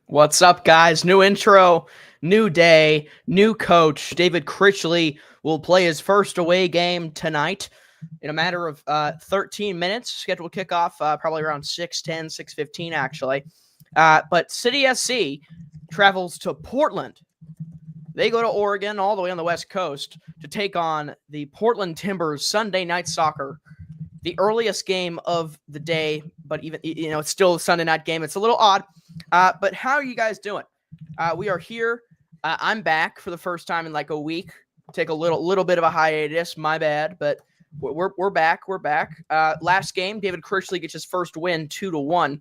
What's up, guys? New intro, new day, new coach. David Critchley will play his first away game tonight in a matter of 13 minutes. Scheduled kickoff probably around 6:10, 6:15 actually. But City SC travels to Portland. They go to Oregon, all the way on the West Coast, to take on the Portland Timbers Sunday Night Soccer. The earliest game of the day, but even, it's still a Sunday night game. It's a little odd. But how are you guys doing? We are here. I'm back for the first time in like a week. Take a little bit of a hiatus. My bad, but we're back. We're back. Last game, David Critchley gets his first win, 2-1.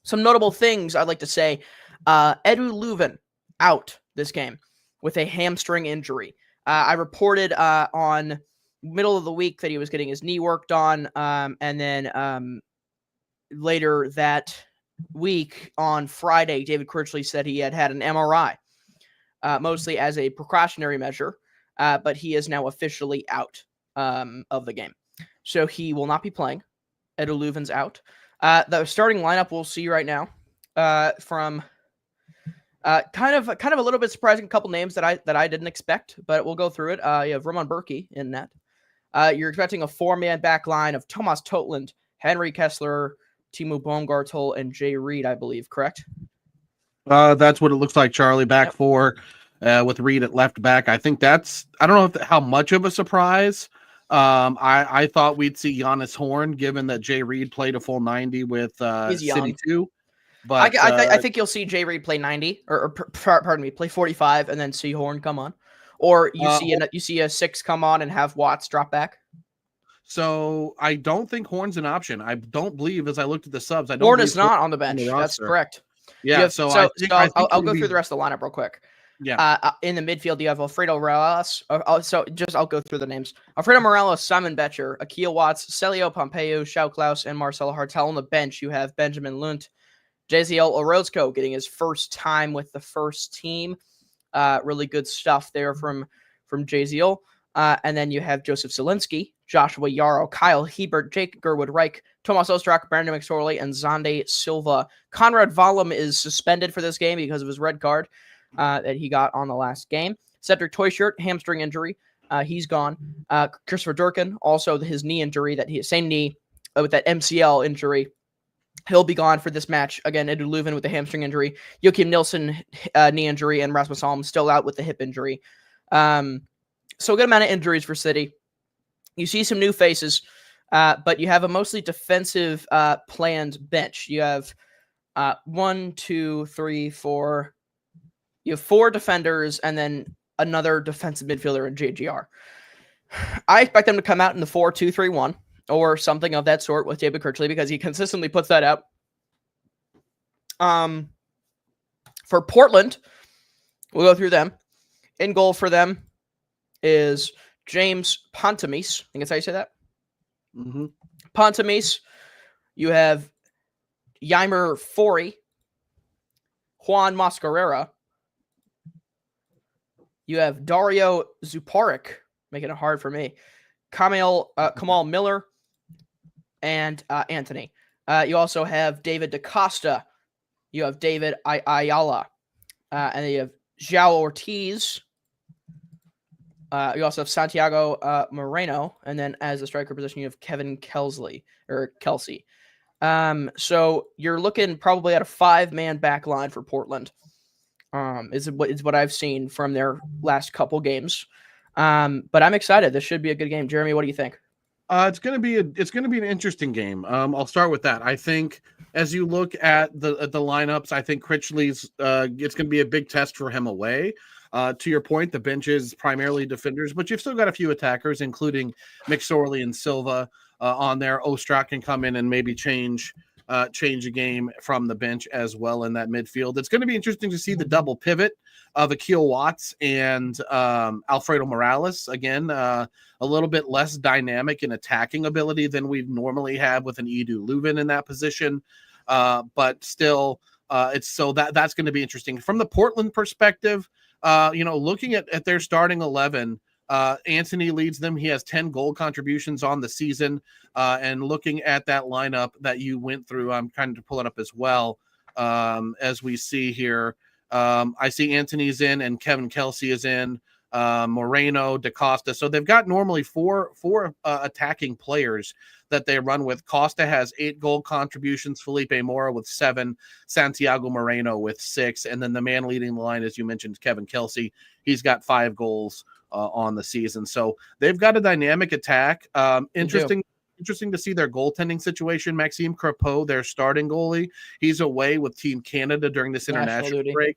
Some notable things I'd like to say. Edu Leuven out this game with a hamstring injury. I reported on middle of the week that he was getting his knee worked on, and then later that week on Friday, David Critchley said he had an MRI, mostly as a precautionary measure, but he is now officially out of the game. So he will not be playing. Edu Leuven's out. The starting lineup we'll see right now from kind of a little bit surprising couple names that I didn't expect, but we'll go through it. You have Roman Berkey in net. You're expecting a 4-man back line of Thomas Totland, Henry Kessler, Timo Baumgartel, and Jay Reed, I believe, correct? That's what it looks like, Charlie. Back four with Reed at left back. I think I don't know how much of a surprise. I thought we'd see Giannis Horn, given that Jay Reed played a full 90 with City 2. But I think you'll see Jay Reed play 90, or pardon me, play 45, and then see Horn come on. Or you see a 6 come on and have Watts drop back. So I don't think Horn's an option. I don't believe, as I looked at the subs, Horn is not on the bench. That's correct. Yeah. I'll go through the rest of the lineup real quick. Yeah. In the midfield, you have Alfredo Morales. I'll go through the names. Alfredo Morales, Simon Betcher, Akil Watts, Celio Pompeo, Shao Klaus, and Marcelo Hartel. On the bench, you have Benjamin Lunt, Jaziel Orozco getting his first time with the first team. Really good stuff there from Jaziel. And then you have Joseph Zielinski, Joshua Yarrow, Kyle Hebert, Jake Gerwood-Reich, Tomas Ostrak, Brandon McSorley, and Zonde Silva. Conrad Vollum is suspended for this game because of his red card that he got on the last game. Cedric Toyshirt, hamstring injury. He's gone. Christopher Durkin, also his knee injury, same knee with that MCL injury. He'll be gone for this match. Again, Edu Leuven with the hamstring injury. Joachim Nilsson, knee injury, and Rasmus Holm still out with the hip injury. So a good amount of injuries for City. You see some new faces, but you have a mostly defensive planned bench. You have 1, 2, 3, 4. You have 4 defenders and then another defensive midfielder in JGR. I expect them to come out in the 4-2-3-1 or something of that sort with David Critchley because he consistently puts that out. For Portland, we'll go through them. In goal for them is James Pontamis. I think that's how you say that. Mm-hmm. Pontamis. You have Ymer Forey, Juan Mascarera. You have Dario Zuparic, making it hard for me. Kamal Miller, and Anthony. You also have David DaCosta. You have David Ayala. And then you have João Ortiz. You also have Santiago Moreno. And then as a striker position, you have Kevin Kelsey. So you're looking probably at a 5-man back line for Portland. Is what I've seen from their last couple games. But I'm excited. This should be a good game. Jeremy, what do you think? It's going to be an interesting game. I'll start with that. I think as you look at the lineups, I think Critchley's it's going to be a big test for him away. To your point, the bench is primarily defenders, but you've still got a few attackers, including McSorley and Silva on there. Ostrak can come in and maybe change a game from the bench as well in that midfield. It's going to be interesting to see the double pivot of Akil Watts and Alfredo Morales. Again, a little bit less dynamic in attacking ability than we normally have with an Edu Leuven in that position, but still That's going to be interesting from the Portland perspective. Looking at their starting 11, Anthony leads them. He has 10 goal contributions on the season. And looking at that lineup that you went through, I'm trying to pull it up as well. As we see here, I see Anthony's in and Kevin Kelsey is in, Moreno, DaCosta. So they've got normally four attacking players that they run with. Costa has 8 goal contributions, Felipe Mora with 7, Santiago Moreno with 6, and then the man leading the line, as you mentioned, Kevin Kelsey. He's got 5 goals on the season. So they've got a dynamic attack. Interesting to see their goaltending situation. Maxime Crepeau, their starting goalie, he's away with Team Canada during this international break.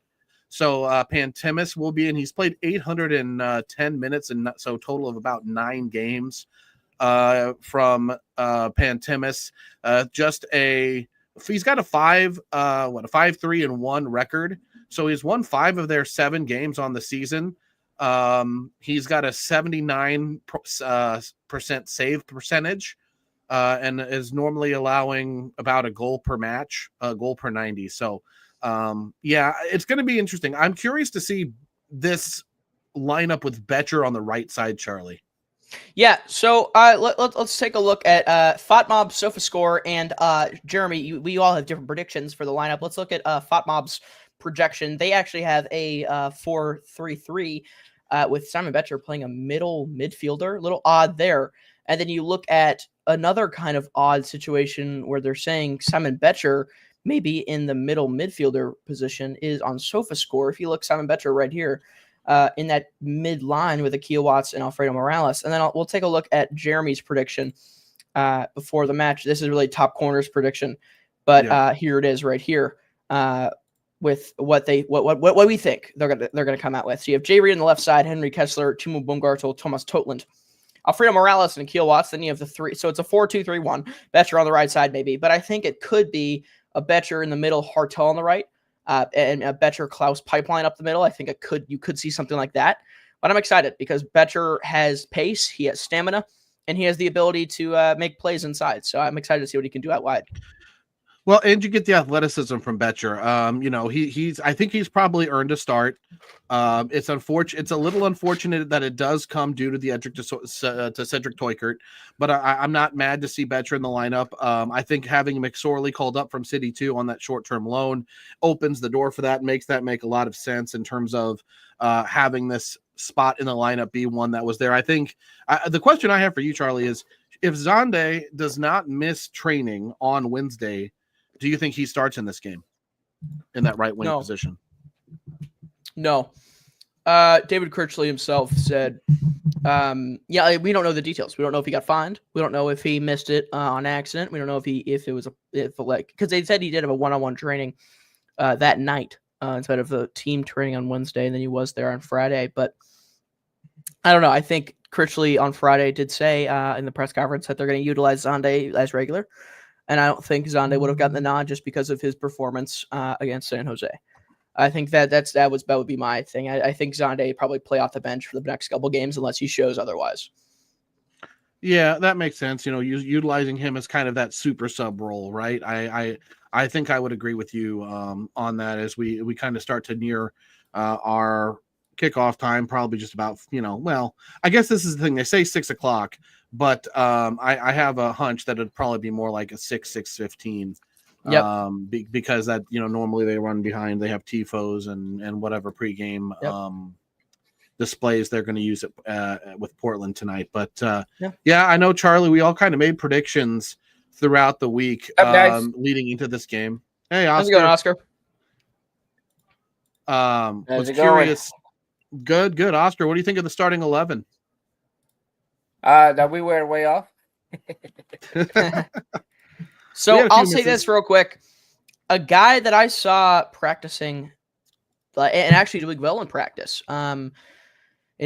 So Pantemis will be in. He's played 810 minutes, and so total of about 9 games from Pantemis. He's got a 5-3-1 record. So he's won 5 of their 7 games on the season. He's got a 79% save percentage, and is normally allowing about a goal per match, a goal per 90. So, it's going to be interesting. I'm curious to see this lineup with Betcher on the right side, Charlie. Yeah, so let's take a look at FotMob, SofaScore, and Jeremy. We all have different predictions for the lineup. Let's look at FotMob's projection. They actually have a 4-3-3 with Simon Betcher playing a middle midfielder. A little odd there. And then you look at another kind of odd situation where they're saying Simon Betcher maybe in the middle midfielder position is on SofaScore. If you look, Simon Betcher right here in that mid line with Akil Watts and Alfredo Morales. And then we'll take a look at Jeremy's prediction before the match. This is really Top Corner's prediction, but here it is right here with what we think they're gonna come out with. So you have Jay Reid on the left side, Henry Kessler, Timo Baumgartel, Thomas Totland, Alfredo Morales, and Akil Watts. Then you have the 3. So it's a 4-2-3-1. Betcher on the right side maybe, but I think it could be a Betcher in the middle, Hartel on the right, and a Betcher Klaus pipeline up the middle. I think you could see something like that. But I'm excited because Betcher has pace, he has stamina, and he has the ability to make plays inside. So I'm excited to see what he can do out wide. Well, and you get the athleticism from Betcher. I think he's probably earned a start. It's unfortunate. It's a little unfortunate that it does come due to the injury to Cedric Teukert, but I'm not mad to see Betcher in the lineup. I think having McSorley called up from City 2 on that short-term loan opens the door for that, makes that make a lot of sense in terms of having this spot in the lineup be one that was there. I think the question I have for you, Charlie, is if Zonde does not miss training on Wednesday, do you think he starts in this game in that right wing position? No. David Critchley himself said, we don't know the details. We don't know if he got fined. We don't know if he missed it on accident. We don't know because they said he did have a one-on-one training that night instead of the team training on Wednesday, and then he was there on Friday. But I don't know. I think Critchley on Friday did say in the press conference that they're going to utilize Zonde as regular. And I don't think Zonde would have gotten the nod just because of his performance against San Jose. I think that would be my thing. I think Zonde probably play off the bench for the next couple games unless he shows otherwise. Yeah, that makes sense. Utilizing him as kind of that super sub role, right? I think I would agree with you on that as we kind of start to near our kickoff time, probably just about, I guess this is the thing. They say 6:00. But I have a hunch that it'd probably be more like a 6:15. Yep. Because that normally they run behind. They have tifos and whatever pregame displays they're going to use it with Portland tonight. But I know, Charlie. We all kind of made predictions throughout the week leading into this game. Hey, Oscar. How's it going, Oscar? Was curious. Good, Oscar. What do you think of the starting 11? That we were way off. So I'll say this real quick. A guy that I saw practicing and actually doing well in practice in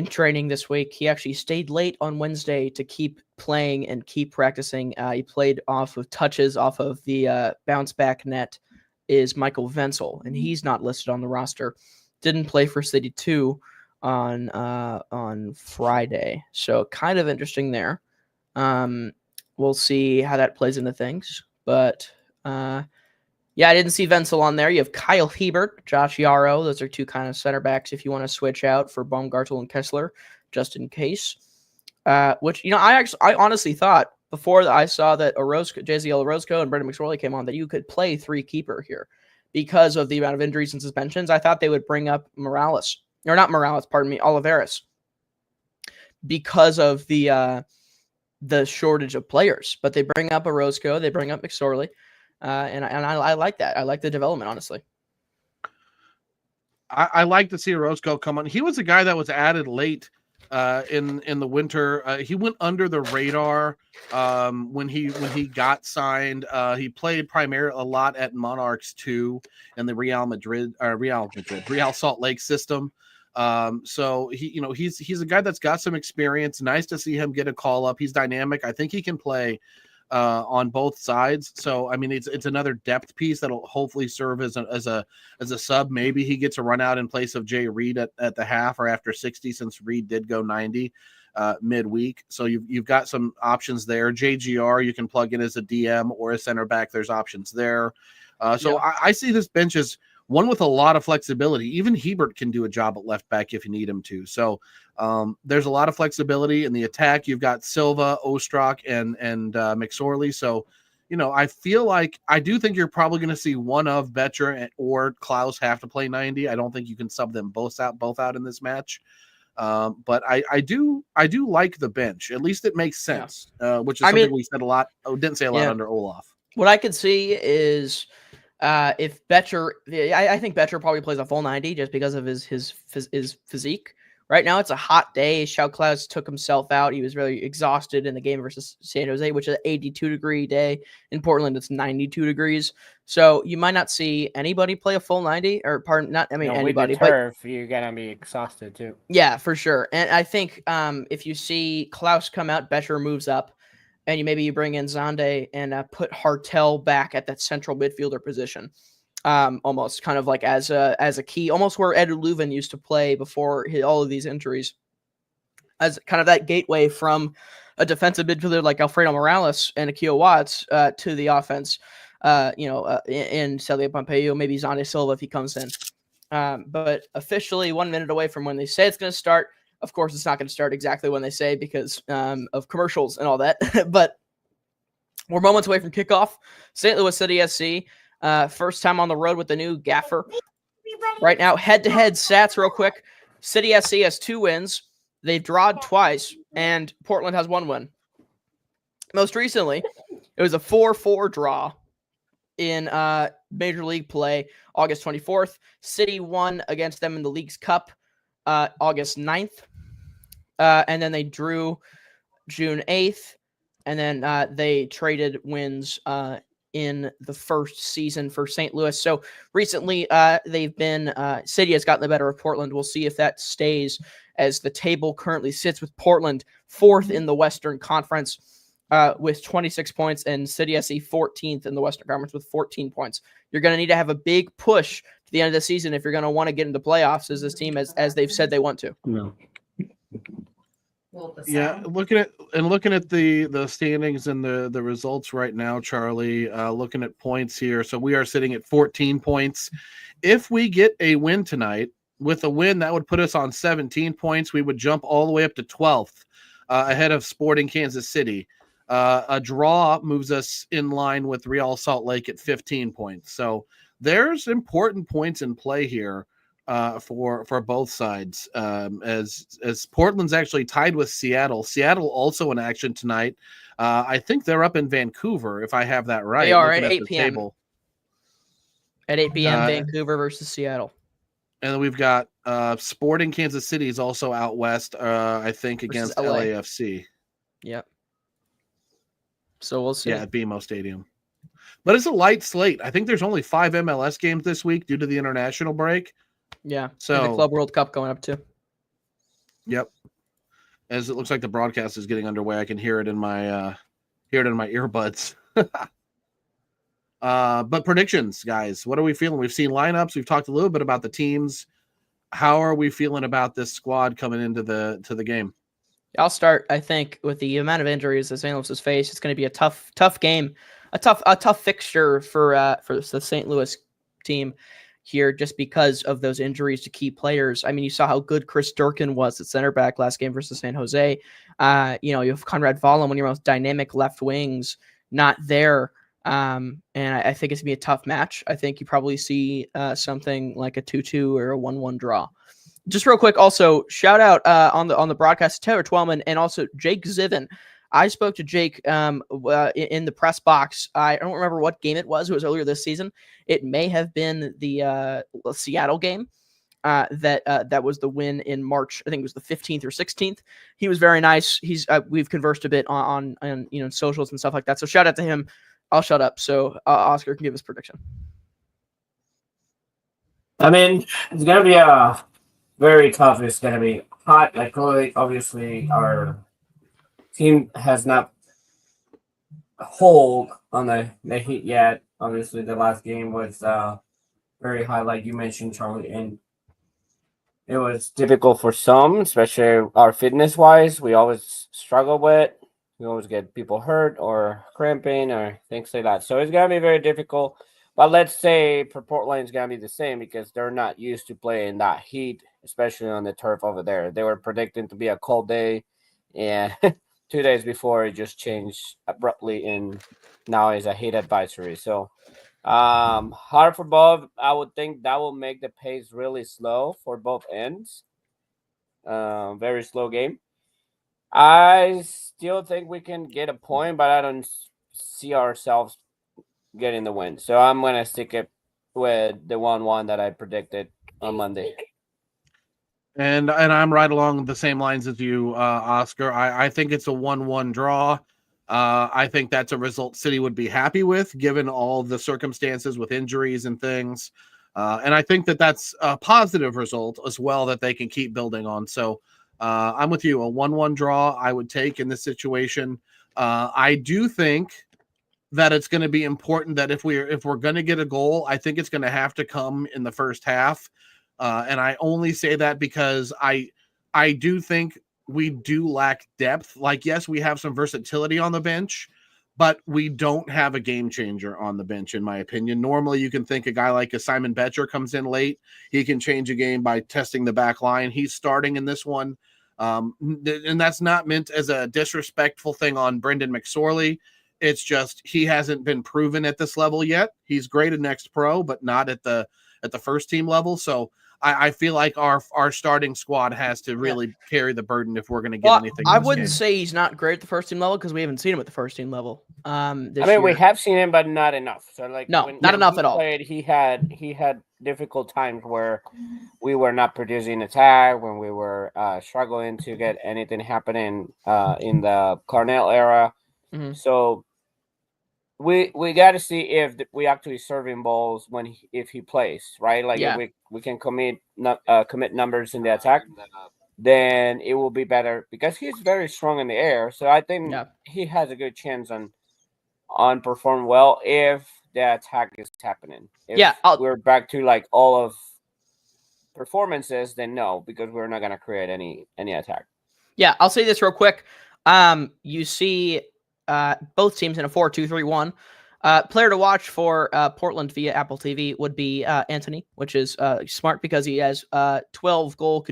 training this week, he actually stayed late on Wednesday to keep playing and keep practicing. He played off of touches off of the bounce back net is Michael Wenzel, and he's not listed on the roster. Didn't play for City 2 on Friday. So kind of interesting there. We'll see how that plays into things. But Yeah, I didn't see Wenzel on there. You have Kyle Hebert, Josh Yarrow. Those are two kind of center backs if you want to switch out for Baumgartel and Kessler, just in case. Which, I honestly thought before I saw that JZL Orozco and Brendan McSorley came on that you could play 3 keeper here because of the amount of injuries and suspensions. I thought they would bring up Oliveras, because of the shortage of players. But they bring up Orozco, they bring up McSorley. And I like that. I like the development, honestly. I like to see Orozco come on. He was a guy that was added late in the winter. He went under the radar when he got signed. He played primarily a lot at Monarchs 2 in the Real Salt Lake system. So he's a guy that's got some experience. Nice to see him get a call up. He's dynamic. I think he can play on both sides. So I mean, it's another depth piece that'll hopefully serve as a sub. Maybe he gets a run out in place of Jay Reed at the half or after 60, since Reed did go 90 midweek. So you've got some options there. JGR you can plug in as a DM or a center back. There's options there. I see this bench as one with a lot of flexibility. Even Hebert can do a job at left back if you need him to. So there's a lot of flexibility in the attack. You've got Silva, Ostrak, and McSorley. So, I feel like I do think you're probably going to see one of Betcher or Klaus have to play 90. I don't think you can sub them both out in this match. But I do like the bench. At least it makes sense, which is something we said a lot. Didn't say a lot under Olaf. What I could see is if Betcher, I think Betcher probably plays a full 90 just because of his physique. Right now, it's a hot day. Klaus took himself out. He was really exhausted in the game versus San Jose, which is an 82-degree day. In Portland, it's 92 degrees. So you might not see anybody play a full 90, or anybody. With the turf, you're gonna be exhausted too. Yeah, for sure. And I think if you see Klaus come out, Betcher moves up, and you bring in Zonde and put Hartel back at that central midfielder position. Almost kind of like as a key, almost where Ed Leuven used to play before all of these injuries, as kind of that gateway from a defensive midfielder like Alfredo Morales and Akio Watts to the offense. In Celia Pompeo, maybe Zonde Silva if he comes in. But officially 1 minute away from when they say it's going to start. Of course, it's not going to start exactly when they say because of commercials and all that. But we're moments away from kickoff. St. Louis City SC. First time on the road with the new gaffer. Right now, head-to-head stats real quick. City SC has 2 wins. They've drawed twice, and Portland has 1 win. Most recently, it was a 4-4 draw in Major League play August 24th. City won against them in the League's Cup August 9th. And then they drew June 8th. And then they traded wins in the first season for St. Louis. So recently they've been, City has gotten the better of Portland. We'll see if that stays as the table currently sits with Portland 4th in the Western Conference with 26 points and City SC 14th in the Western Conference with 14 points. You're going to need to have a big push to the end of the season if you're going to want to get into playoffs as this team, as they've said they want to. No. Yeah, looking at the standings and the results right now, Charlie, looking at points here. So we are sitting at 14 points. If we get a win tonight, with a win, that would put us on 17 points. We would jump all the way up to 12th ahead of Sporting Kansas City. A draw moves us in line with Real Salt Lake at 15 points. So there's important points in play here. For both sides, as Portland's actually tied with Seattle. Seattle also in action tonight. I think they're up in Vancouver, if I have that right. They are at 8 p.m. Table. At 8 p.m. Vancouver versus Seattle. And then we've got Sporting Kansas City is also out west, I think, against LAFC. Yep. So we'll see. Yeah, at BMO Stadium. But it's a light slate. I think there's only 5 MLS games this week due to the international break. Yeah, so the Club World Cup going up too. Yep. As it looks like the broadcast is getting underway, I can hear it in my earbuds. But predictions, guys. What are we feeling? We've seen lineups. We've talked a little bit about the teams. How are we feeling about this squad coming into the game? I'll start. I think with the amount of injuries that St. Louis has faced, it's going to be a tough game, a tough fixture for the St. Louis team here, just because of those injuries to key players. I mean, you saw how good Chris Durkin was at center back last game versus San Jose. You have Conrad Vallum, one of your most dynamic left wings, not there. And I think it's gonna be a tough match. I think you probably see something like a 2-2 or a 1-1 draw. Just real quick, also shout out on the broadcast Taylor Twellman and also Jake Zivin. I spoke to Jake in the press box. I don't remember what game it was. It was earlier this season. It may have been the Seattle game. That was the win in March. I think it was the 15th or 16th. He was very nice. We've conversed a bit on socials and stuff like that. So shout out to him. I'll shut up so Oscar can give his prediction. I mean, it's gonna be a very tough. It's gonna be hot. Like obviously, our team has not hold on the heat yet. Obviously, the last game was very high, like you mentioned, Charlie, and it was difficult for some, especially our fitness wise. We always struggle with. We always get people hurt or cramping or things like that. So it's gonna be very difficult. But let's say for Portland, it's gonna be the same because they're not used to playing that heat, especially on the turf over there. They were predicting to be a cold day, and 2 days before it just changed abruptly, and now it's a heat advisory. So hard for both. I would think that will make the pace really slow for both ends. Very slow game. I still think we can get a point, but I don't see ourselves getting the win. So I'm going to stick it with the 1-1 that I predicted on Monday. And I'm right along the same lines as you, Oscar. I think it's a 1-1 draw. I think that's a result City would be happy with, given all the circumstances with injuries and things. And I think that's a positive result as well that they can keep building on. So I'm with you. A 1-1 draw I would take in this situation. I do think that it's going to be important that if we're going to get a goal, I think it's going to have to come in the first half. And I only say that because I do think we do lack depth. Like, yes, we have some versatility on the bench, but we don't have a game changer on the bench, in my opinion. Normally, you can think a guy like a Simon Betcher comes in late. He can change a game by testing the back line. He's starting in this one. And that's not meant as a disrespectful thing on Brendan McSorley. It's just he hasn't been proven at this level yet. He's great at next pro, but not at the first team level. So I feel like our starting squad has to really carry the burden if we're going to get anything. I wouldn't say he's not great at the first team level because we haven't seen him at the first team level. We have seen him, but not enough. So not enough at all. He had difficult times where we were not producing attack, when we were struggling to get anything happening in the Carnell era. Mm-hmm. So we got to see if we actually serve him balls if he plays, right? Like if we can commit numbers in the attack, then it will be better because he's very strong in the air. So I think he has a good chance on perform well if the attack is happening. If we're back to like all of performances, then no, because we're not gonna create any attack. Yeah, I'll say this real quick. You see both teams in a 4-2-3-1. Player to watch for Portland via Apple TV would be Anthony, which is smart because he has 12 goal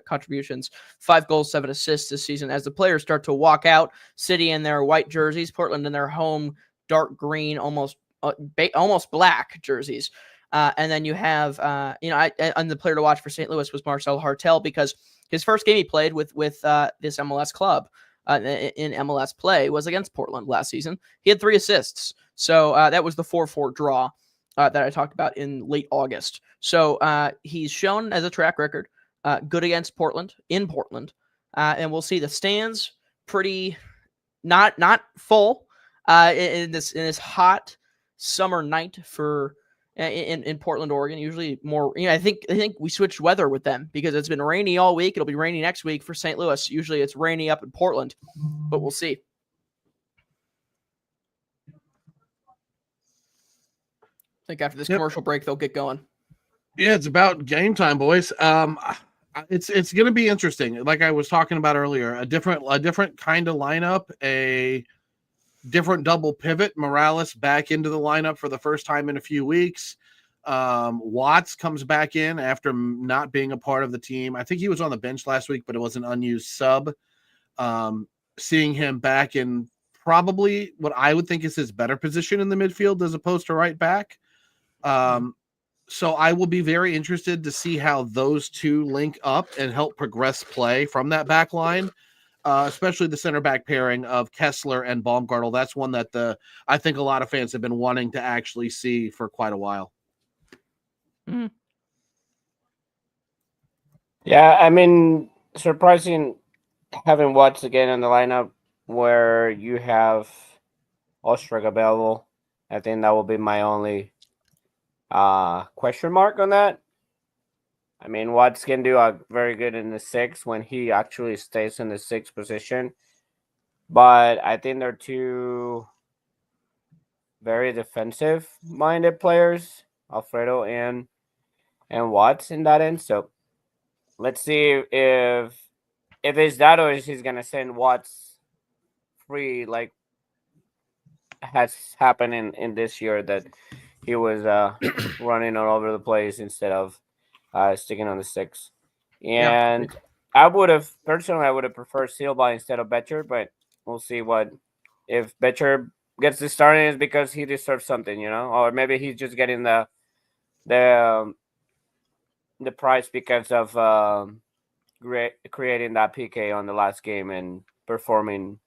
contributions, 5 goals, 7 assists this season. As the players start to walk out, City in their white jerseys, Portland in their home dark green, almost black jerseys. And then you have, and the player to watch for St. Louis was Marcel Hartel because his first game he played with this MLS club in MLS play was against Portland last season. He had 3 assists. So that was the 4-4 draw that I talked about in late August. So he's shown as a track record, good against Portland, in Portland. And we'll see the stands pretty not full in this hot summer night for in Portland, Oregon. Usually more, I think we switched weather with them because it's been rainy all week. It'll be rainy next week for St. Louis. Usually it's rainy up in Portland, but we'll see. I think after this commercial break, they'll get going. Yeah, it's about game time, boys. It's going to be interesting. Like I was talking about earlier, a different kind of lineup, a different double pivot. Morales back into the lineup for the first time in a few weeks. Watts comes back in after not being a part of the team. I think he was on the bench last week, but it was an unused sub. Seeing him back in probably what I would think is his better position in the midfield as opposed to right back. So I will be very interested to see how those two link up and help progress play from that back line, especially the center back pairing of Kessler and Baumgartel. That's one that I think a lot of fans have been wanting to actually see for quite a while. Yeah, I mean, surprising having Watts again in the lineup where you have Ostrog available. I think that will be my only question mark on that. I mean, Watts can do very good in the 6 when he actually stays in the 6th position. But I think they're two very defensive-minded players, Alfredo and Watts in that end. So let's see if it's that or if he's gonna send Watts free like has happened in this year that he was running all over the place instead of sticking on the 6. And yeah. I would have preferred Silva instead of Betcher, but we'll see what if Betcher gets this starting is because he deserves something, or maybe he's just getting the prize because of creating that PK on the last game and performing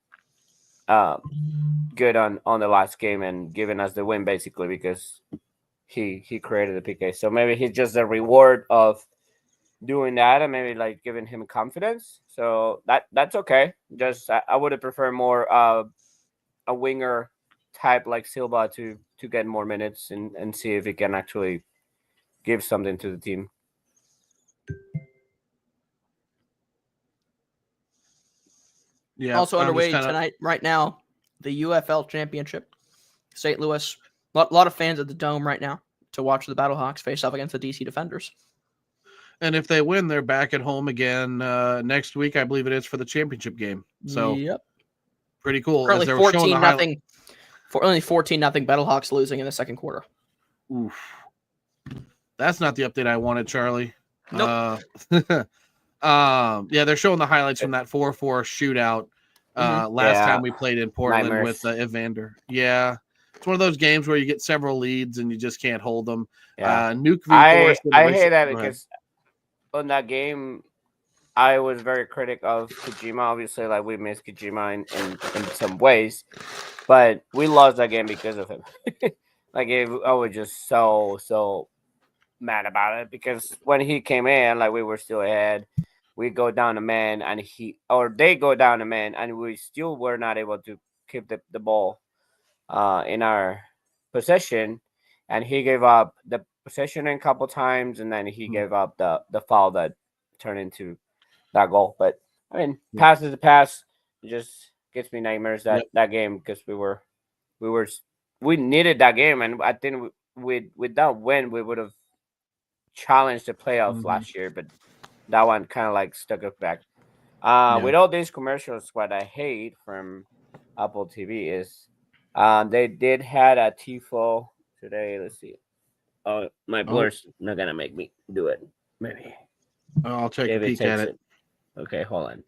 good on the last game and giving us the win basically because he created the PK. So maybe he's just a reward of doing that and maybe like giving him confidence. So that's okay. Just I would have preferred more a winger type like Silva to get more minutes and see if he can actually give something to the team. Yeah. Also underway tonight, right now, the UFL Championship, St. Louis. A lot of fans at the Dome right now to watch the Battlehawks face off against the DC Defenders. And if they win, they're back at home again next week, I believe it is, for the championship game. So, yep, pretty cool. Currently 14-0. Only 14-0 Battlehawks losing in the second quarter. Oof. That's not the update I wanted, Charlie. Nope. Yeah, they're showing the highlights from that 4-4 shootout last time we played in Portland with Evander. Yeah, it's one of those games where you get several leads and you just can't hold them. Yeah. Nuke I hate that because on that game, I was very critical of Kojima. Obviously, like we missed Kojima in some ways, but we lost that game because of him. I was just so mad about it because when he came in, like we were still ahead. We go down a man and they go down a man and we still were not able to keep the ball in our possession, and he gave up the possession a couple times and then he gave up the foul that turned into that goal. But I mean, pass is a pass. It just gives me nightmares that game because we needed that game, and I think with that win we would have challenged the playoffs last year, but that one kind of like stuck us back. With all these commercials, what I hate from Apple TV is they did had a TIFO today. Let's see. Oh, my blur's not gonna make me do it. Maybe. I'll take a peek at it. Okay, hold on.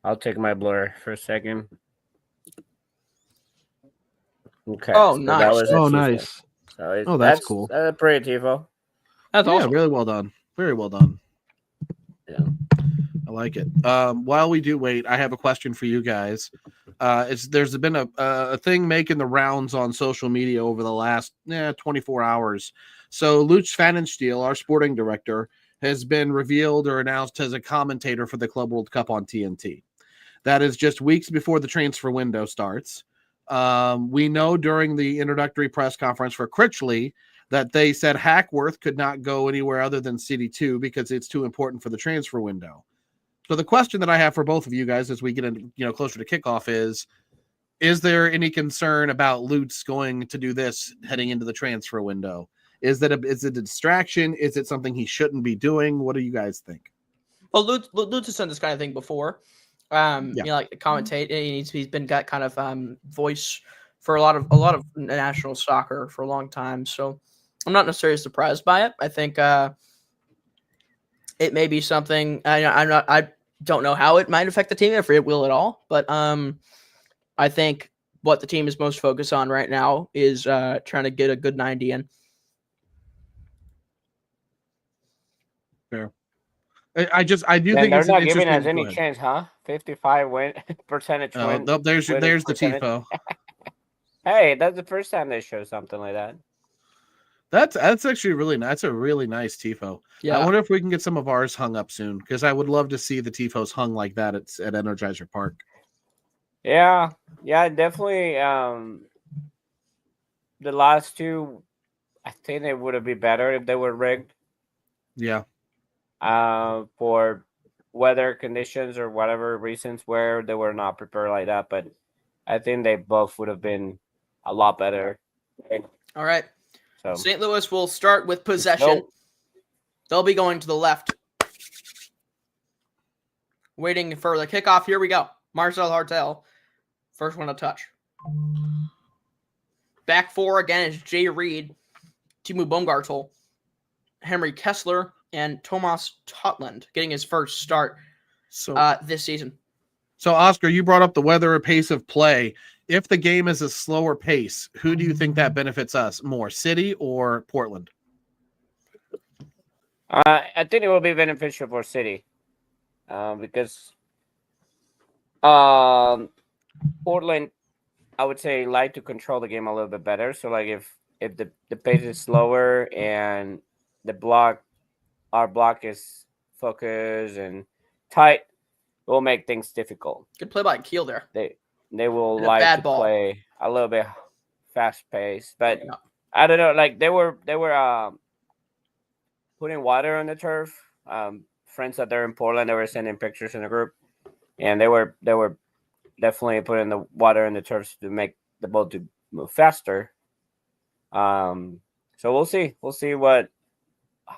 I'll take my blur for a second. Okay. Oh, nice. Nice. So that's cool. That's a pretty TIFO. That's awesome. Really well done. Very well done. Yeah. I like it. While we do wait, I have a question for you guys. There's been a thing making the rounds on social media over the last 24 hours. So Lutz Pfannenstiel, our sporting director, has been revealed or announced as a commentator for the Club World Cup on TNT. That is just weeks before the transfer window starts. We know during the introductory press conference for Critchley that they said Hackworth could not go anywhere other than City 2 because it's too important for the transfer window. So the question that I have for both of you guys as we get closer to kickoff is there any concern about Lutz going to do this heading into the transfer window? Is it a distraction? Is it something he shouldn't be doing? What do you guys think? Well, Lutz has done this kind of thing before. Like commentate. He's been got kind of voice for a lot of national soccer for a long time. So I'm not necessarily surprised by it. I think it may be something. I don't know how it might affect the team, if it will at all. But I think what the team is most focused on right now is trying to get a good 90 in. Fair. I do And think they're it's an not giving interesting. us any chance, huh? 55 percentage win. There's winning the percentage. tifo. Hey, that's the first time they show something like that. That's actually really nice. That's a really nice tifo. Yeah. I wonder if we can get some of ours hung up soon, because I would love to see the tifos hung like that at Energizer Park. Yeah, definitely. The last two, I think they would have been better if they were rigged. Yeah. For weather conditions or whatever reasons where they were not prepared like that, but I think they both would have been a lot better. All right. So St. Louis will start with possession. Nope. They'll be going to the left. Waiting for the kickoff. Here we go. Marcel Hartel. First one to touch. Back four again is Jay Reed, Timu Baumgartel, Henry Kessler, and Thomas Totland getting his first start this season. So, Oscar, you brought up the weather or pace of play. If the game is a slower pace, who do you think that benefits us more, City or Portland? I think it will be beneficial for City because Portland, I would say, like to control the game a little bit better. So, like if the pace is slower and our block is focused and tight, it will make things difficult. Good play by Keel there. They will And like to play a little bit fast paced, but I don't know. Like they were putting water on the turf. Friends that are in Portland, they were sending pictures in the group, and they were definitely putting the water in the turf to make the ball to move faster. So we'll see. We'll see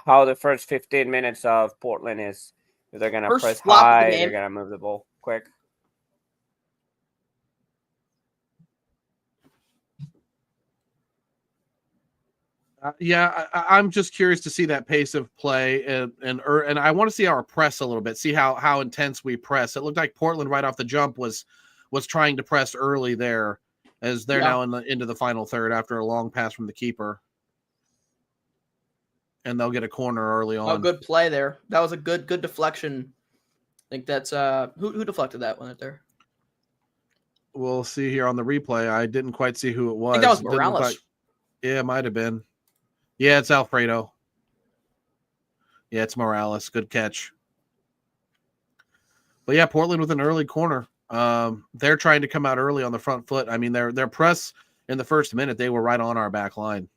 how the first 15 minutes of Portland is. If they're gonna press high, they're gonna move the ball quick. I'm just curious to see that pace of play, and I want to see our press a little bit. See how intense we press. It looked like Portland right off the jump was trying to press early there, as they're now into the final third after a long pass from the keeper, and they'll get a corner early on. Oh, good play there. That was a good deflection. I think that's who deflected that one right there. We'll see here on the replay. I didn't quite see who it was. I think that was Morales. Yeah, it might have been. Yeah, it's Alfredo. Yeah, it's Morales. Good catch. But yeah, Portland with an early corner. They're trying to come out early on the front foot. I mean, their press in the first minute, they were right on our back line.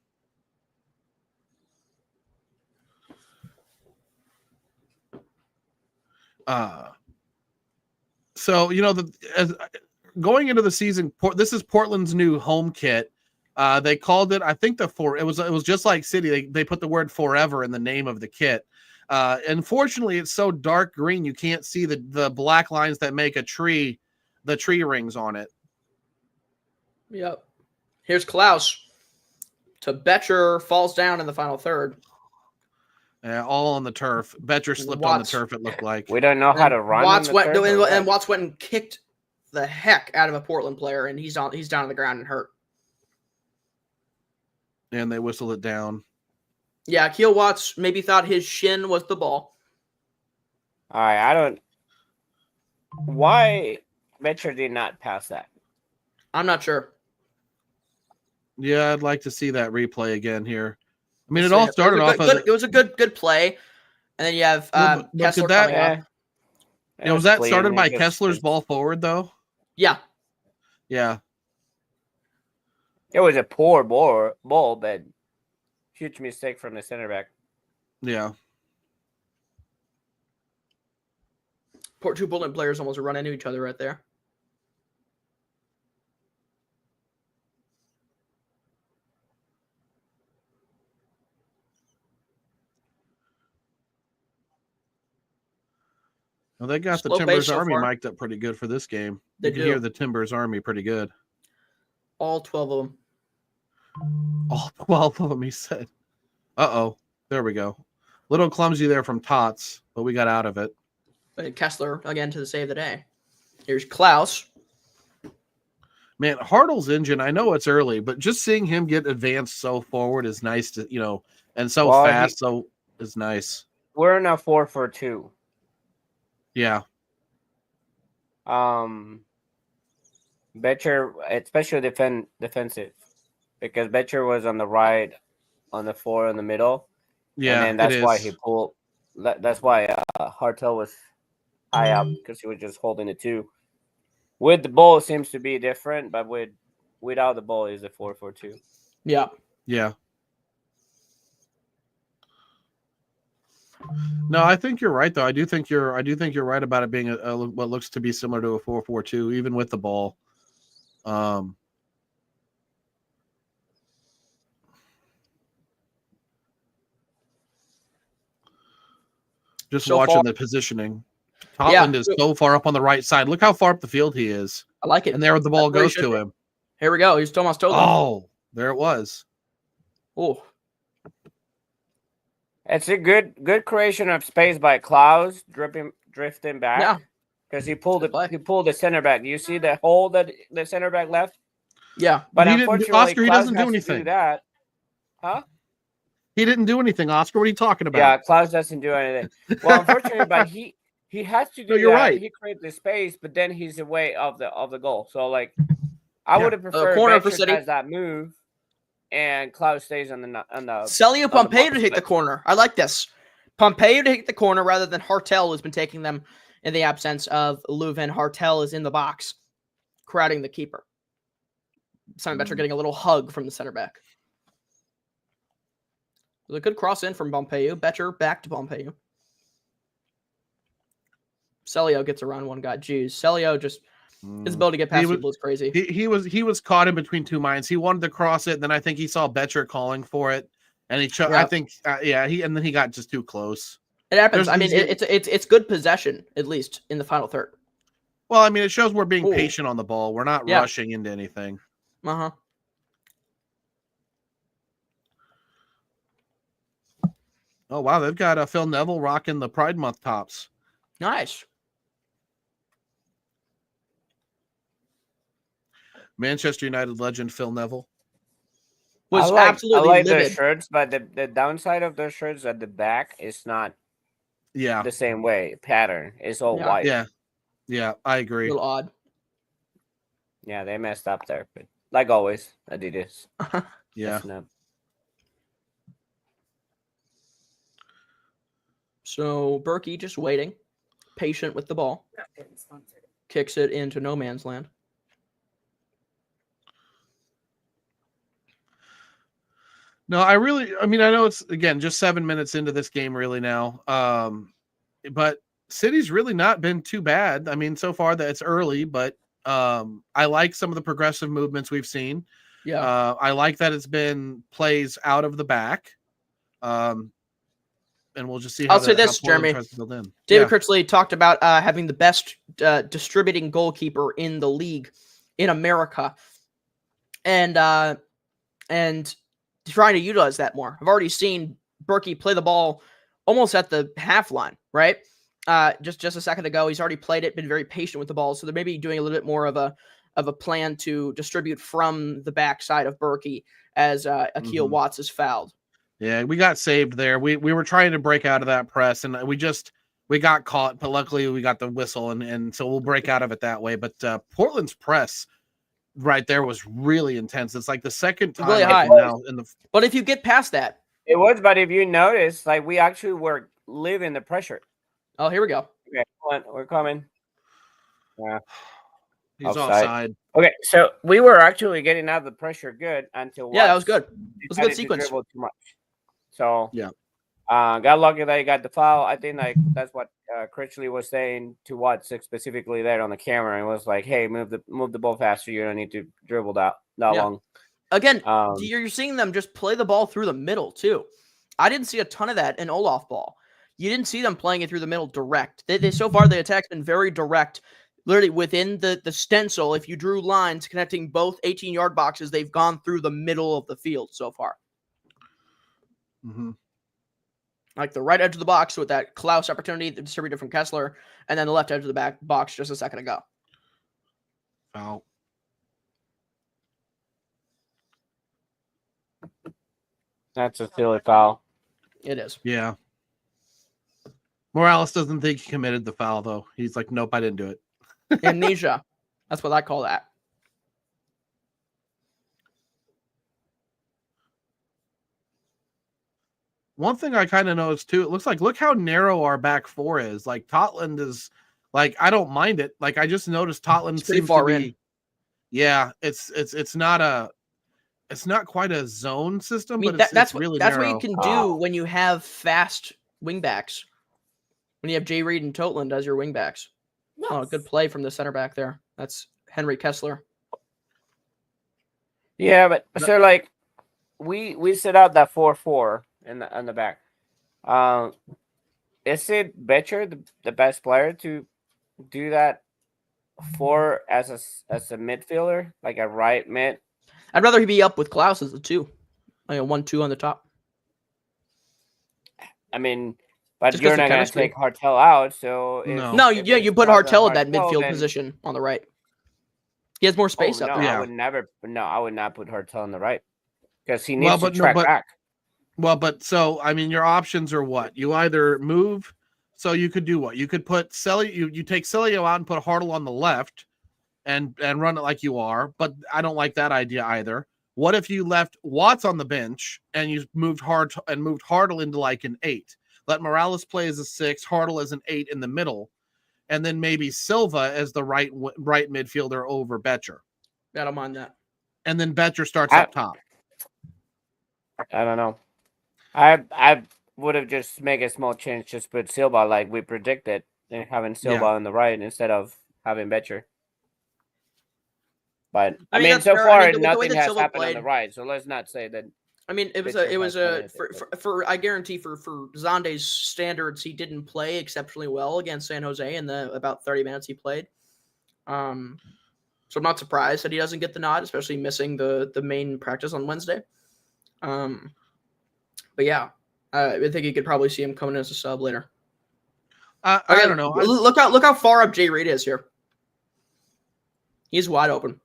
So going into the season, this is Portland's new home kit. They called it, I think it was just like City. They put the word forever in the name of the kit. Unfortunately, it's so dark green you can't see the black lines that make the tree rings on it. Yep. Here's Klaus. To Betcher, falls down in the final third. Yeah, all on the turf. Betcher slipped on the turf, it looked like. We don't know how to run. Watts went and kicked the heck out of a Portland player, and he's down on the ground and hurt. And they whistled it down. Yeah, Keel Watts maybe thought his shin was the ball. All right, why Betcher did not pass that? I'm not sure. Yeah, I'd like to see that replay again here. I mean, it all started off. It was a good play, and then you have Kessler coming up. Was that started by Kessler's ball forward though? Yeah. Yeah. It was a poor ball, but huge mistake from the center back. Yeah. Two Portland players almost run into each other right there. Well, they got the Slow Timbers pace so Army far. mic'd up pretty good for this game. They You can do. hear the Timbers Army pretty good. All 12 of them. All 12 of them, he said. Uh-oh. There we go. Little clumsy there from Tots, but we got out of it. But Kessler, again, to the save of the day. Here's Klaus. Man, Hartle's engine, I know it's early, but just seeing him get advanced so forward is nice to, and so fast, so is nice. We're in a 4-4-2. Yeah. Betcher, especially defensive, because Betcher was on the right, on the 4 in the middle. Yeah, and then that's why he pulled. That's why Hartel was high up, because he was just holding the 2. With the ball, it seems to be different, but without the ball, is a 4-4-2. Yeah. Yeah. No, I think you're right though. I do think you're right about it being a what looks to be similar to a 4-4-2, even with the ball. Just so watching far, the positioning. Totland is so far up on the right side. Look how far up the field he is. I like it. And there the ball goes to him. Here we go. He's Tomas Toland. Oh, there it was. Oh. It's a good creation of space by Klaus, drifting back. Yeah. Because he pulled the center back. Do you see the hole that the center back left? Yeah. But unfortunately, Oscar, he Klaus doesn't has do to anything. that. Huh? He didn't do anything, Oscar. What are you talking about? Yeah, Klaus doesn't do anything. Well, unfortunately, but he has to do you're that. right. He creates the space, but then he's away of the goal. So like, I would have preferred corner for Betcher City. has that move, and Klaus stays on the Celio Pompeo to take the corner. I like this. Pompeo to take the corner rather than Hartel, who's been taking them in the absence of Leuven. Hartel is in the box, crowding the keeper. Simon Betcher getting a little hug from the center back. It was a good cross in from Pompeo. Betcher back to Pompeo. Celio gets around one guy. Jeez, Celio just his ability to get past people is crazy. He was caught in between two minds. He wanted to cross it, and then I think he saw Betcher calling for it, and I think and then he got just too close. It happens. It's good possession, at least in the final third. Well, I mean, it shows we're being patient on the ball. We're not rushing into anything. Uh-huh. Oh, wow. They've got Phil Neville rocking the Pride Month tops. Nice. Manchester United legend Phil Neville. Was absolutely I like livid. their shirts, but the downside of their shirts at the back is not the same way. Pattern. It's all white. Yeah, I agree. A little odd. Yeah, they messed up there, but like always, Adidas. Yeah. So Berkey just waiting, patient with the ball. Kicks it into no man's land. No, I know it's, again, just 7 minutes into this game really now. But City's really not been too bad. I mean, so far that it's early, but I like some of the progressive movements we've seen. Yeah. I like that it's been plays out of the back. And we'll just see how I'll say this, Jeremy. David Critchley talked about having the best distributing goalkeeper in the league in America. And trying to utilize that more. I've already seen Berkey play the ball almost at the half line, right? Just a second ago, he's already played it, been very patient with the ball. So they're maybe doing a little bit more of a plan to distribute from the backside of Berkey as Akil Watts is fouled. Yeah, we got saved there. We were trying to break out of that press, and we got caught, but luckily we got the whistle, and so we'll break out of it that way. But Portland's press right there was really intense. It's like the second time really high. now But if you get past that, it was. But if you notice, like we actually were living the pressure. Oh, here we go. Okay, we're coming. Yeah, he's offside. Okay, so we were actually getting out of the pressure good until that was good. It was a good sequence. Too much. So yeah, got lucky that he got the foul. I think that's what Critchley was saying to Watts specifically there on the camera, and was like, "Hey, move the ball faster. You don't need to dribble that long." Again, you're seeing them just play the ball through the middle too. I didn't see a ton of that in Olaf ball. you didn't see them playing it through the middle direct. They so far, the attack's been very direct. Literally within the stencil, if you drew lines connecting both 18-yard boxes, they've gone through the middle of the field so far. Mm-hmm. Like the right edge of the box with that Klaus opportunity distributed from Kessler, and then the left edge of the back box just a second ago. Foul. That's a silly foul. It is. Yeah. Morales doesn't think he committed the foul, though. He's like, nope, I didn't do it. Amnesia. That's what I call that. One thing I kind of noticed too, it looks like, look how narrow our back four is. Like Totland is like, I don't mind it. Like I just noticed Totland pretty seems far to be, in. yeah, it's not quite a zone system, but that's really that's narrow. what you can do when you have fast wingbacks. When you have Jay Reed and Totland as your wingbacks. Yes. Oh, good play from the center back there. That's Henry Kessler. Yeah, but so like we set out that 4-4 in the back. Is it Betcher the best player to do that for as a midfielder, like a right mid? I'd rather he be up with Klaus as a 2. Like a 1-2 on the top. I mean, but you're not going to take Hartel out, so you put Hartel in that midfield position on the right. He has more space up there. I would not put Hartel on the right because he needs to track back. Well, but so I mean, your options are what? You either move, so you could do what? You could put Celio. You take Celio out and put Hartel on the left, and run it like you are. But I don't like that idea either. What if you left Watts on the bench and you moved Hartel into like an 8? Let Morales play as a 6, Hartel as an 8 in the middle, and then maybe Silva as the right midfielder over Betcher. I don't mind that. And then Betcher starts up top. I don't know. I would have just made a small change, just put Silva like we predicted, and having Silva on the right instead of having Betcher. But I mean so far nothing has happened on the right, so let's not say that. I mean, it was for I guarantee for Zonde's standards, he didn't play exceptionally well against San Jose in the about 30 minutes he played. So I'm not surprised that he doesn't get the nod, especially missing the main practice on Wednesday. But yeah, I think you could probably see him coming in as a sub later. I don't know. Look how far up Jay Reed is here. He's wide open.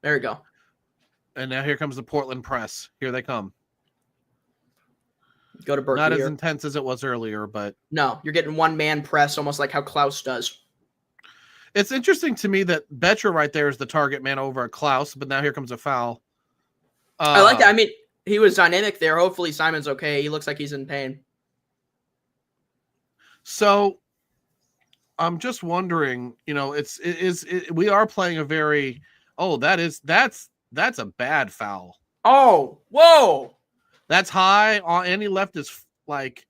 There we go. And now here comes the Portland press. Here they come. Go to Berkey. Not as intense as it was earlier, but no, you're getting one-man press, almost like how Klaus does. It's interesting to me that Betcher right there is the target man over at Klaus, but now here comes a foul. I like that. I mean, he was dynamic there. Hopefully Simon's okay. He looks like he's in pain. So I'm just wondering, we are playing a very that's a bad foul. Oh, whoa. That's high on any left is like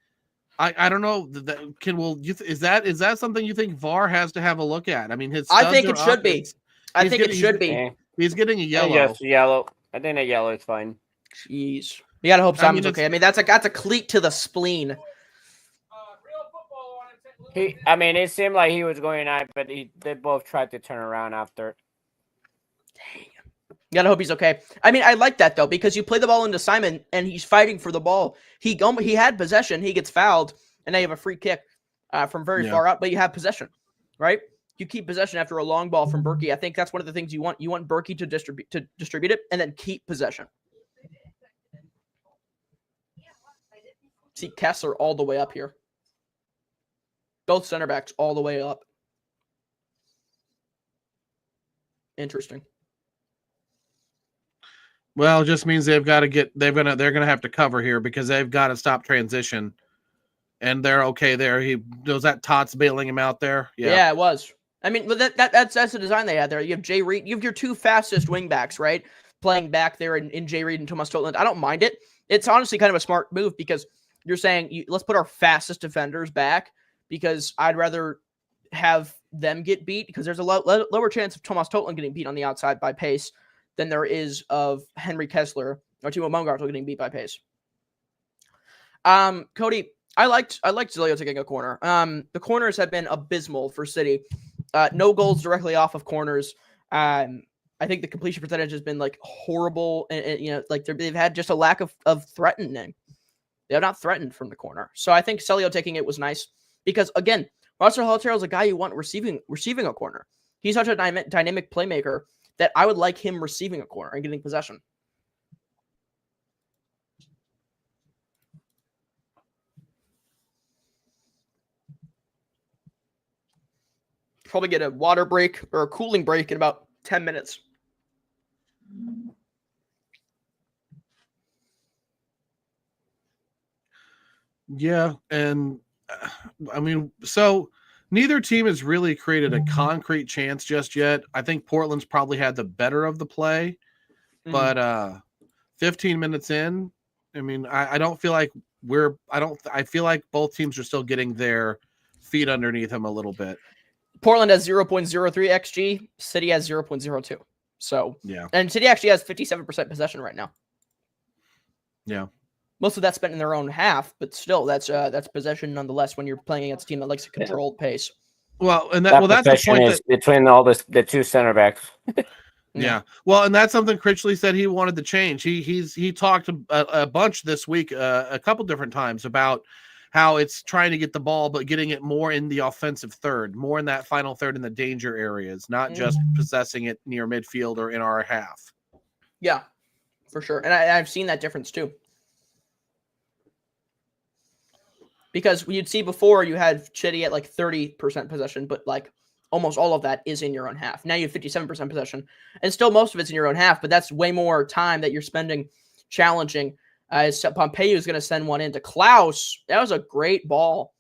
I don't know. Is that something you think VAR has to have a look at? I mean, I think it should be. I think it should be. He's getting a yellow. Yes, yellow. I think a yellow is fine. Jeez. You gotta hope Simon's okay. I mean, that's a cleat to the spleen. It seemed like he was going out, but they both tried to turn around after. Dang. You gotta hope he's okay. I mean, I like that though, because you play the ball into Simon and he's fighting for the ball. He had possession, he gets fouled, and now you have a free kick from very far up, but you have possession, right? You keep possession after a long ball from Berkey. I think that's one of the things you want. You want Berkey to distribute it and then keep possession. See Kessler all the way up here. Both center backs all the way up. Interesting. Well, it just means they're gonna have to cover here because they've got to stop transition, and they're okay there. Was that Tots bailing him out there? Yeah, it was. I mean, that's the design they had there. You have Jay Reed. You have your two fastest wing backs, right? Playing back there in Jay Reed and Thomas Totland. I don't mind it. It's honestly kind of a smart move because you're saying let's put our fastest defenders back because I'd rather have them get beat because there's a lower chance of Thomas Totland getting beat on the outside by pace than there is of Henry Kessler or Timo Baumgartel getting beat by pace. Cody, I liked Zilio taking a corner. The corners have been abysmal for City. No goals directly off of corners. I think the completion percentage has been like horrible, and like they've had just a lack of threatening. They have not threatened from the corner. So I think Celio taking it was nice because again, Marcel Haltero is a guy you want receiving a corner. He's such a dynamic playmaker that I would like him receiving a corner and getting possession. Probably get a water break or a cooling break in about 10 minutes. Yeah, and I mean, so neither team has really created a concrete chance just yet. I think Portland's probably had the better of the play, but 15 minutes in, I mean, I don't feel like I feel like both teams are still getting their feet underneath them a little bit. Portland has 0.03 XG. City has 0.02. So, yeah. And City actually has 57% possession right now. Yeah. Most of that's spent in their own half, but still, that's possession nonetheless when you're playing against a team that likes a controlled pace. Well, and that's the point is between all the two center backs. Yeah. Well, and that's something Critchley said he wanted to change. He talked a bunch this week, a couple different times about how it's trying to get the ball, but getting it more in the offensive third, more in that final third in the danger areas, not just possessing it near midfield or in our half. Yeah, for sure. And I've seen that difference too. Because you'd see before you had Chitty at like 30% possession, but like almost all of that is in your own half. Now you have 57% possession, and still most of it's in your own half, but that's way more time that you're spending challenging. Pompeo is going to send one into Klaus. That was a great ball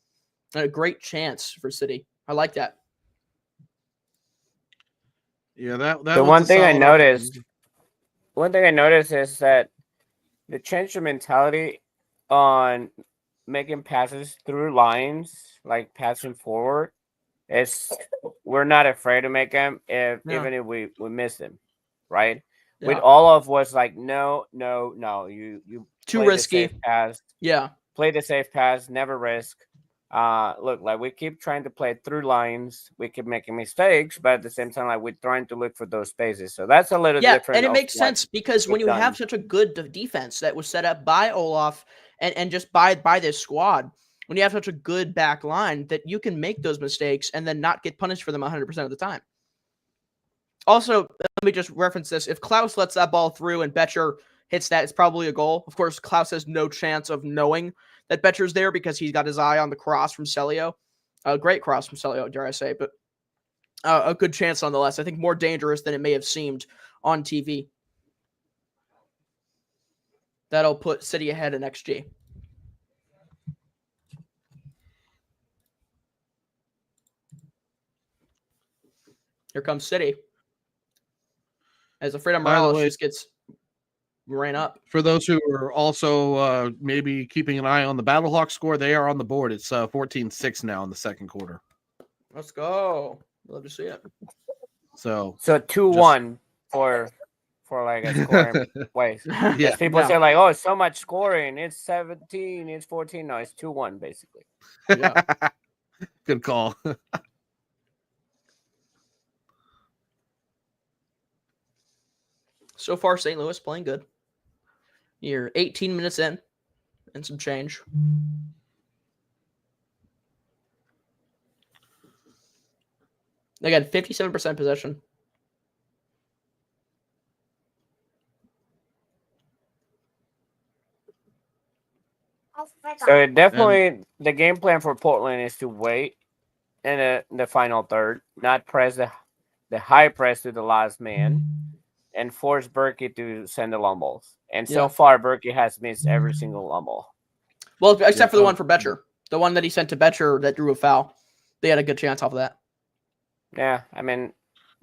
and a great chance for City. I like that. Yeah, that the one thing I noticed. One thing I noticed is that the change of mentality on making passes through lines, like passing forward, we're not afraid to make them even if we miss them, right? Yeah. With Olaf was like no, you too risky. The safe pass. Yeah, play the safe pass, never risk. Look, like we keep trying to play through lines, we keep making mistakes, but at the same time, like we're trying to look for those spaces. So that's a little different. And it makes sense because when you have such a good defense that was set up by Olaf and just by this squad, when you have such a good back line that you can make those mistakes and then not get punished for them 100% of the time. Also, let me just reference this. If Klaus lets that ball through and Betcher hits that, it's probably a goal. Of course, Klaus has no chance of knowing that Betcher's there because he's got his eye on the cross from Celio. A great cross from Celio, dare I say, but a good chance nonetheless. I think more dangerous than it may have seemed on TV. That'll put City ahead in XG. Here comes City. As Alfredo Morales just gets ran up. For those who are also maybe keeping an eye on the Battlehawk score, they are on the board. It's 14-6 now in the second quarter. Let's go. Love to see it. So 2-1 for like a scoring way. Yeah. People say like, oh, it's so much scoring. It's 17, it's 14. No, it's 2-1 basically. Yeah. Good call. So far, St. Louis playing good. You're 18 minutes in and some change. They got 57% possession. So definitely the game plan for Portland is to wait in the final third, not press the high press to the last man, and force Berkey to send the long balls. And so far, Berkey has missed every single long ball. Well, except for the one for Betcher. The one that he sent to Betcher that drew a foul. They had a good chance off of that. Yeah, I mean,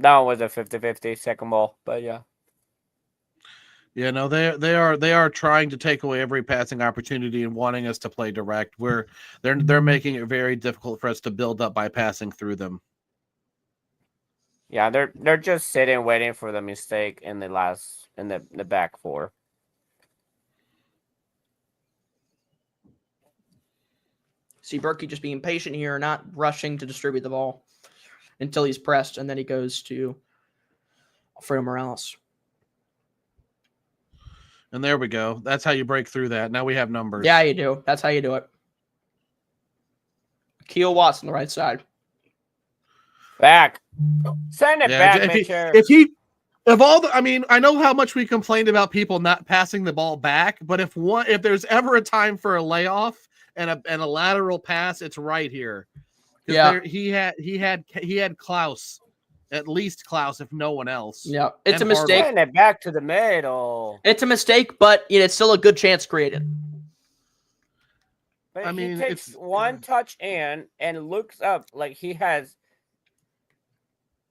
that one was a 50-50 second ball, but yeah. Yeah, no, they are trying to take away every passing opportunity and wanting us to play direct. They're making it very difficult for us to build up by passing through them. Yeah, they're just sitting waiting for the mistake in the back four. See Berkey just being patient here, not rushing to distribute the ball until he's pressed, and then he goes to Alfredo Morales. And there we go. That's how you break through that. Now we have numbers. Yeah, you do. That's how you do it. Keel Watts on the right side. Back. Send it back, Mitchell. I know how much we complained about people not passing the ball back, but if there's ever a time for a layoff and a lateral pass, it's right here. Yeah, he had Klaus, at least Klaus, if no one else. Yeah, it's a mistake. Send it back to the middle. It's a mistake, but it's still a good chance created. But he takes one touch and looks up like he has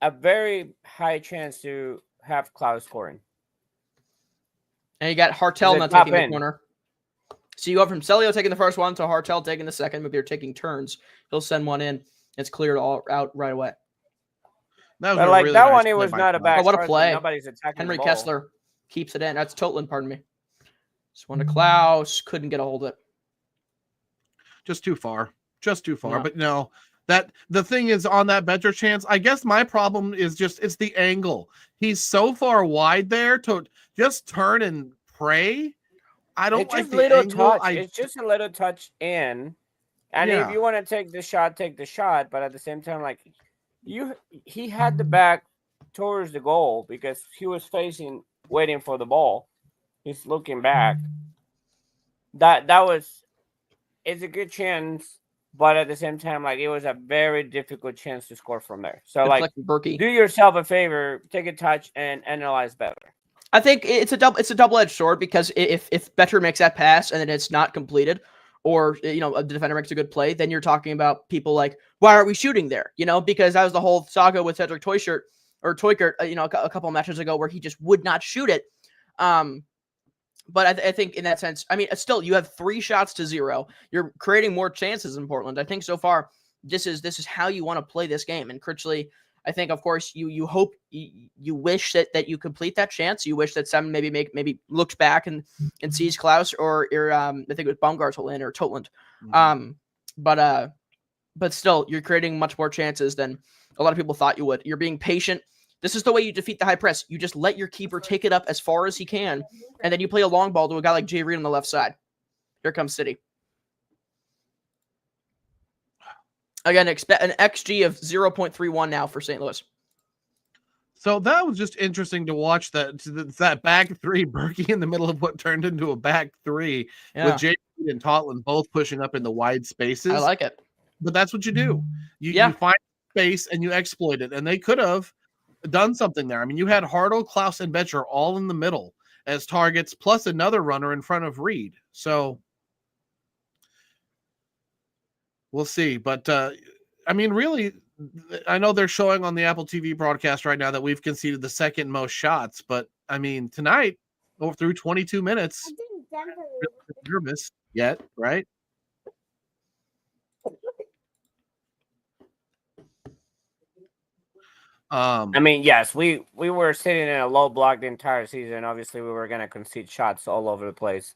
a very high chance to have Klaus scoring. And you got Hartel now taking the corner. So you go from Celio taking the first one to Hartel taking the second. Maybe they're taking turns. He'll send one in. It's cleared all out right away. That was really that nice one. It was not a back. Oh, what a play! Nobody's attacking. Henry Kessler keeps it in. That's Totland. Pardon me. This one to Klaus. Couldn't get a hold of it. Just too far. Yeah. But no, that the thing is on that better chance. I guess my problem is it's the angle. He's so far wide there to just turn and pray. I don't like the angle. It's just a little touch in, and if you want to take the shot, take the shot. But at the same time, like he had the back towards the goal because he was waiting for the ball. He's looking back. It's a good chance, but at the same time, like it was a very difficult chance to score from there. So do yourself a favor, take a touch and analyze better. I think it's a double-edged sword because if Better makes that pass and then it's not completed, or the defender makes a good play, then you're talking about people like, why aren't we shooting there? Because that was the whole saga with Cedric Toykert, a couple of matches ago where he just would not shoot it. But I think in that sense, still you have 3 shots to 0. You're creating more chances in Portland. I think so far this is how you want to play this game. And Critchley, I think of course you hope you wish that you complete that chance. You wish that Simon maybe looks back and sees Klaus or I think it was Baumgartel or Totland. Mm-hmm. But still you're creating much more chances than a lot of people thought you would. You're being patient. This is the way you defeat the high press. You just let your keeper take it up as far as he can, and then you play a long ball to a guy like Jay Reed on the left side. Here comes City. Again, expect an XG of 0.31 now for St. Louis. So that was just interesting to watch that back three, Berkey in the middle of what turned into a back three with Jay Reed and Totland both pushing up in the wide spaces. I like it. But that's what you do. You find space and you exploit it, and they could have done something there. You had Hartle, Klaus, and Betcher all in the middle as targets, plus another runner in front of Reed. So we'll see. But really, I know they're showing on the Apple TV broadcast right now that we've conceded the second most shots. But tonight, through 22 minutes, nervous yet, right? Yes, we were sitting in a low block the entire season. Obviously, we were going to concede shots all over the place.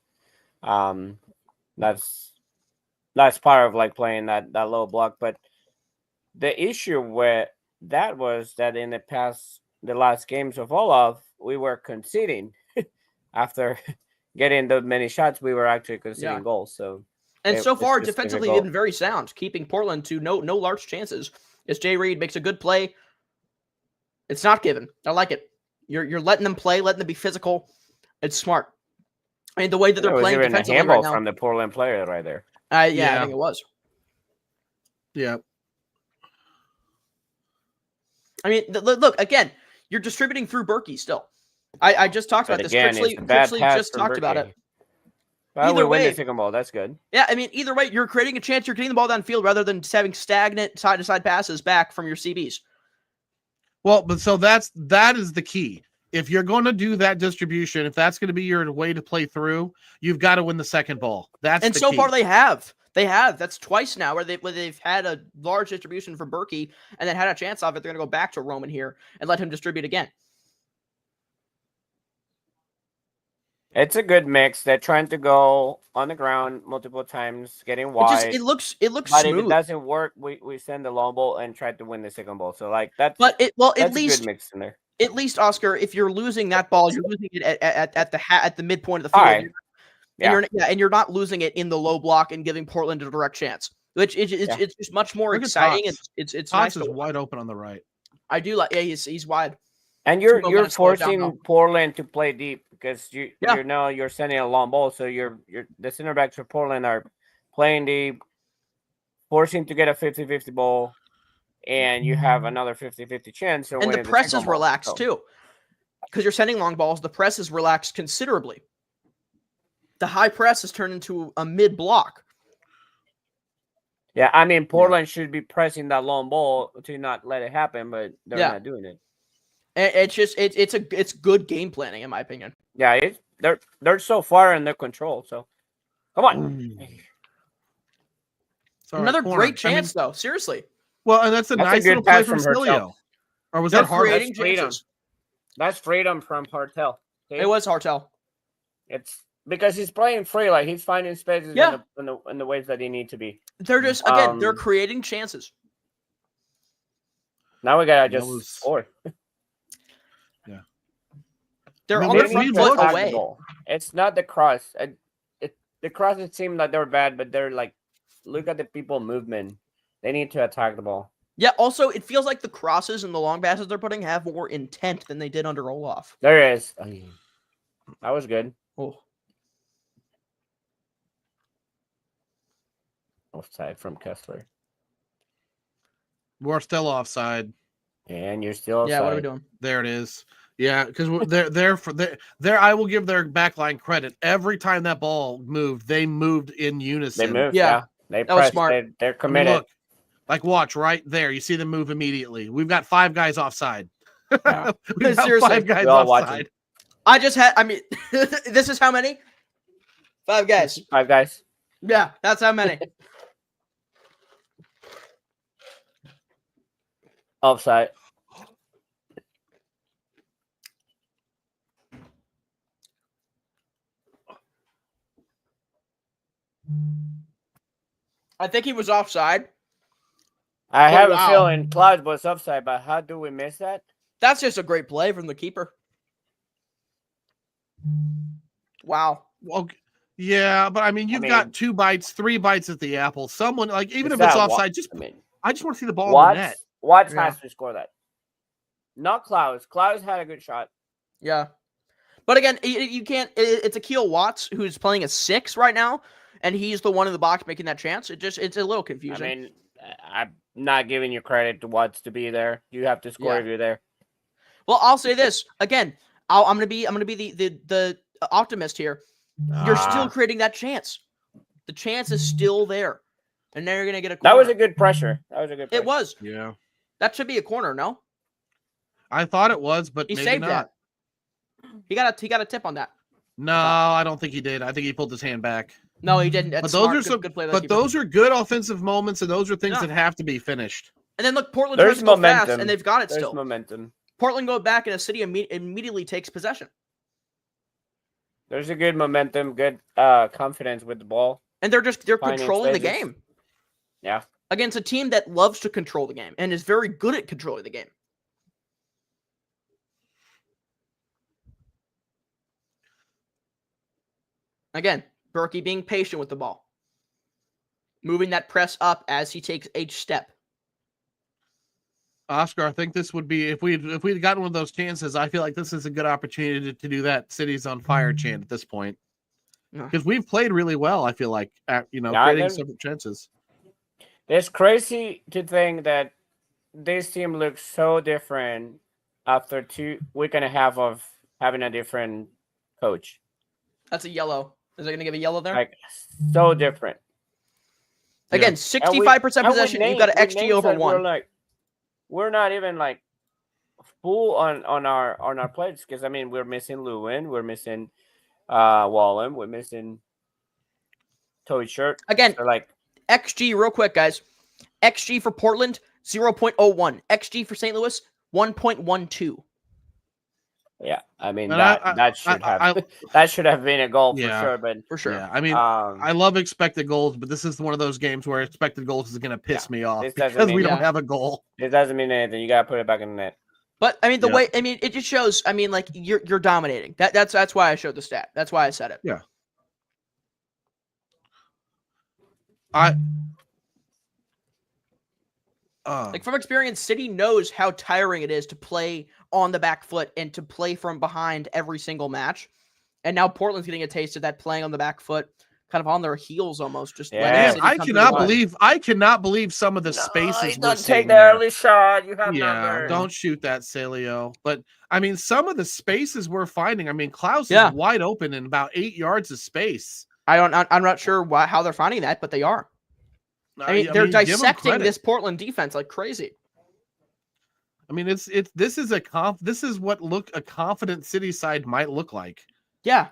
That's part of playing that low block. But the issue with that was that in the last games of Olaf, we were conceding after getting the many shots. We were actually conceding goals. So so far, defensively, they've been very sound, keeping Portland to no large chances. As Jay Reed makes a good play. It's not given. I like it. You're letting them play, letting them be physical. It's smart. The way that they're playing defensively right now. From the Portland player right there. I think it was. Yeah. Look again. You're distributing through Berkey still. I just talked about this. Critchley just talked about it. Well, either way, the second ball. That's good. Yeah, either way, you're creating a chance. You're getting the ball downfield rather than just having stagnant side-to-side passes back from your CBs. Well, but so that is the key. If you're going to do that distribution, if that's going to be your way to play through, you've got to win the second ball. And so far they have. That's twice now where they've had a large distribution from Berkey and then had a chance of it. They're going to go back to Roman here and let him distribute again. It's a good mix. They're trying to go on the ground multiple times, getting wide. It looks But if it smooth. doesn't work, we send the long ball and try to win the second ball. So like that's But at a least good mix in there. At least, Oscar, if you're losing that ball, you're losing it at the midpoint of the All field. right. And you're not losing it in the low block and giving Portland a direct chance, which it's just much more Look at exciting. Tots. It's Tots nice is to wide open on the right. I do like. Yeah, he's wide. And Two you're momentum slows down, forcing though. Portland to play deep because Yeah. you're sending a long ball. So you're the center backs for Portland are playing deep, forcing to get a 50-50 ball, and you have another 50-50 chance. And the press is relaxed too, because you're sending long balls. The press is relaxed considerably. The high press is turned into a mid block. Yeah, I mean Portland should be pressing that long ball to not let it happen, but they're not doing it. It's just it's good game planning in my opinion. Yeah, they're so far in their control. So come on. Another great chance though. Seriously. Well, and that's a nice little play from Cilio. Or was that Hartel? Creating chances. That's freedom from Hartel. Okay? It was Hartel. It's because he's playing free, like he's finding spaces in the ways that he need to be. They're just they're creating chances. Now we gotta just score. Yeah, they're on their front foot away. It's not the cross. The crosses seem like they're bad, but they're like, look at the people movement. They need to attack the ball. Yeah. Also, it feels like the crosses and the long passes they're putting have more intent than they did under Olaf. There is. That was good. Oh. Offside from Kessler. We're still offside. And you're still offside. Yeah, what are we doing? There it is. Yeah, because they're I will give their backline credit. Every time that ball moved, they moved in unison. They moved, yeah. They that was smart. They're committed. I mean, look, watch right there. You see them move immediately. We've got 5 guys offside. Yeah. We've got Seriously, 5 guys offside. This is how many? 5 guys. 5 guys. Yeah, that's how many. Offside. I think he was offside. I have a feeling Cloud was offside, but how do we miss that? That's just a great play from the keeper. Wow. Well, yeah, but I mean, you've got 2 bites, 3 bites at the apple. Someone like even if it's offside, I just want to see the ball in the net. Watts has to score that. Not Klaus. Klaus had a good shot. Yeah. But again, you can't. It's Akil Watts who's playing a 6 right now, and he's the one in the box making that chance. It's a little confusing. I mean, I'm not giving you credit to Watts to be there. You have to score if you're there. Well, I'll say this again. I'm gonna be the optimist here. You're still creating that chance. The chance is still there, and then you're gonna get a corner. That was a good pressure. It was. Yeah. That should be a corner, no? I thought it was, but he maybe saved not. that. He got a tip on that. No, I don't think he did. I think he pulled his hand back. No, he didn't. That's but those smart. are some good play. But those are good offensive moments, and those are things that have to be finished. And then look, Portland tries to go fast, and they've got it There's still. momentum. Portland go back, and a city immediately takes possession. There's a good momentum, good confidence with the ball. And they're controlling the game. Yeah. Against a team that loves to control the game and is very good at controlling the game. Again, Berkey being patient with the ball. Moving that press up as he takes each step. Oscar, I think this would be if we'd gotten one of those chances. I feel like this is a good opportunity to do that "City's on fire" chant at this point because we've played really well. I feel like creating separate chances. It's crazy to think that this team looks so different after 2 week and a half of having a different coach. That's a yellow. Is it going to give a yellow there? Like so different. Again, 65% possession. You've got an XG over 1. We're not even like full on our plays because I mean we're missing Lewin, we're missing Wallen, we're missing Toy Shirt. Again, so like XG real quick, guys. XG for Portland 0.01. XG for St. Louis 1.12. Yeah, I mean And that should have that should have been a goal for sure. But For sure. Yeah, I mean, I love expected goals, but this is one of those games where expected goals is going to piss me off because we don't have a goal. It doesn't mean anything. You got to put it back in the net. But I mean, it just shows. I mean, like you're dominating. That's why I showed the stat. That's why I said it. Yeah. Like from experience, City knows how tiring it is to play on the back foot and to play from behind every single match. And now Portland's getting a taste of that, playing on the back foot, kind of on their heels almost. Just letting City I cannot believe some of the spaces we're seeing. Take the early shot. You have number. Don't shoot that, Celio. But I mean, some of the spaces we're finding. I mean, Klaus is wide open in about 8 yards of space. I'm not sure how they're finding that, but they are. I mean, they're dissecting this Portland defense like crazy. I mean, this is what a confident City side might look like. Yeah.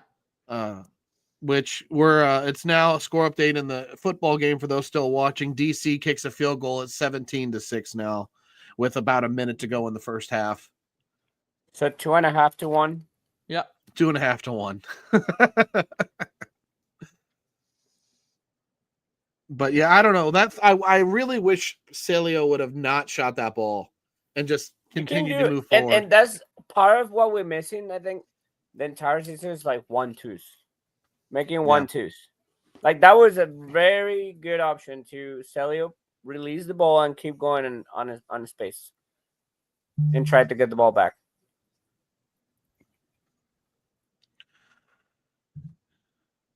Which it's now a score update in the football game for those still watching. DC kicks a field goal at 17-6 now, with about a minute to go in the first half. So 2.5 to 1. Yeah, 2.5 to 1. But yeah, I don't know. I really wish Celio would have not shot that ball and just continued to move forward. And that's part of what we're missing. I think the entire season is like 1-2s, making 1-2s. Like that was a very good option to Celio release the ball and keep going on space and try to get the ball back.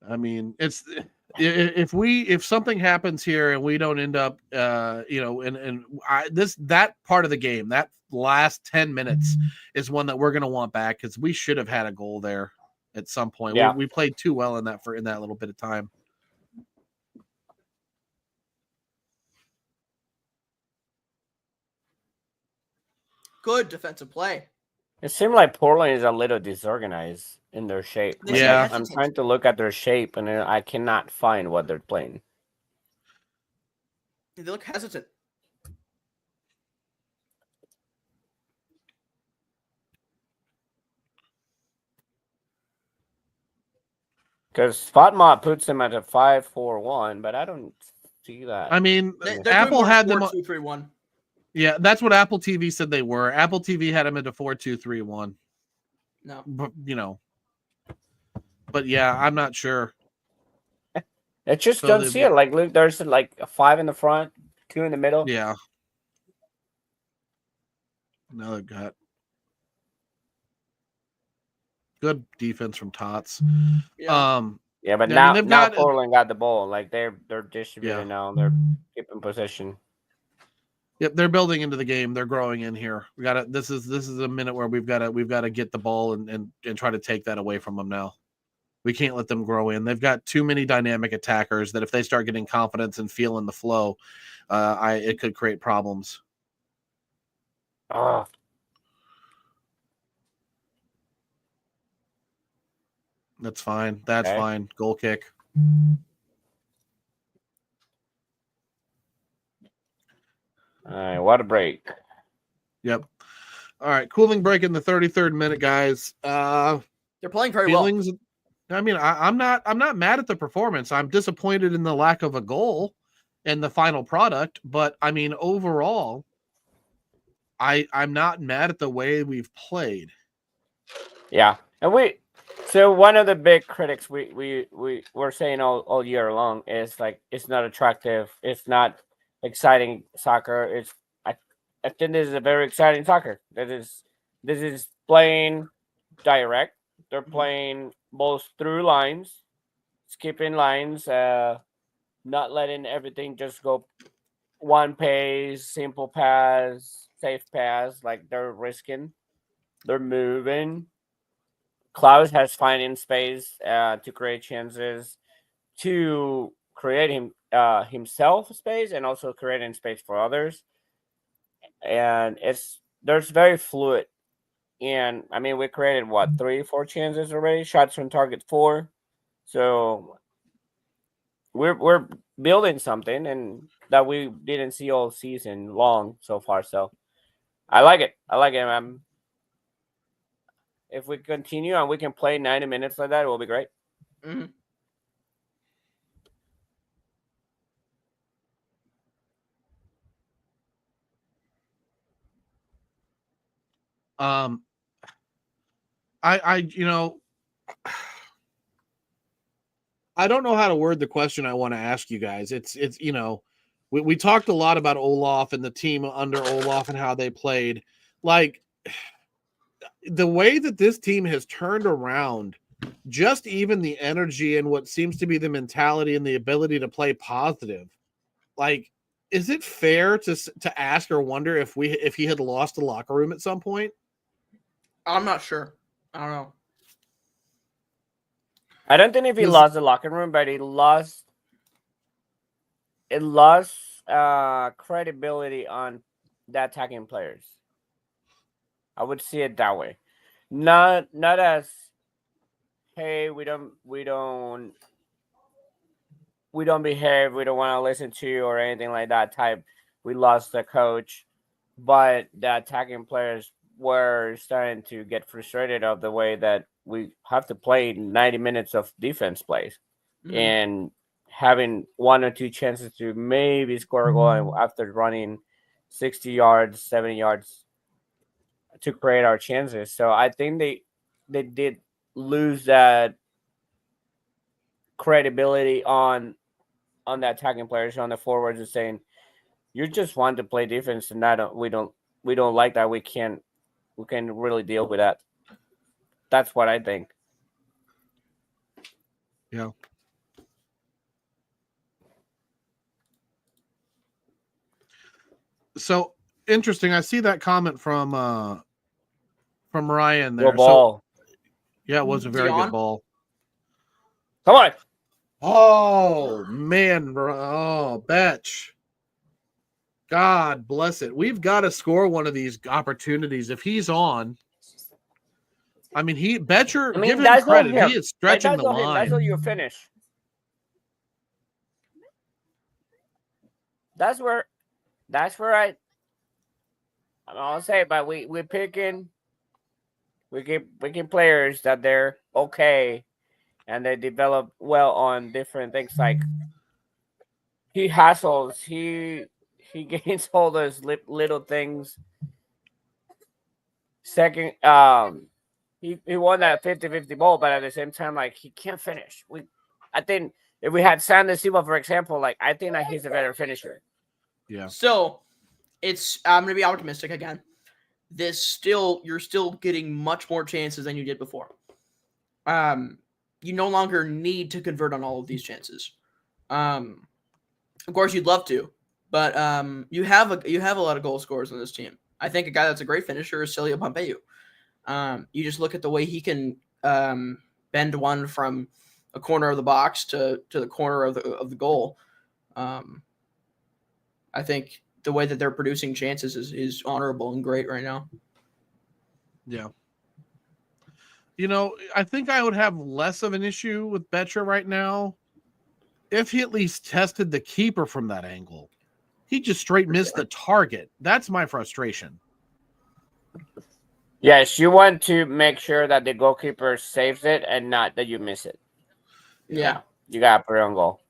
I mean, if something happens here and we don't end up, that part of the game, that last 10 minutes is one that we're going to want back because we should have had a goal there at some point. Yeah. We played too well in that little bit of time. Good defensive play. It seemed like Portland is a little disorganized in their shape. Yeah. I'm trying to look at their shape, and I cannot find what they're playing. They look hesitant. Because Spotmot puts them at a 5-4-1, but I don't see that. I mean, Apple had them 4-2-3-1. Yeah, that's what Apple TV said they were. Apple TV had them at a 4-2-3-1. No, but yeah, I'm not sure. I just don't see it. Like, look, there's like a 5 in the front, 2 in the middle. Yeah. Another gut. Good defense from Tots. Yeah. But now Portland got the ball. Like they're distributing now. They're keeping possession. Yep, they're building into the game. They're growing in here. We got to. This is a minute where we've got to get the ball and try to take that away from them now. We can't let them grow in. They've got too many dynamic attackers that if they start getting confidence and feeling the flow, it could create problems. That's fine. That's fine. Goal kick. All right, what a break. Yep. All right, cooling break in the 33rd minute, guys. They're playing very well. I mean, I'm not mad at the performance. I'm disappointed in the lack of a goal in the final product, but I mean, overall, I'm not mad at the way we've played. Yeah, and so one of the big critics we were saying all year long is like it's not attractive, it's not exciting soccer. I think this is a very exciting soccer. This is playing direct. They're playing both through lines, skipping lines, not letting everything just go one pace, simple pass, safe pass. Like they're risking, they're moving. Klaus has finding space to create chances, to create himself space, and also creating space for others. And there's very fluid. And I mean, we created 3-4 chances already, shots on target 4. So we're building something and that we didn't see all season long so far. So I like it. if we continue and we can play 90 minutes like that, it will be great. Mhm. I I don't know how to word the question I want to ask you guys. It's we talked a lot about Olaf and the team under Olaf and how they played. Like the way that this team has turned around, just even the energy and what seems to be the mentality and the ability to play positive. Like, is it fair to ask or wonder if he had lost the locker room at some point? I'm not sure. I don't know. I don't think if he lost the locker room, but it lost credibility on the attacking players. I would see it that way. Not as, hey, we don't behave, we don't want to listen to you or anything like that type. We lost the coach, but the attacking players were starting to get frustrated of the way that we have to play 90 minutes of defense plays and having 1 or 2 chances to maybe score a goal after running 60 yards, 70 yards to create our chances. So I think they did lose that credibility on the attacking players, on the forwards, and saying you just want to play defense and we don't like that. We can really deal with that. That's what I think. Yeah. So interesting. I see that comment from Ryan there. Good ball. So yeah, it was a very good ball. Come on. Oh man. Oh, Betch. God bless it. We've got to score one of these opportunities. If he's on, I mean, give him credit. He is stretching the line. That's how you finish. That's where I'll say, but we're picking players that they're okay and they develop well on different things. Like he hassles, he gains all those little things. Second, he won that 50-50 ball, but at the same time, like he can't finish. I think if we had Sander Silva, for example, like I think that he's a better finisher. Yeah. So I'm gonna be optimistic again. You're still getting much more chances than you did before. You no longer need to convert on all of these chances. Of course, you'd love to, but you have a lot of goal scorers on this team. I think a guy that's a great finisher is Celia Pompeu. You just look at the way he can bend one from a corner of the box to the corner of the goal. I think the way that they're producing chances is honorable and great right now. Yeah. I think I would have less of an issue with Betcher right now if he at least tested the keeper from that angle. He just straight missed the target. That's my frustration. Yes, you want to make sure that the goalkeeper saves it and not that you miss it. Yeah. You got to put it on goal.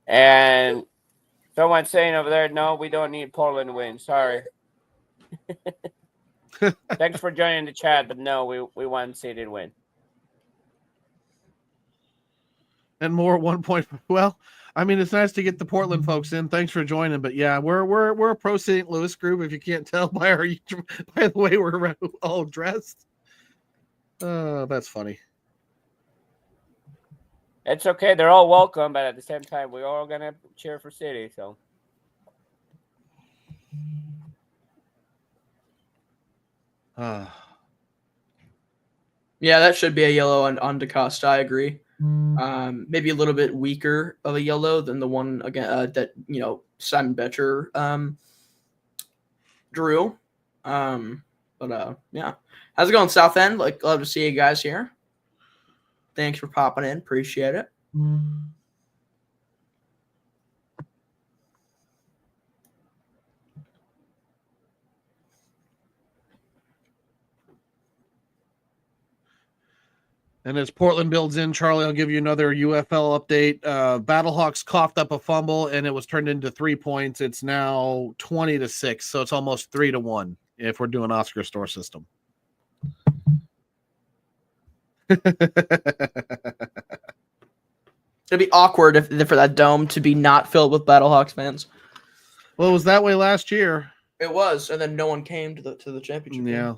And someone's saying over there, no, we don't need Portland to win. Sorry. Thanks for joining the chat, but no, we want City to win. And more 1 point. Well, I mean, it's nice to get the Portland folks in. Thanks for joining. But yeah, we're a pro St. Louis group. If you can't tell by the way we're all dressed. That's funny. It's okay. They're all welcome, but at the same time, we're all gonna cheer for City. So. Yeah, that should be a yellow on DeCosta. I agree. Maybe a little bit weaker of a yellow than the one again that Simon Betcher drew. But yeah, how's it going, South End? Like, love to see you guys here. Thanks for popping in. Appreciate it. And as Portland builds in, Charlie, I'll give you another UFL update. Battlehawks coughed up a fumble, and it was turned into 3 points. It's now 20-6, so it's almost 3-1 if we're doing Oscar store system. It'd be awkward if for that dome to be not filled with Battlehawks fans. Well, it was that way last year. It was, and then no one came to the championship game. Yeah.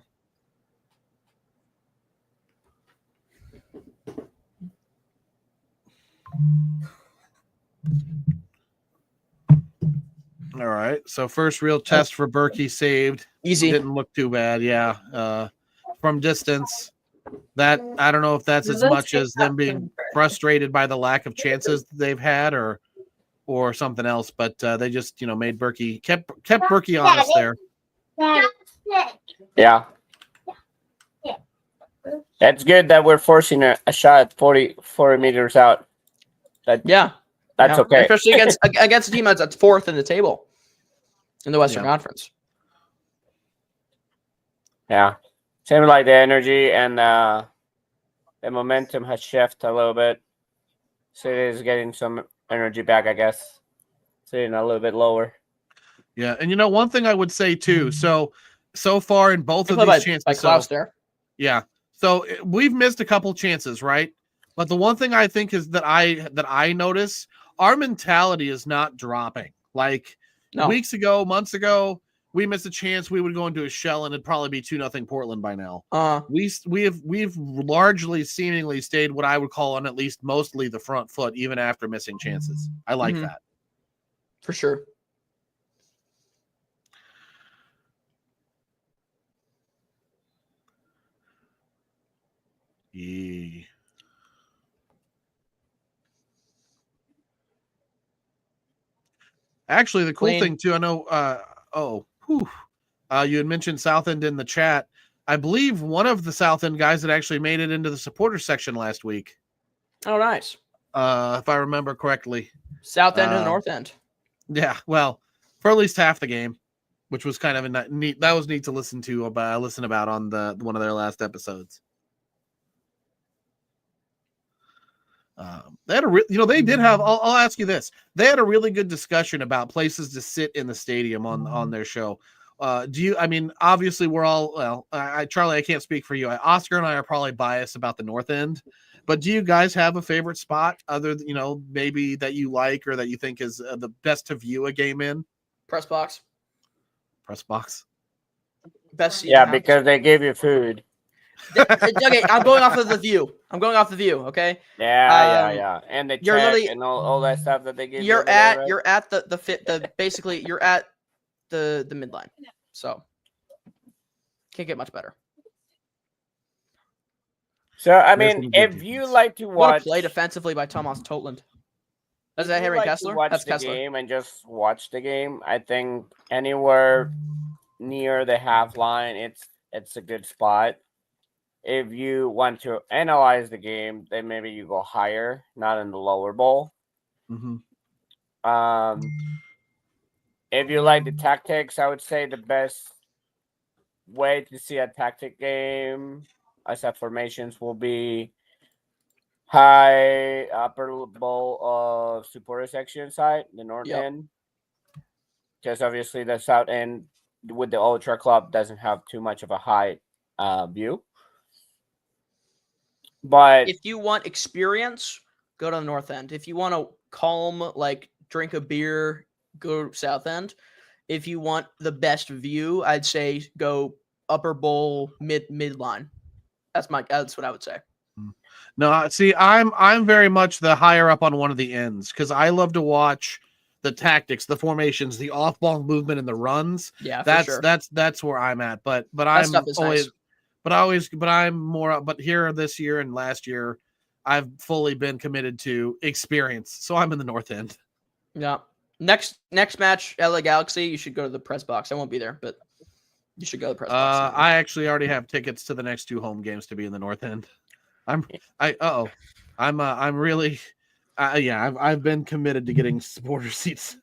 All right. So first real test for Berkey saved. Easy. Didn't look too bad. Yeah. From distance. That I don't know if that's as much as them being frustrated by the lack of chances they've had or something else, but they just made Berkey kept Berkey honest there. Yeah. That's good that we're forcing a shot 40 meters out. That's okay. Especially against a team that's fourth in the table in the Western Conference. Yeah. Seems like the energy and the momentum has shifted a little bit. So it is getting some energy back, I guess. Sitting a little bit lower. Yeah, and one thing I would say too. So far in both of these chances, by Klaus there. Yeah. So we've missed a couple chances, right? But the one thing I think is that I notice our mentality is not dropping. Like months ago, we missed a chance. We would go into a shell and it'd probably be 2-0 Portland by now. We've largely seemingly stayed what I would call on at least mostly the front foot, even after missing chances. I like that. For sure. Yeah. Actually, the cool thing too, I know. You had mentioned South End in the chat. I believe one of the South End guys that actually made it into the supporter section last week. Oh, nice. If I remember correctly. South End and North End. Yeah, well, for at least half the game, which was kind of a neat. That was neat to listen about on one of their last episodes. They had they did have. I'll ask you this: they had a really good discussion about places to sit in the stadium on their show. Obviously we're all Charlie, I can't speak for you. Oscar and I are probably biased about the North End, but do you guys have a favorite spot other than, maybe that you like or that you think is the best to view a game in? Press box. Best seat. Yeah, because they gave you food. Okay, I'm going off of the view. Okay. Yeah. And the you're check and all that stuff that they give you. You're at basically you're at the midline. So can't get much better. So I mean, if you like to watch play defensively by Thomas Totland. Is that Henry Kessler? That's Kessler. Game and just watch the game. I think anywhere near the half line, it's a good spot. If you want to analyze the game, then maybe you go higher, not in the lower bowl. Mm-hmm. If you like the tactics, I would say the best way to see a tactic game, except formations, will be high upper bowl of supporter section side, the north end. Because obviously the south end with the Ultra Club doesn't have too much of a high view. But if you want experience, go to the north end. If you want to calm, drink a beer, go south end. If you want the best view, I'd say go upper bowl, midline. That's what I would say. No, see, I'm very much the higher up on one of the ends because I love to watch the tactics, the formations, the off-ball movement, and the runs. Yeah, that's where I'm at. But I'm always. Nice. But I'm more. But here this year and last year, I've fully been committed to experience. So I'm in the north end. Yeah. Next match, LA Galaxy. You should go to the press box. I won't be there, but you should go to the press box. I actually already have tickets to the next 2 home games to be in the north end. I've been committed to getting supporter seats.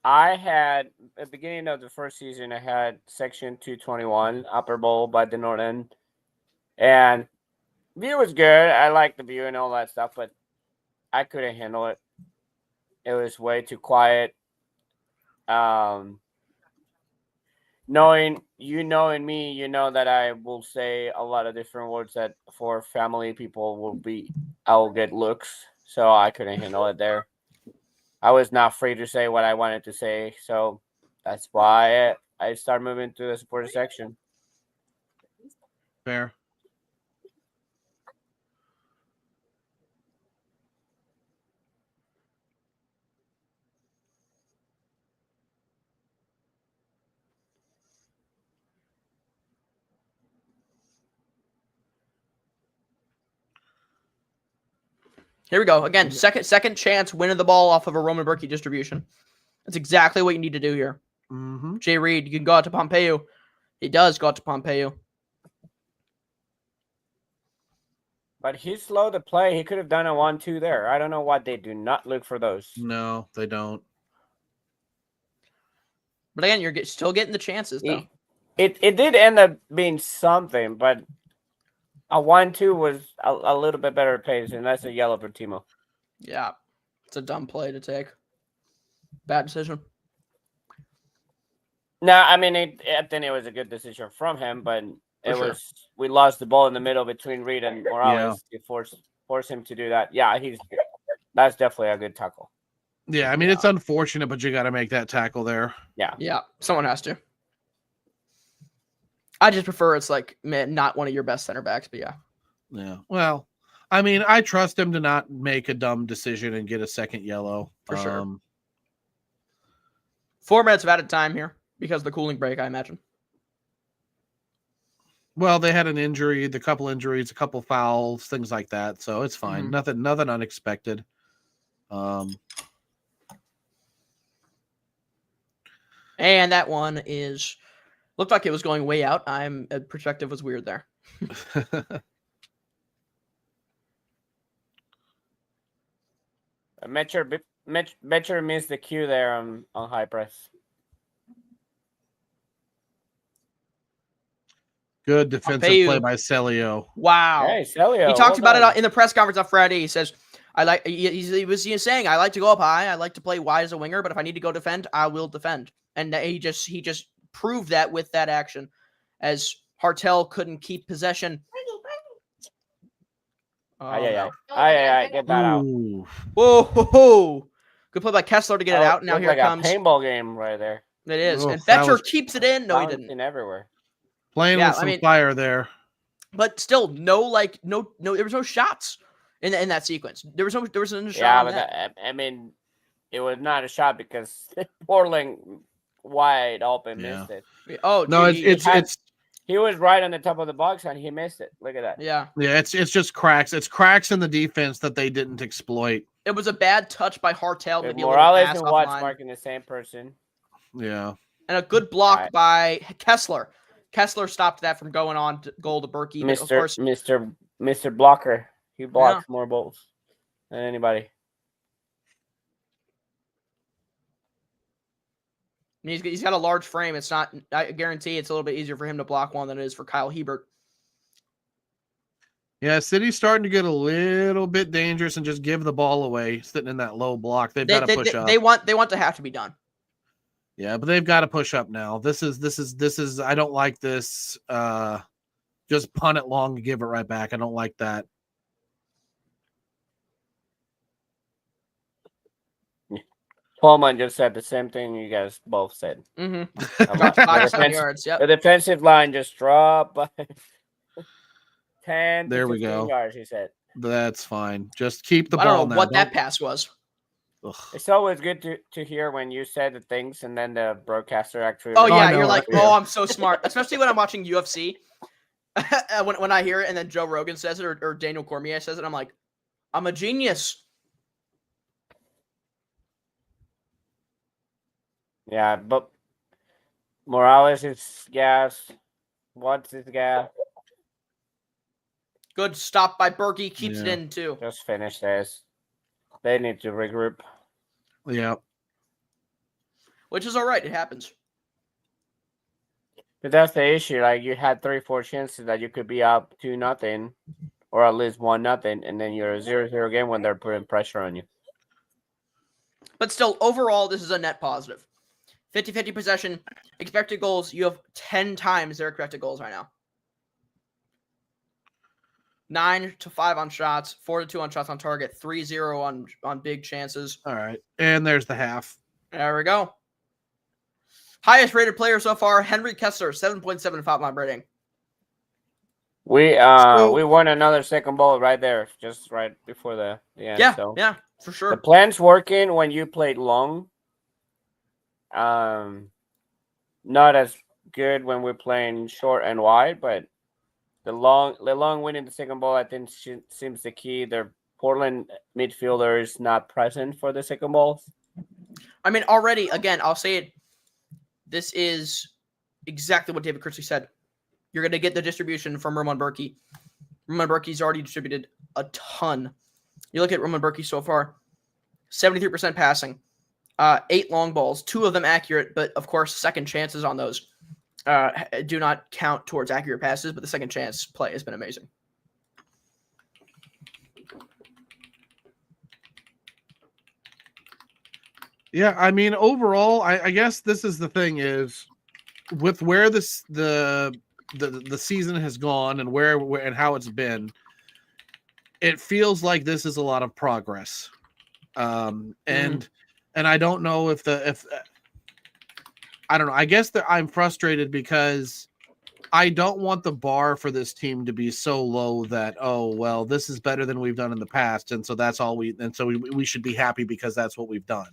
I had at the beginning of the first season, I had section 221 upper bowl by the north end. And view was good. I liked the view and all that stuff, but I couldn't handle it. It was way too quiet. Knowing me, you know that I will say a lot of different words that for family people I will get looks. So I couldn't handle it there. I was not free to say what I wanted to say. So that's why I started moving to the supporter section. Fair. Here we go. Again, second chance winning the ball off of a Roman Berkey distribution. That's exactly what you need to do here. Mm-hmm. Jay Reed, you can go out to Pompeo. He does go out to Pompeo. But he's slow to play. He could have done a 1-2 there. I don't know why they do not look for those. No, they don't. But again, you're still getting the chances, though. It did end up being something, but a 1-2 was a little bit better pace, and that's a yellow for Timo. Yeah. It's a dumb play to take. Bad decision. No, I mean, I think it was a good decision from him, but we lost the ball in the middle between Reed and Morales to force him to do that. Yeah, that's definitely a good tackle. Yeah, I mean, it's unfortunate, but you got to make that tackle there. Yeah. Yeah, someone has to. I just prefer it's like, man, not one of your best center backs, but yeah. Yeah. Well, I mean, I trust him to not make a dumb decision and get a second yellow. For sure. 4 minutes of added time here because of the cooling break, I imagine. Well, they had an injury, a couple injuries, a couple fouls, things like that. So it's fine. Mm-hmm. Nothing unexpected. And that one looked like it was going way out. Perspective was weird there. Metcher missed the cue there on high press. Good defensive play by Celio. Wow. Hey, Celio. He talked about it in the press conference on Friday. He says, he was saying, I like to go up high. I like to play wide as a winger, but if I need to go defend, I will defend. And he just proved that with that action as Hartel couldn't keep possession. Get that out. Whoa. Good play by Kessler to get it out. Now here it comes. A paintball game right there. It is. And Betcher keeps it in. No, he didn't. Everywhere. Playing with some fire there. But still, no, there was no shots in that sequence. There was no shot. Yeah, but I mean, it was not a shot because Portland wide open missed it. Oh no, it's he was right on the top of the box and he missed it. Look at that. Yeah, it's just cracks. It's cracks in the defense that they didn't exploit. It was a bad touch by Hartel. Maybe Morales and Watts marking the same person. Yeah, and a good block by Kessler. Kessler stopped that from going on to goal to Berkey. Mr. Blocker. He blocks more balls than anybody. He's got a large frame. It's not. I guarantee it's a little bit easier for him to block one than it is for Kyle Hebert. Yeah, City's starting to get a little bit dangerous and just give the ball away, sitting in that low block. They've got to push up. They want to have to be done. Yeah, but they've got to push up now. This is. I don't like this. Just punt it long and give it right back. I don't like that. Pullman just said the same thing you guys both said. Mm-hmm. Yards. Yep. The defensive line just dropped by 10. There we go. Yards, he said. That's fine. Just keep the ball. I don't know now. what that pass was. Ugh. It's always good to hear when you say the things and then the broadcaster actually. Oh yeah, you're like, oh, I'm so smart. Especially when I'm watching UFC. when I hear it and then Joe Rogan says it or Daniel Cormier says it, I'm like, I'm a genius. Yeah, but Morales is gas. Watts is gas. Good stop by Berkey. Keeps it in too. Just finish this. They need to regroup. Yeah. Which is all right. It happens. But that's the issue. Like you had 3-4 chances that you could be up 2-0 or at least 1-0, and then you're a 0-0 game when they're putting pressure on you. But still, overall, this is a net positive. 50-50 possession. Expected goals, you have 10 times their expected goals right now. 9-5 on shots, 4-2 on shots on target, 3-0 on big chances. All right. And there's the half. There we go. Highest rated player so far, Henry Kessler, 7.75 my rating. We won another second ball right there, just right before the end. Yeah, so yeah, for sure. The plan's working when you played long. Not as good when we're playing short and wide, but the long winning the second ball, I think, seems the key. Their Portland midfielder is not present for the second balls. I mean, already, again, I'll say it. This is exactly what David Critchley said. You're going to get the distribution from Roman Berkey. Roman Berkey's already distributed a ton. You look at Roman Berkey so far, 73% passing, 8 long balls, 2 of them accurate, but of course, second chances on those do not count towards accurate passes, but the second chance play has been amazing. Yeah, I mean, overall, I guess this is the thing is with where the season has gone and where and how it's been, it feels like this is a lot of progress. And I don't know if I don't know. I guess that I'm frustrated because I don't want the bar for this team to be so low that, oh, well, this is better than we've done in the past. And so that's all we should be happy because that's what we've done.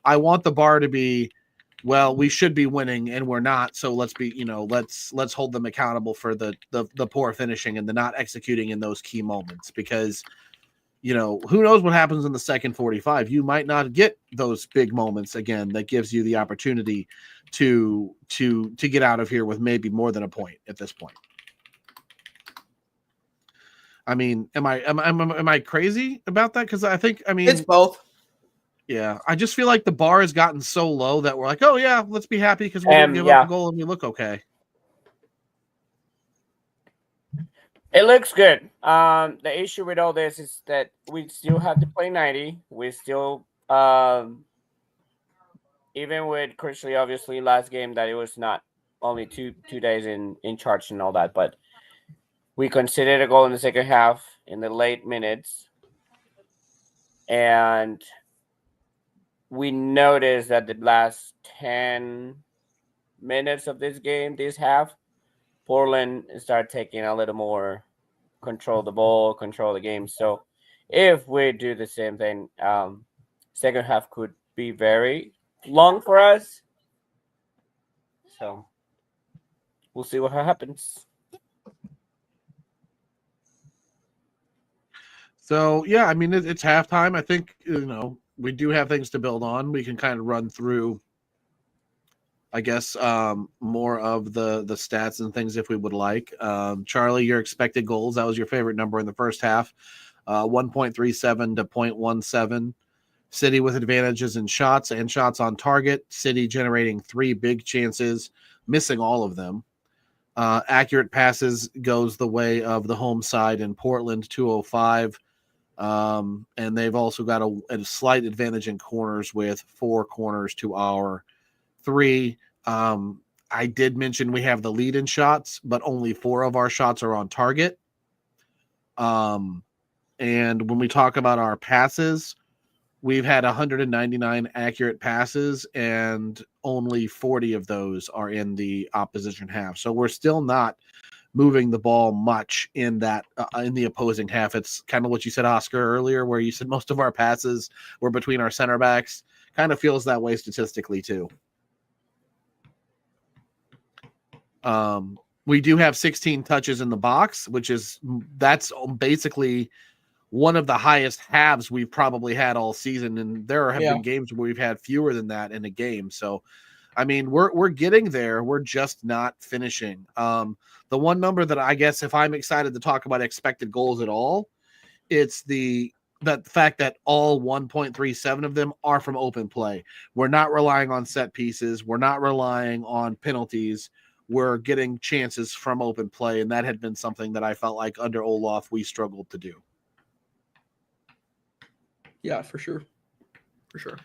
I want the bar to be, well, we should be winning and we're not. So let's hold them accountable for the poor finishing and the not executing in those key moments because, who knows what happens in the second 45. You might not get those big moments again that gives you the opportunity to get out of here with maybe more than a point at this point. I mean, am I crazy about that? Because It's both. Yeah, I just feel like the bar has gotten so low that we're like, oh yeah, let's be happy because we didn't give up a goal and we look okay. It looks good. The issue with all this is that we still have to play 90. We still, even with Critchley, obviously last game that it was not only two days in charge and all that, but we conceded a goal in the second half in the late minutes, and we noticed that the last 10 minutes of this game, this half, Portland started taking a little more control the ball, control the game. So if we do the same thing, second half could be very long for us. So we'll see what happens. So, yeah, I mean, it's halftime. I think, we do have things to build on. We can kind of run through, I guess, more of the stats and things if we would like. Charlie, your expected goals, that was your favorite number in the first half, 1.37 to 0.17. City with advantages in shots and shots on target. City generating 3 big chances, missing all of them. Accurate passes goes the way of the home side in Portland, 205. And they've also got a slight advantage in corners with 4 corners to our 3. I did mention we have the lead in shots, but only 4 of our shots are on target. And when we talk about our passes, we've had 199 accurate passes, and only 40 of those are in the opposition half. So we're still not moving the ball much in that in the opposing half. It's kind of what you said, Oscar, earlier, where you said most of our passes were between our center backs. Kind of feels that way statistically too. We do have 16 touches in the box, that's basically one of the highest halves we've probably had all season, and there have been games where we've had fewer than that in a game. So, I mean, we're getting there. We're just not finishing. The one number that I guess if I'm excited to talk about expected goals at all, it's the fact that all 1.37 of them are from open play. We're not relying on set pieces. We're not relying on penalties. were getting chances from open play, and that had been something that I felt like under Olaf we struggled to do. Yeah, for sure. For sure.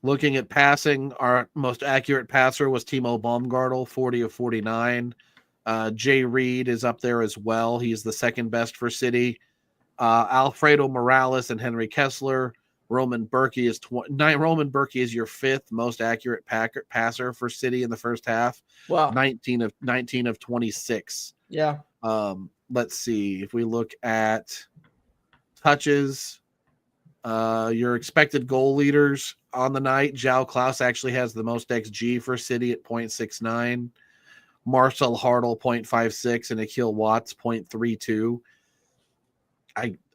Looking at passing, our most accurate passer was Timo Baumgartel, 40 of 49. Jay Reed is up there as well. He's the second best for City. Alfredo Morales and Henry Kessler. Roman Berkey is your fifth most accurate passer for City in the first half. Wow. 19 of 26. Yeah. Let's see if we look at touches. Your expected goal leaders on the night. João Klaus actually has the most XG for City at 0.69. Marcel Hartl 0.56 and Akil Watts 0.32.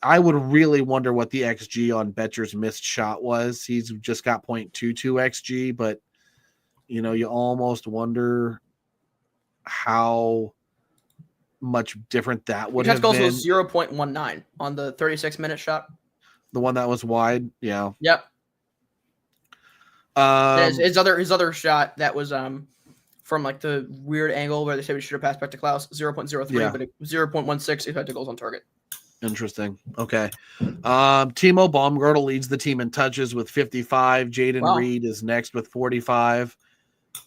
I would really wonder what the XG on Betcher's missed shot was. He's just got 0.22 XG, but you almost wonder how much different that would have been. Was 0.19 on the 36-minute shot. The one that was wide, yeah. Yep. His other shot that was from like the weird angle where they said we should have passed back to Klaus, 0.03, but 0.16 effective goals on target. Interesting. Okay. Timo Baumgartel leads the team in touches with 55. Jaden Reed is next with 45.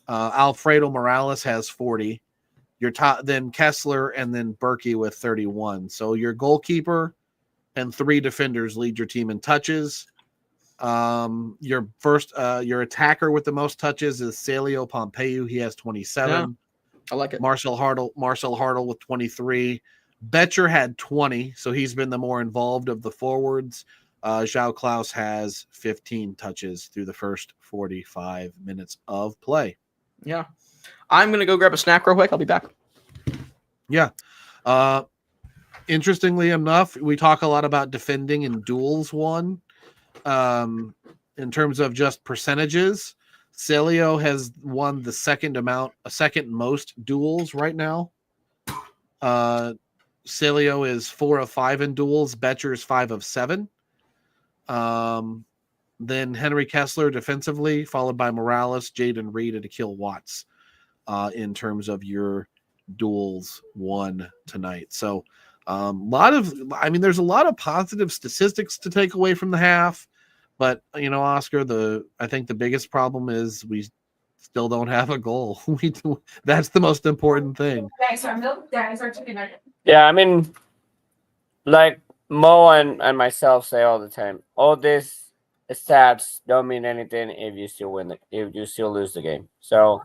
Alfredo Morales has 40. Your top, then Kessler, and then Berkey with 31. So your goalkeeper and 3 defenders lead your team in touches. Your attacker with the most touches is Celio Pompeu. He has 27. Yeah, I like it. Marcel Hartl with 23. Betcher had 20, so he's been the more involved of the forwards. João Klaus has 15 touches through the first 45 minutes of play. Yeah. I'm going to go grab a snack real quick. I'll be back. Yeah. Interestingly enough, we talk a lot about defending in duels won. In terms of just percentages, Celio has won the second most duels right now. Celio is 4 of 5 in duels. Betcher is 5 of 7. Then Henry Kessler defensively, followed by Morales, Jaden Reed, and Akil Watts in terms of your duels won tonight. So there's a lot of positive statistics to take away from the half, but Oscar, I think the biggest problem is we still don't have a goal. That's the most important thing. Yeah, I mean, like Mo and myself say all the time, all this stats don't mean anything if you still lose the game. So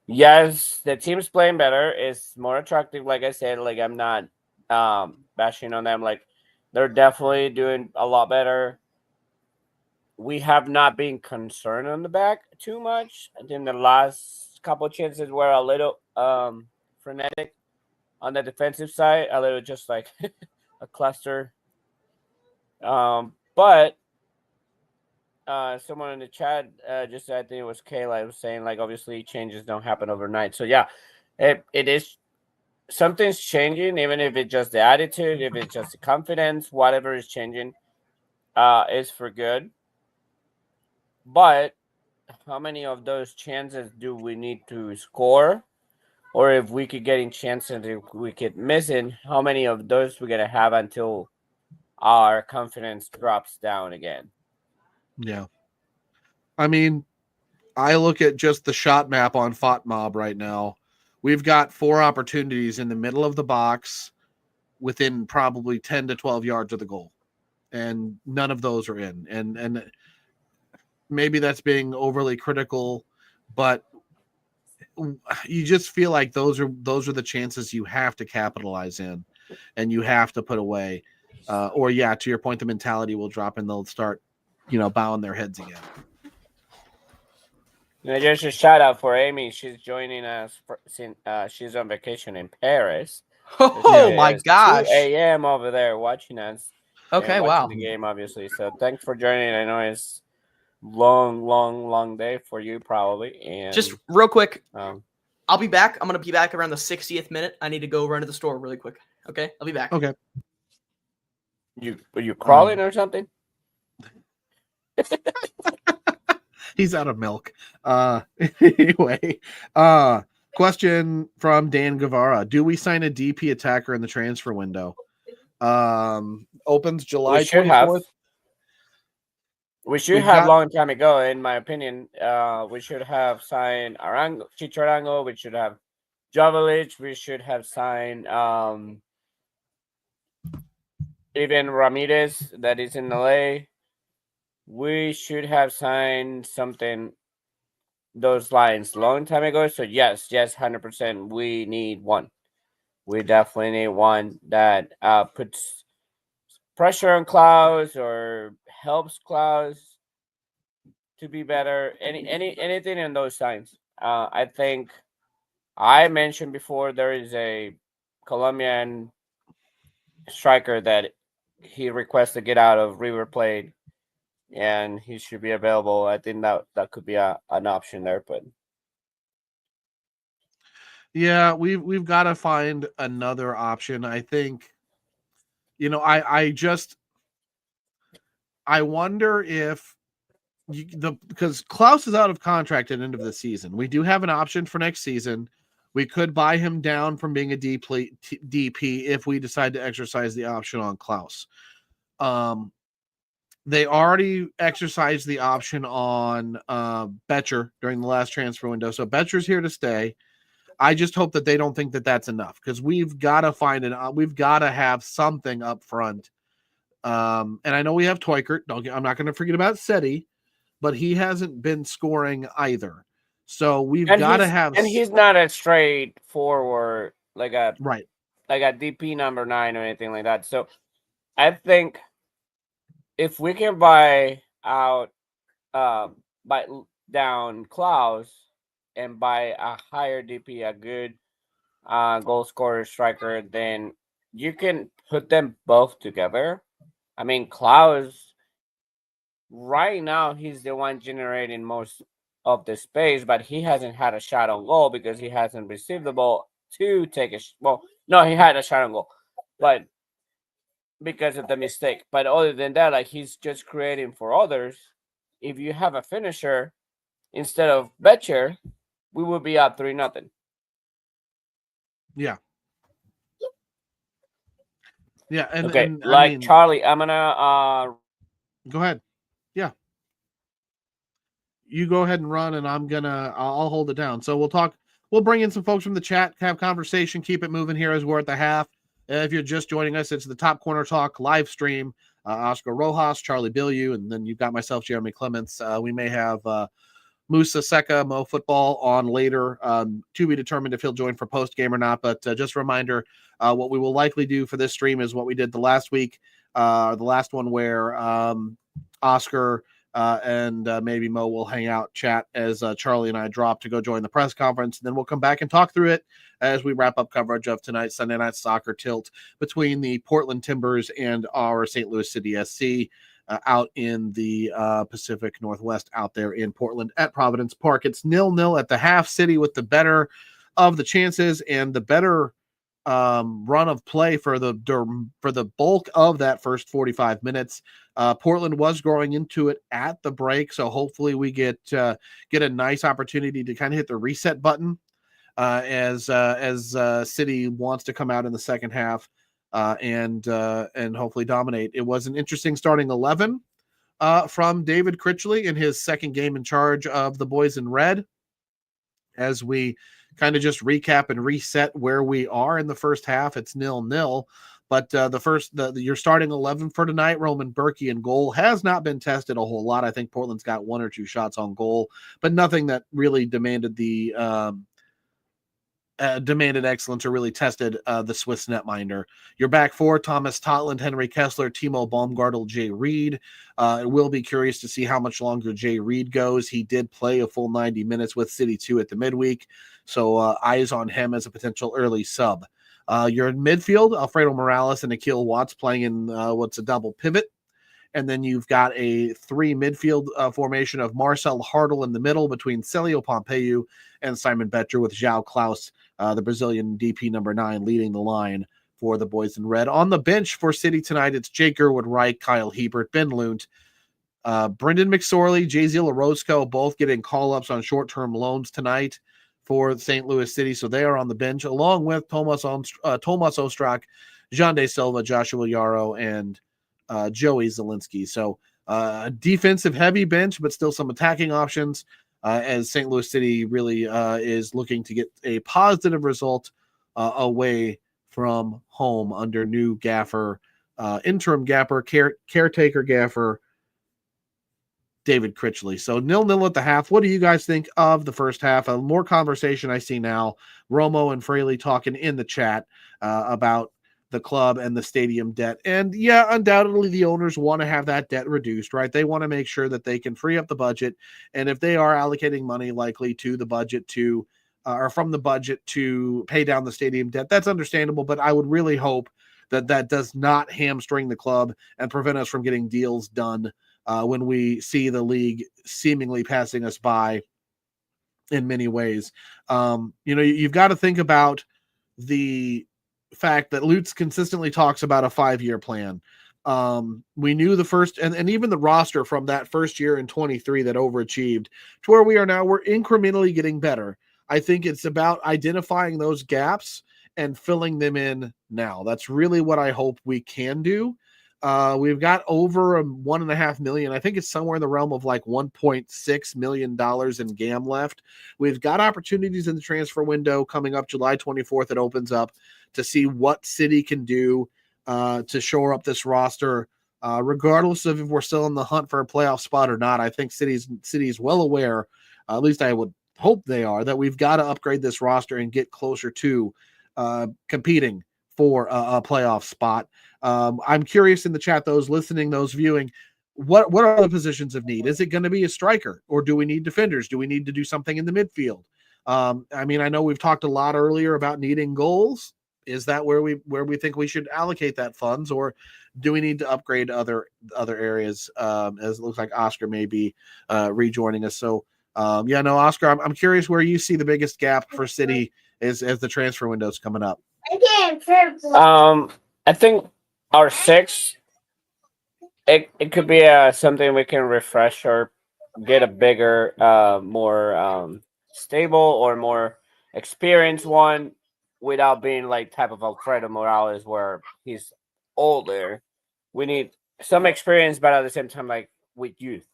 yes, the team's playing better. It's more attractive, like I said. Like, I'm not bashing on them. Like, they're definitely doing a lot better. We have not been concerned on the back too much. I think the last couple chances were a little frenetic on the defensive side, a little just like a cluster. But someone in the chat just said, I think it was Kayla, was saying, like, obviously changes don't happen overnight. So yeah, it is, something's changing, even if it's just the attitude, if it's just the confidence, whatever is changing is for good. But how many of those chances do we need to score? Or if we keep getting chances, if we keep missing, how many of those we're going to have until our confidence drops down again? Yeah. I mean, I look at just the shot map on FOTMob right now. We've got 4 opportunities in the middle of the box within probably 10 to 12 yards of the goal. And none of those are in. And maybe that's being overly critical, but you just feel like those are the chances you have to capitalize in and you have to put away. Or to your point, the mentality will drop and they'll start, bowing their heads again. Just a shout out for Amy. She's joining us. She's on vacation in Paris. Oh my gosh! 2 a.m. over there watching us. Okay, watching the game, obviously. So thanks for joining. I know it's long day for you probably. And just real quick, I'll be back. I'm gonna be back around the 60th minute. I need to go run to the store really quick. Okay, I'll be back. Okay. Are you crawling or something? He's out of milk. Anyway, question from Dan Guevara: do we sign a DP attacker in the transfer window? Opens July 24th. We should have long time ago, in my opinion. We should have signed Chicharango. We should have Javelic. We should have signed even Ramirez that is in LA. We should have signed something those lines long time ago. So yes, 100%. We need one. We definitely need one that puts pressure on Klaus or helps Klaus to be better. Anything in those signs. I think I mentioned before there is a Colombian striker that he requests to get out of River Plate, and he should be available. I think that could be an option there, but yeah, we've got to find another option. I think, I wonder if because Klaus is out of contract at the end of the season. We do have an option for next season. We could buy him down from being a DP if we decide to exercise the option on Klaus. They already exercised the option on Betcher during the last transfer window. So Betcher's here to stay. I just hope that they don't think that that's enough, because we've got to we've got to have something up front. And I know we have Teukert. I'm not going to forget about Seti, but he hasn't been scoring either. So we've got to have. And he's not a straight forward like a DP number 9 or anything like that. So I think if we can buy down Klaus and buy a higher DP, a good goal scorer striker, then you can put them both together. I mean, Klaus, right now, he's the one generating most of the space, but he hasn't had a shot on goal because he hasn't received the ball to take no, he had a shot on goal, but because of the mistake. But other than that, like, he's just creating for others. If you have a finisher instead of Betcher, we would be up 3-0. Yeah. Yeah, and okay, and, like Charlie, I'm gonna go ahead. Yeah, you go ahead and run, and I'll hold it down. So we'll bring in some folks from the chat, have conversation, keep it moving here as we're at the half. If you're just joining us, it's the Top Corner Talk live stream. Oscar Rojas, Charlie Billieu, and then you've got myself, Jeremy Clements. We may have Musa Seca, Mo Football on later, to be determined if he'll join for post game or not. But just a reminder, what we will likely do for this stream is what we did the last week, the last one, where Oscar and maybe Mo will hang out, chat as Charlie and I drop to go join the press conference. And then we'll come back and talk through it as we wrap up coverage of tonight's Sunday Night Soccer tilt between the Portland Timbers and our St. Louis City SC. Out in the Pacific Northwest, out there in Portland at Providence Park. It's 0-0 at the half. City with the better of the chances and the better run of play for the bulk of that first 45 minutes. Portland was growing into it at the break, so hopefully we get a nice opportunity to kind of hit the reset button as City wants to come out in the second half. And hopefully dominate. It was an interesting starting 11 from David Critchley in his second game in charge of the boys in red. As we kind of just recap and reset where we are in the first half, it's 0-0. But your starting 11 for tonight, Roman Berkey in goal, has not been tested a whole lot. I think Portland's got 1 or 2 shots on goal, but nothing that really demanded demanded excellence or really tested the Swiss netminder. Your back four: Thomas Totland, Henry Kessler, Timo Baumgartel, Jay Reed. We'll be curious to see how much longer Jay Reed goes. He did play a full 90 minutes with City 2 at the midweek, so eyes on him as a potential early sub. You're in midfield: Alfredo Morales and Akil Watts playing in what's a double pivot. And then you've got a 3 midfield formation of Marcel Hartel in the middle between Celio Pompeu and Simon Betcher, with João Klaus, the Brazilian DP number 9, leading the line for the boys in red. On the bench for City tonight, it's Jake Gerwood-Wright, Kyle Hebert, Ben Lunt, Brendan McSorley, Jay-Zeel Orozco, both getting call-ups on short-term loans tonight for St. Louis City, so they are on the bench, along with Tomas Ostrak, Jean De Silva, Joshua Yarrow, and Joey Zielinski. So a defensive-heavy bench, but still some attacking options, as St. Louis City really is looking to get a positive result away from home under new gaffer, interim gaffer, caretaker gaffer, David Critchley. So 0-0 at the half. What do you guys think of the first half? More conversation I see now. Romo and Fraley talking in the chat about the club and the stadium debt. And yeah, undoubtedly the owners want to have that debt reduced, right? They want to make sure that they can free up the budget. And if they are allocating money likely to the budget to or from the budget to pay down the stadium debt, that's understandable. But I would really hope that that does not hamstring the club and prevent us from getting deals done when we see the league seemingly passing us by in many ways. You've got to think about the fact that Lutz consistently talks about a 5-year plan. We knew the first and even the roster from that first year in 23 that overachieved to where we are now, we're incrementally getting better. I think it's about identifying those gaps and filling them in now. That's really what I hope we can do. We've got over $1.5 million. I think it's somewhere in the realm of like $1.6 million in GAM left. We've got opportunities in the transfer window coming up July 24th. It opens up to see what City can do to shore up this roster, regardless of if we're still in the hunt for a playoff spot or not. I think City's well aware, at least I would hope they are, that we've got to upgrade this roster and get closer to competing for a playoff spot. I'm curious in the chat, those listening, those viewing, what are the positions of need? Is it going to be a striker, or do we need defenders? Do we need to do something in the midfield? I know we've talked a lot earlier about needing goals. Is that where we think we should allocate that funds, or do we need to upgrade other areas? As it looks like Oscar may be rejoining us. So Oscar, I'm curious where you see the biggest gap for City as the transfer window's coming up. I think our 6, it could be something we can refresh or get a bigger, more stable or more experienced one without being like type of Alfredo Morales where he's older. We need some experience, but at the same time, like with youth.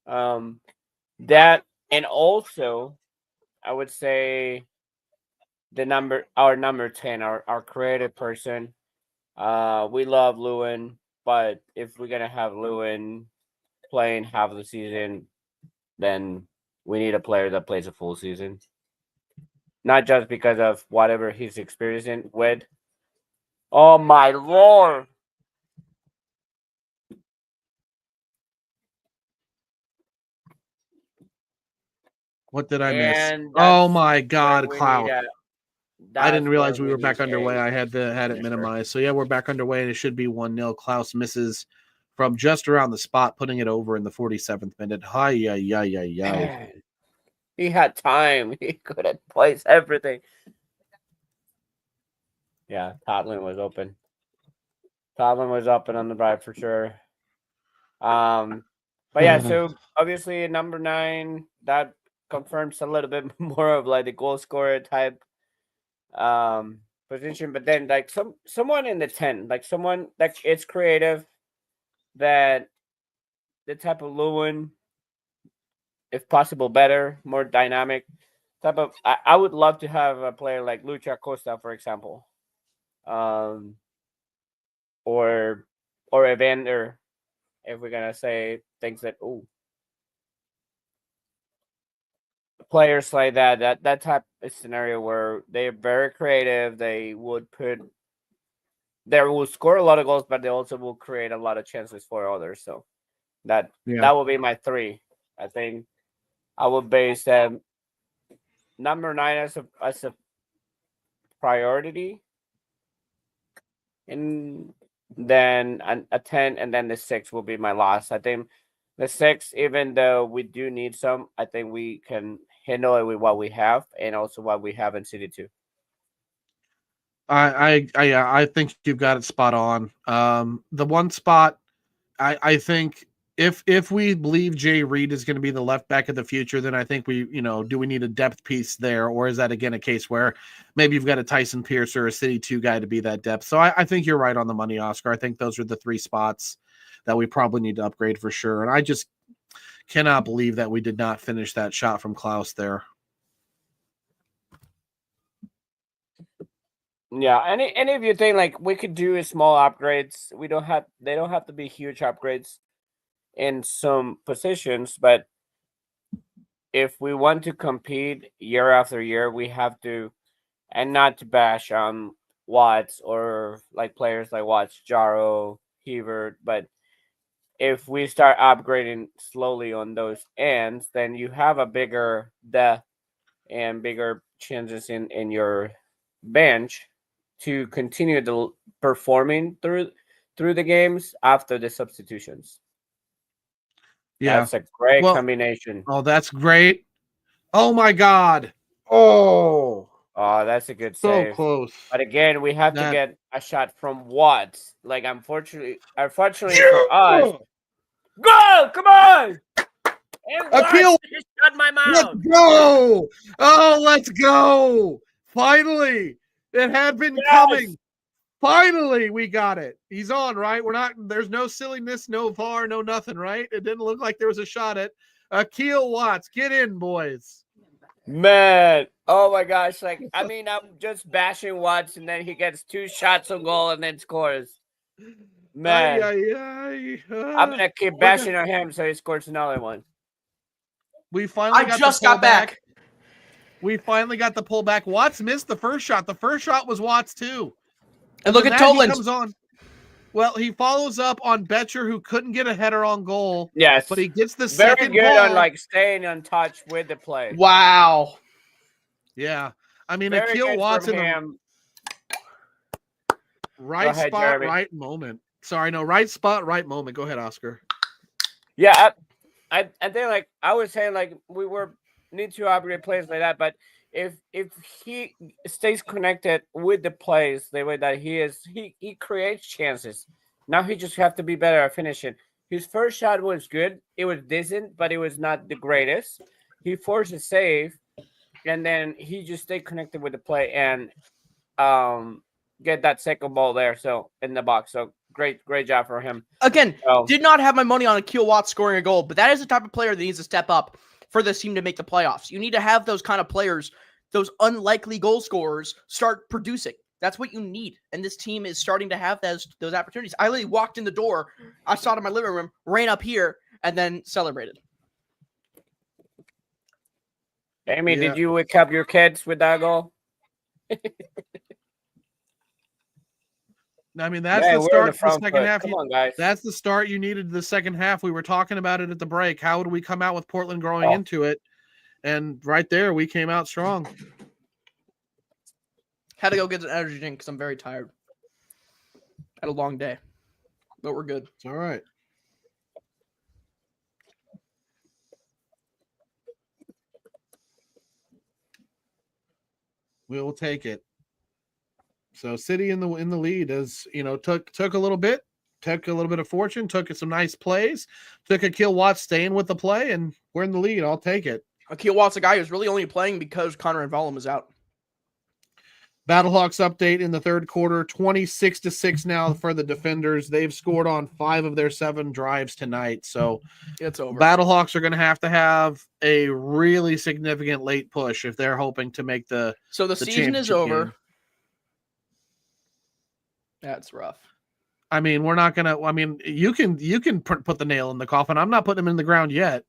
That, and also I would say our number 10, our creative person. We love Lewin, but if we're gonna have Lewin playing half of the season, then we need a player that plays a full season. Not just because of whatever he's experiencing with. Oh my Lord. What did I miss? Oh my God, Cloud. I didn't realize we were back underway. I had it minimized. So yeah, we're back underway, and it should be 1-0. Klaus misses from just around the spot, putting it over in the 47th minute. Hi. He had time. He could have placed everything. Yeah, Totland was open. Totland was open on the right for sure. But yeah, so obviously number 9, that confirms a little bit more of like the goal scorer type position, but then like someone in the 10, like someone like it's creative, that the type of Lewin, if possible better, more dynamic type of. I would love to have a player like Lucha Costa, for example, or a banter, if we're gonna say things that players like that type of scenario where they're very creative. They will score a lot of goals, but they also will create a lot of chances for others. So that will be my 3. I think I would base number 9 as a priority, and then a 10, and then the 6 will be my last. I think the 6, even though we do need some, I think we can handle it with what we have, and also what we have in City 2. I think you've got it spot on. The one spot I think if we believe Jay Reed is going to be the left back of the future, then I think do we need a depth piece there, or is that again a case where maybe you've got a Tyson Pierce or a City 2 guy to be that depth? So I think you're right on the money, Oscar. I think those are the 3 spots that we probably need to upgrade for sure. And I just cannot believe that we did not finish that shot from Klaus there. Yeah, and if you think like we could do small upgrades, they don't have to be huge upgrades in some positions, but if we want to compete year after year, we have to, and not to bash on Watts or like players like Watts, Jaro, Hebert, but if we start upgrading slowly on those ends, then you have a bigger depth and bigger chances in your bench to continue the performing through the games after the substitutions. Yeah, That's a great combination. Oh, that's great. Oh my God. Oh, That's a good save. So close. But again, we have to get a shot from Watts. Like unfortunately for us, go! Come on! Akil, shut my mouth. Let's go! Oh, let's go! Finally, it had been coming. Finally, we got it. He's on, right? There's no silliness, no VAR, no nothing, right? It didn't look like there was a shot at Akil Watts. Get in, boys. Man, oh my gosh. Like, I mean, I'm just bashing Watts and then he gets 2 shots on goal and then scores. Man. I'm going to keep bashing on him so he scores another one. We finally got back. We finally got the pullback. Watts missed the first shot. The first shot was Watts too. And look at Toland. Comes on. Well, he follows up on Betcher, who couldn't get a header on goal. Yes. But he gets the very second good ball. on like staying in touch with the play. Wow. Yeah. I mean, very Akil Watts in the right spot, Jeremy. right moment. Sorry, no, right spot, right moment. Go ahead, Oscar. Yeah, I think like I was saying, like we need to upgrade plays like that, but if he stays connected with the plays the way that he is, he creates chances. Now he just have to be better at finishing. His first shot was good. It was decent, but it was not the greatest. He forced a save, and then he just stayed connected with the play and get that second ball there. So in the box. So great job for him. Again, did not have my money on Akil Watts scoring a goal, but that is the type of player that needs to step up for this team to make the playoffs. You need to have those kind of players, those unlikely goal scorers, start producing. That's what you need. And this team is starting to have those opportunities. I literally walked in the door, I saw it in my living room, ran up here, and then celebrated. Amy, did you wake up your kids with that goal? I mean, that's the start of the second half. Come on, guys. That's the start you needed the second half. We were talking about it at the break. How would we come out with Portland growing into it? And right there, we came out strong. Had to go get an energy drink because I'm very tired. Had a long day. But we're good. It's all right. We'll take it. So City in the lead took a little bit of fortune, took some nice plays, took Akil Watts staying with the play, and we're in the lead. I'll take it. Akil Watts, a guy who's really only playing because Connor Envalum is out. Battlehawks update in the third quarter, 26-6 now for the defenders. They've scored on 5 of their 7 drives tonight. So it's over. Battlehawks are going to have a really significant late push if they're hoping to make the season is over. Game. That's rough. I mean, we're not gonna. I mean, you can put the nail in the coffin. I'm not putting him in the ground yet.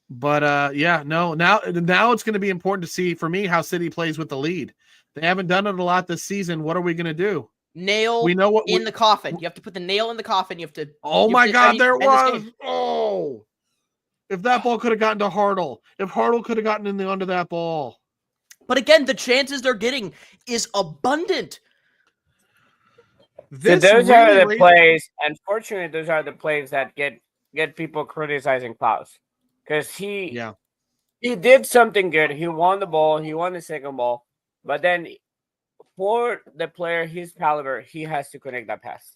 But now it's going to be important to see for me how City plays with the lead. They haven't done it a lot this season. What are we going to do? The coffin. You have to put the nail in the coffin. You have to. Oh my God, there it was. Oh, if that ball could have gotten to Hartle, if Hartle could have gotten in the under that ball. But again, the chances they're getting is abundant. Those are the plays. Unfortunately, those are the plays that get people criticizing Klaus. Because he did something good. He won the ball. He won the second ball. But then for the player, his caliber, he has to connect that pass.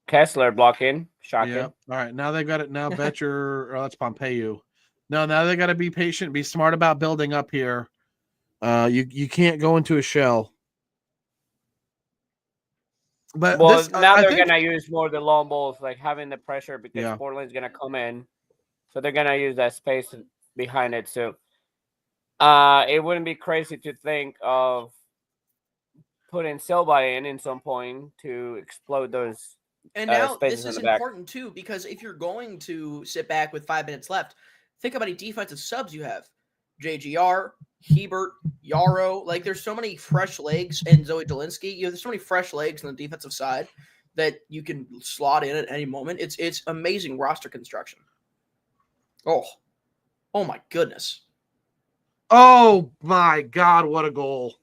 Kessler blocking. Shocking. Yeah. All right. Now they got it. Now Betcher. That's Pompeu. No, now they got to be patient. Be smart about building up here. You can't go into a shell. But Well, this, now I they're think, gonna use more the long balls, like having the pressure because Yeah. Portland's gonna come in, so they're gonna use that space behind it. So, it wouldn't be crazy to think of putting Silva in some point to explode those And now spaces this in is the back. important too, because if you're going to sit back with 5 minutes left, think about any defensive subs you have. JGR, Hebert, Yarrow. Like, there's so many fresh legs, and Zoe Dolinsky. There's so many fresh legs on the defensive side that you can slot in at any moment. It's amazing roster construction. Oh my goodness. oh my God, what a goal.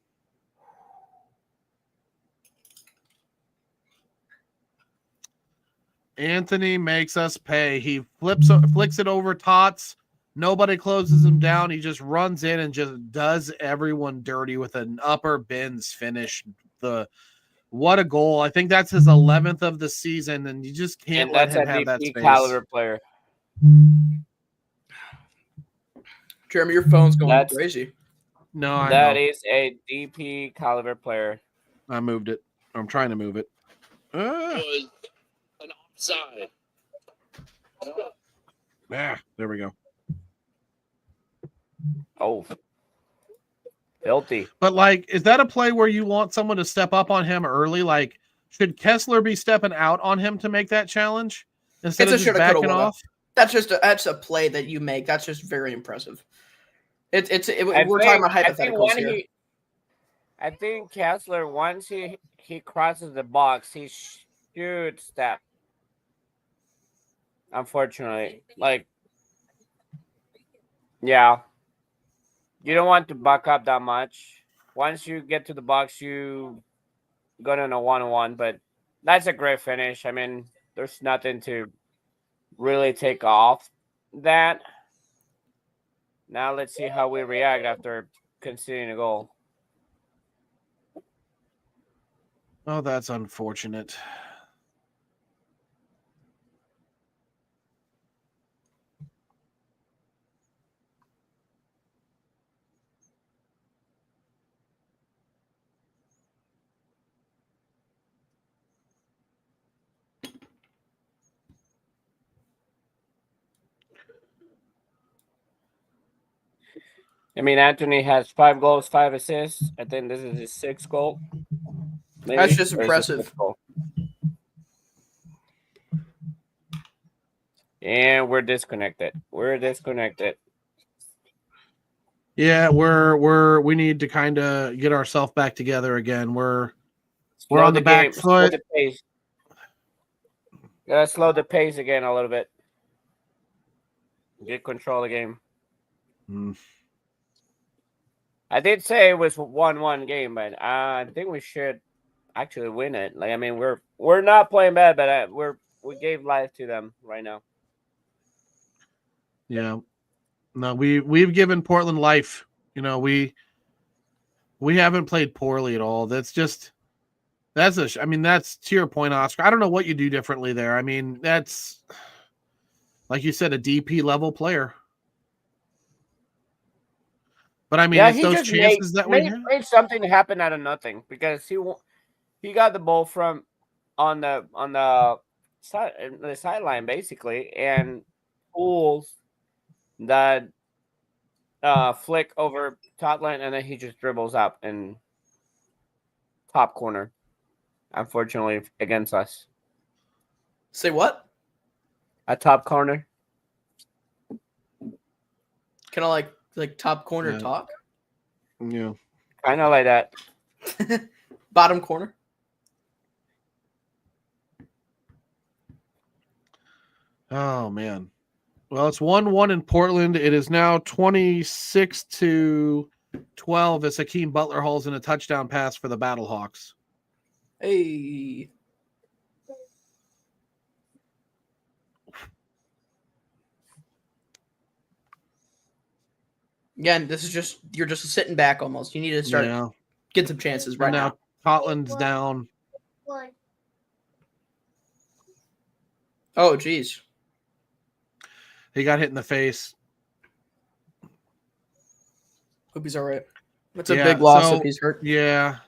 Anthony makes us pay. He flicks it over Tots. Nobody closes him down. He just runs in and just does everyone dirty with an upper bins finish. What a goal. I think that's his 11th of the season, and you just can't And let that's him a have that VP space. caliber player. Jeremy, your phone's going crazy. No, I That know. is a DP caliber player. I moved it. I'm trying to move it. Was an offside. There we go. Oh, filthy. But, like, is that a play where you want someone to step up on him early? Like, should Kessler be stepping out on him to make that challenge instead of just backing off? That's a play that you make. That's just very impressive. We're talking about hypotheticals here. I think Kessler, once he crosses the box, he should step. Unfortunately, yeah, you don't want to buck up that much. Once you get to the box, you go in a 1-on-1. But that's a great finish. I mean, there's nothing to really take off that. Now let's see how we react after conceding a goal. Oh, that's unfortunate. I mean, Anthony has 5 goals, 5 assists. I think this is his 6th goal. Maybe. That's just impressive. And we're disconnected. Yeah, we need to kind of get ourselves back together again. We're on the back foot. Slow the pace. Gotta slow the pace again a little bit. Get control of the game. I did say it was a 1-1 game, but I think we should actually win it. Like, I mean, we're not playing bad, but we gave life to them right now. Yeah, no, we've given Portland life. You know, we haven't played poorly at all. That's I mean, that's to your point, Oscar. I don't know what you do differently there. I mean, that's like you said, a DP level player. But I mean, it's those chances that we made something happen out of nothing because he got the ball from on the sideline basically and pulls that flick over top line and then he just dribbles up in top corner. Unfortunately, against us. Say what? A top corner. Kind of like top corner talk. Yeah. Kind of like that. Bottom corner. Oh man. Well, it's 1-1 in Portland. It is now 26-12 as Hakeem Butler hauls in a touchdown pass for the Battlehawks. Hey. Again, this is you're just sitting back almost. You need to start getting some chances right now. Cotland's down. Oh, geez. He got hit in the face. Hope he's all right. That's a big loss if he's hurt. Yeah.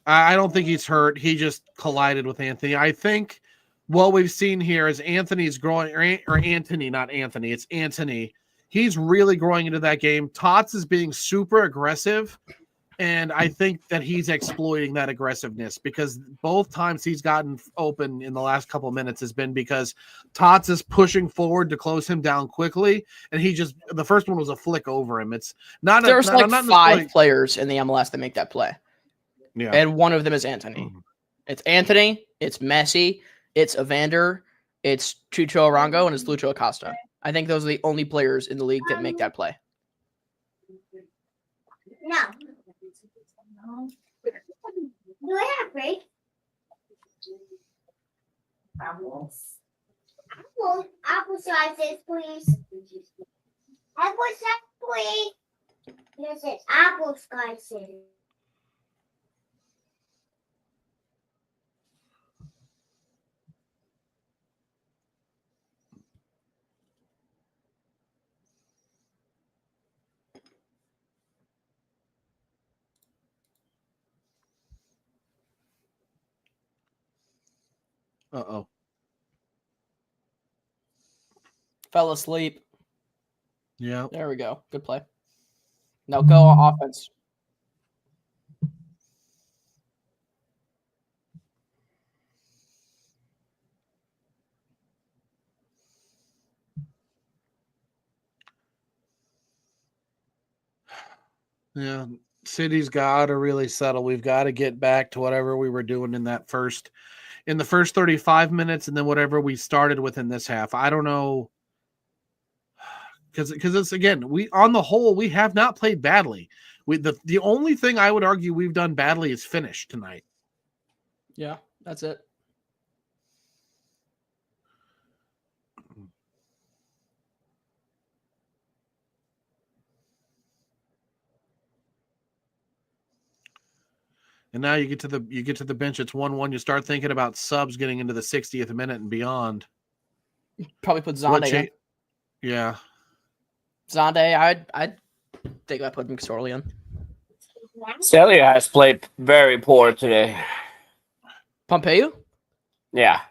I don't think he's hurt. He just collided with Anthony. I think what we've seen here is Anthony's growing, or Anthony, not Anthony. It's Anthony. He's really growing into that game. Tots is being super aggressive, and I think that he's exploiting that aggressiveness because both times he's gotten open in the last couple of minutes has been because Tots is pushing forward to close him down quickly, and the first one was a flick over him. It's not. There's like 5 players in the MLS that make that play. Yeah. And one of them is Anthony. It's Anthony, it's Messi, it's Evander, it's Chucho Arango, and it's Lucho Acosta. I think those are the only players in the league that make that play. No. Do I have a break? Apples. Apple slices, please. Apple slices, please. Yes, it's apple slices. Uh-oh. Fell asleep. Yeah. There we go. Good play. Now go on offense. Yeah. City's got to really settle. We've got to get back to whatever we were doing in the first 35 minutes and then whatever we started with in this half. I don't know. Because it's, again, we on the whole, we have not played badly. The only thing I would argue we've done badly is finish tonight. Yeah, that's it. And now you get to the bench. It's 1-1. You start thinking about subs getting into the 60th minute and beyond. Probably put Zonde in. Yeah. Zonde, I'd think I put McSorley in. Celia has played very poor today. Pompeu? Yeah.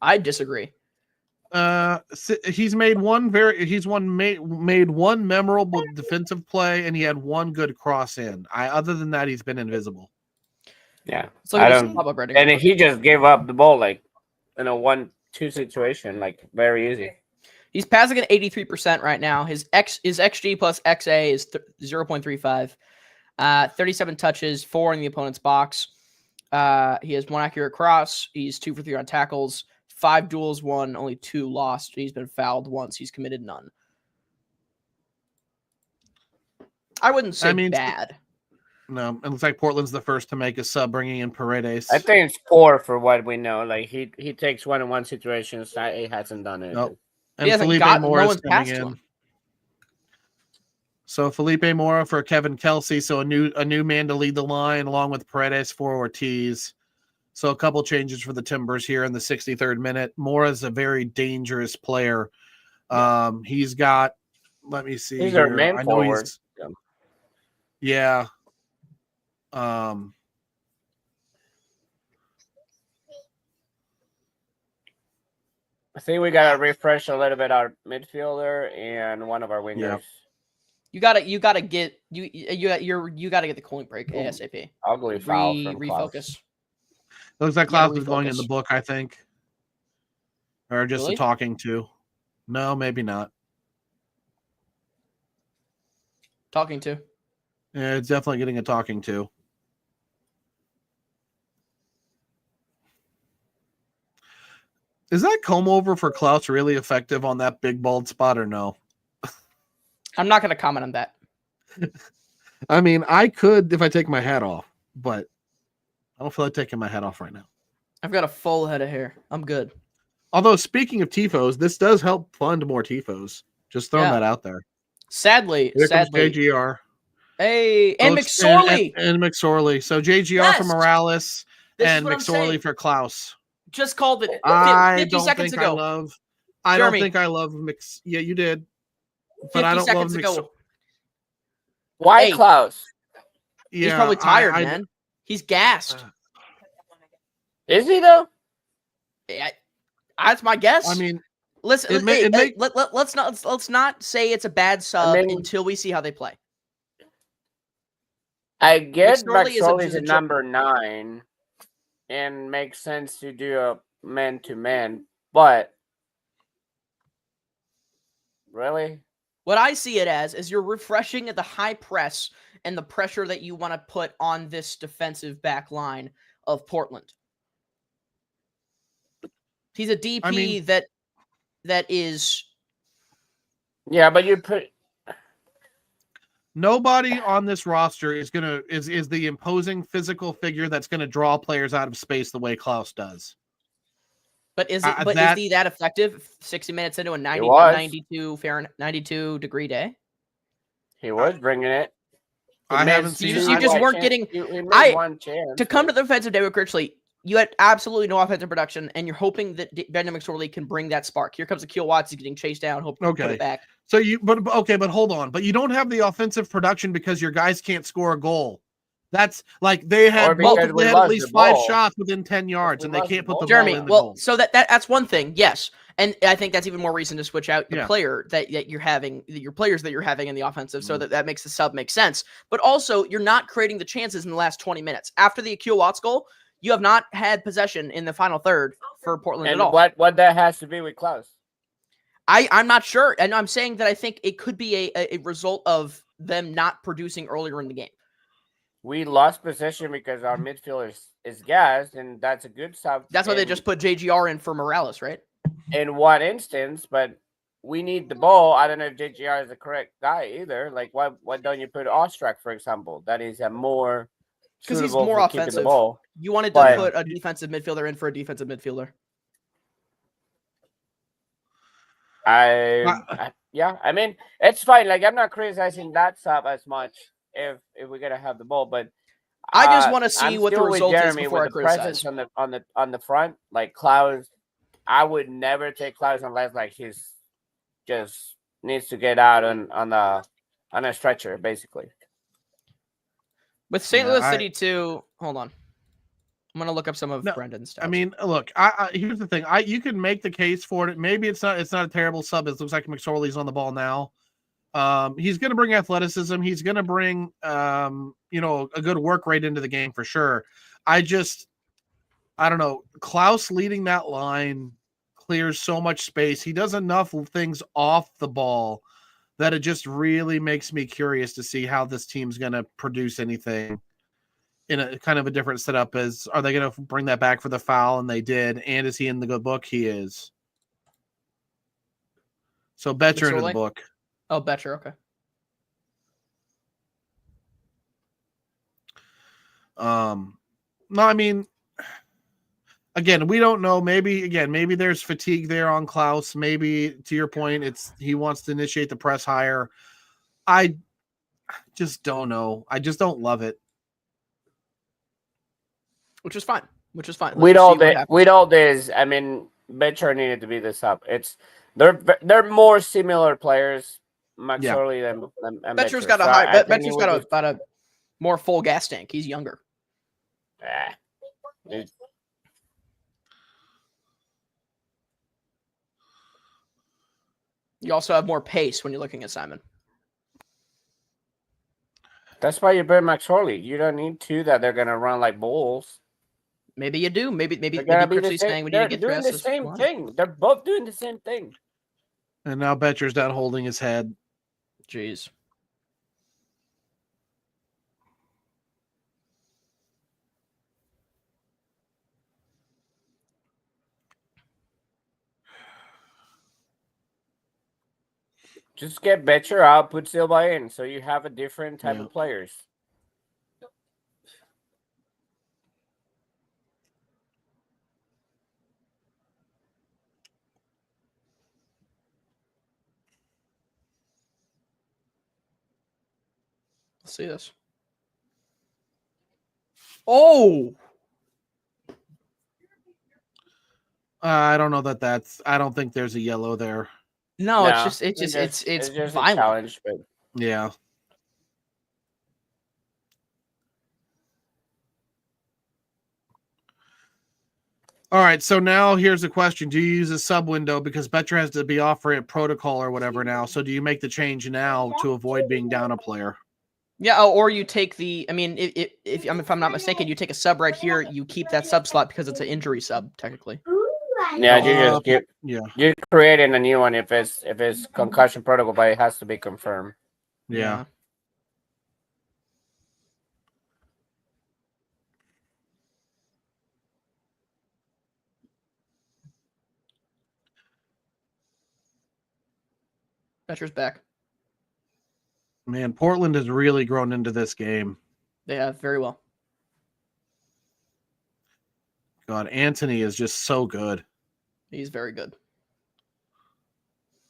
I disagree. He's made one made one memorable defensive play, and he had one good cross in. Other than that, he's been invisible. Yeah. So and he just gave up the ball like in a 1-2 situation, like very easy. He's passing at 83% right now. His XG plus XA is 0.35. 37 touches, 4 in the opponent's box. He has 1 accurate cross. He's 2 for 3 on tackles. 5 duels won, only 2 lost. He's been fouled once. He's committed none. I wouldn't say bad. No, it looks like Portland's the first to make a sub, bringing in Paredes. I think it's poor for what we know. Like he takes 1-on-1 situations. He hasn't done it. Nope. And Felipe Mora is coming in. So Felipe Mora for Kevin Kelsey. So a new man to lead the line, along with Paredes for Ortiz. So a couple changes for the Timbers here in the 63rd minute. Mora's a very dangerous player. He's got. Let me see. He's our man forward. Yeah. I think we gotta refresh a little bit our midfielder and one of our wingers. Yeah. You gotta get the cooling break ASAP. Ugly foul from refocus. Looks like Klaus is going in the book, I think, or just Really? a talking to. No, maybe not. Talking to. Yeah, it's definitely getting a talking to. Is that comb over for Klaus really effective on that big bald spot or no? I'm not going to comment on that. I mean, I could if I take my hat off, but I don't feel like taking my hat off right now. I've got a full head of hair. I'm good. Although, speaking of TIFOs, this does help fund more TIFOs. Just throwing that out there. Sadly. Comes JGR. Hey, and McSorley. And McSorley. So JGR for Morales and McSorley for Klaus. just called it I 50 don't seconds think I ago. love. I Jeremy. don't think I love mix. Yeah, you did, but 50 I don't love seconds mix. ago. Why Hey. Klaus? Yeah, He's probably tired, I man. He's gassed. Is he though? That's my guess. I mean, Listen, let's not say it's a bad sub until we see how they play. I get McSorley McSorley's a number 9 and makes sense to do a man-to-man, but really? What I see it as is you're refreshing the high press and the pressure that you want to put on this defensive back line of Portland. He's a DP that is. Yeah, but you put nobody on this roster is the imposing physical figure that's gonna draw players out of space the way Klaus does. But is it? Is he that effective? 60 minutes into a 92 degree day. He was bringing it. I haven't seen. You just weren't getting. One chance. To come to the defense of David Critchley, you had absolutely no offensive production, and you're hoping that Brendan McSorley can bring that spark. Here comes Akil Watts. He's getting chased down. Hoping to put it back. So but hold on. But you don't have the offensive production because your guys can't score a goal. That's like they had at least 5 shots within 10 yards, and they can't put the ball in the goal. So that's one thing, yes. And I think that's even more reason to switch out the player that you're having, your players that you're having in the offensive, so that makes the sub make sense. But also, you're not creating the chances in the last 20 minutes. After the Akil Watts goal, you have not had possession in the final third for Portland at all. What that has to be with Klaus? I'm not sure. And I'm saying that I think it could be a result of them not producing earlier in the game. We lost possession because our midfield is gassed, and that's a good sub. That's why they just put JGR in for Morales, right? In one instance, but we need the ball. I don't know if JGR is the correct guy either. Like, why don't you put Ostrak, for example? That is a more because he's more offensive. Ball. You wanted to put a defensive midfielder in for a defensive midfielder. I mean, it's fine. Like, I'm not criticizing that sub as much if we're gonna have the ball, but I just want to see what the result is before I criticize. Presence on the front, like Klaus, I would never take Klaus unless like he's just needs to get out on a stretcher, basically. With St. Louis City too, hold on. I'm gonna look up some of Brendan's stuff. I mean, look, here's the thing. You can make the case for it. Maybe it's not a terrible sub. It looks like McSorley's on the ball now. He's going to bring athleticism. He's going to bring, a good work rate into the game for sure. I don't know. Klaus leading that line clears so much space. He does enough things off the ball that it just really makes me curious to see how this team's going to produce anything in a kind of a different setup. Are they going to bring that back for the foul? And they did. And is he in the good book? He is. So Betcher into the book. Oh, Betcher, okay. No, I mean, again, we don't know. Maybe there's fatigue there on Klaus. Maybe to your point, he wants to initiate the press higher. I just don't know. I just don't love it. Which is fine. With all this, I mean, Betcher needed to be this up. They're more similar players. McSorley than Betcher's got a more full gas tank. He's younger. You also have more pace when you're looking at Simon. That's why you burn McSorley. You don't need two that they're gonna run like bulls. Maybe you do. Maybe Critchley's saying we need to get doing the same thing. They're both doing the same thing. And now Betcher's down holding his head. Jeez. Just get Betcher out, put Silva in, so you have a different type of players. Let's see this. Oh! I don't know that's. I don't think there's a yellow there. No, No, it's just a violent. challenge, but Yeah. All right, so now here's a question. Do you use a sub window because Betcher has to be offering protocol or whatever now? So do you make the change now to avoid being down a player? Yeah, or you take the. I mean, if I'm not mistaken, you take a sub right here. You keep that sub slot because it's an injury sub technically. yeah, you just Yeah. you're creating a new one if it's concussion protocol, but it has to be confirmed. Yeah. Betcher's back. Man, Portland has really grown into this game. They have very well. God, Anthony is just so good. He's very good.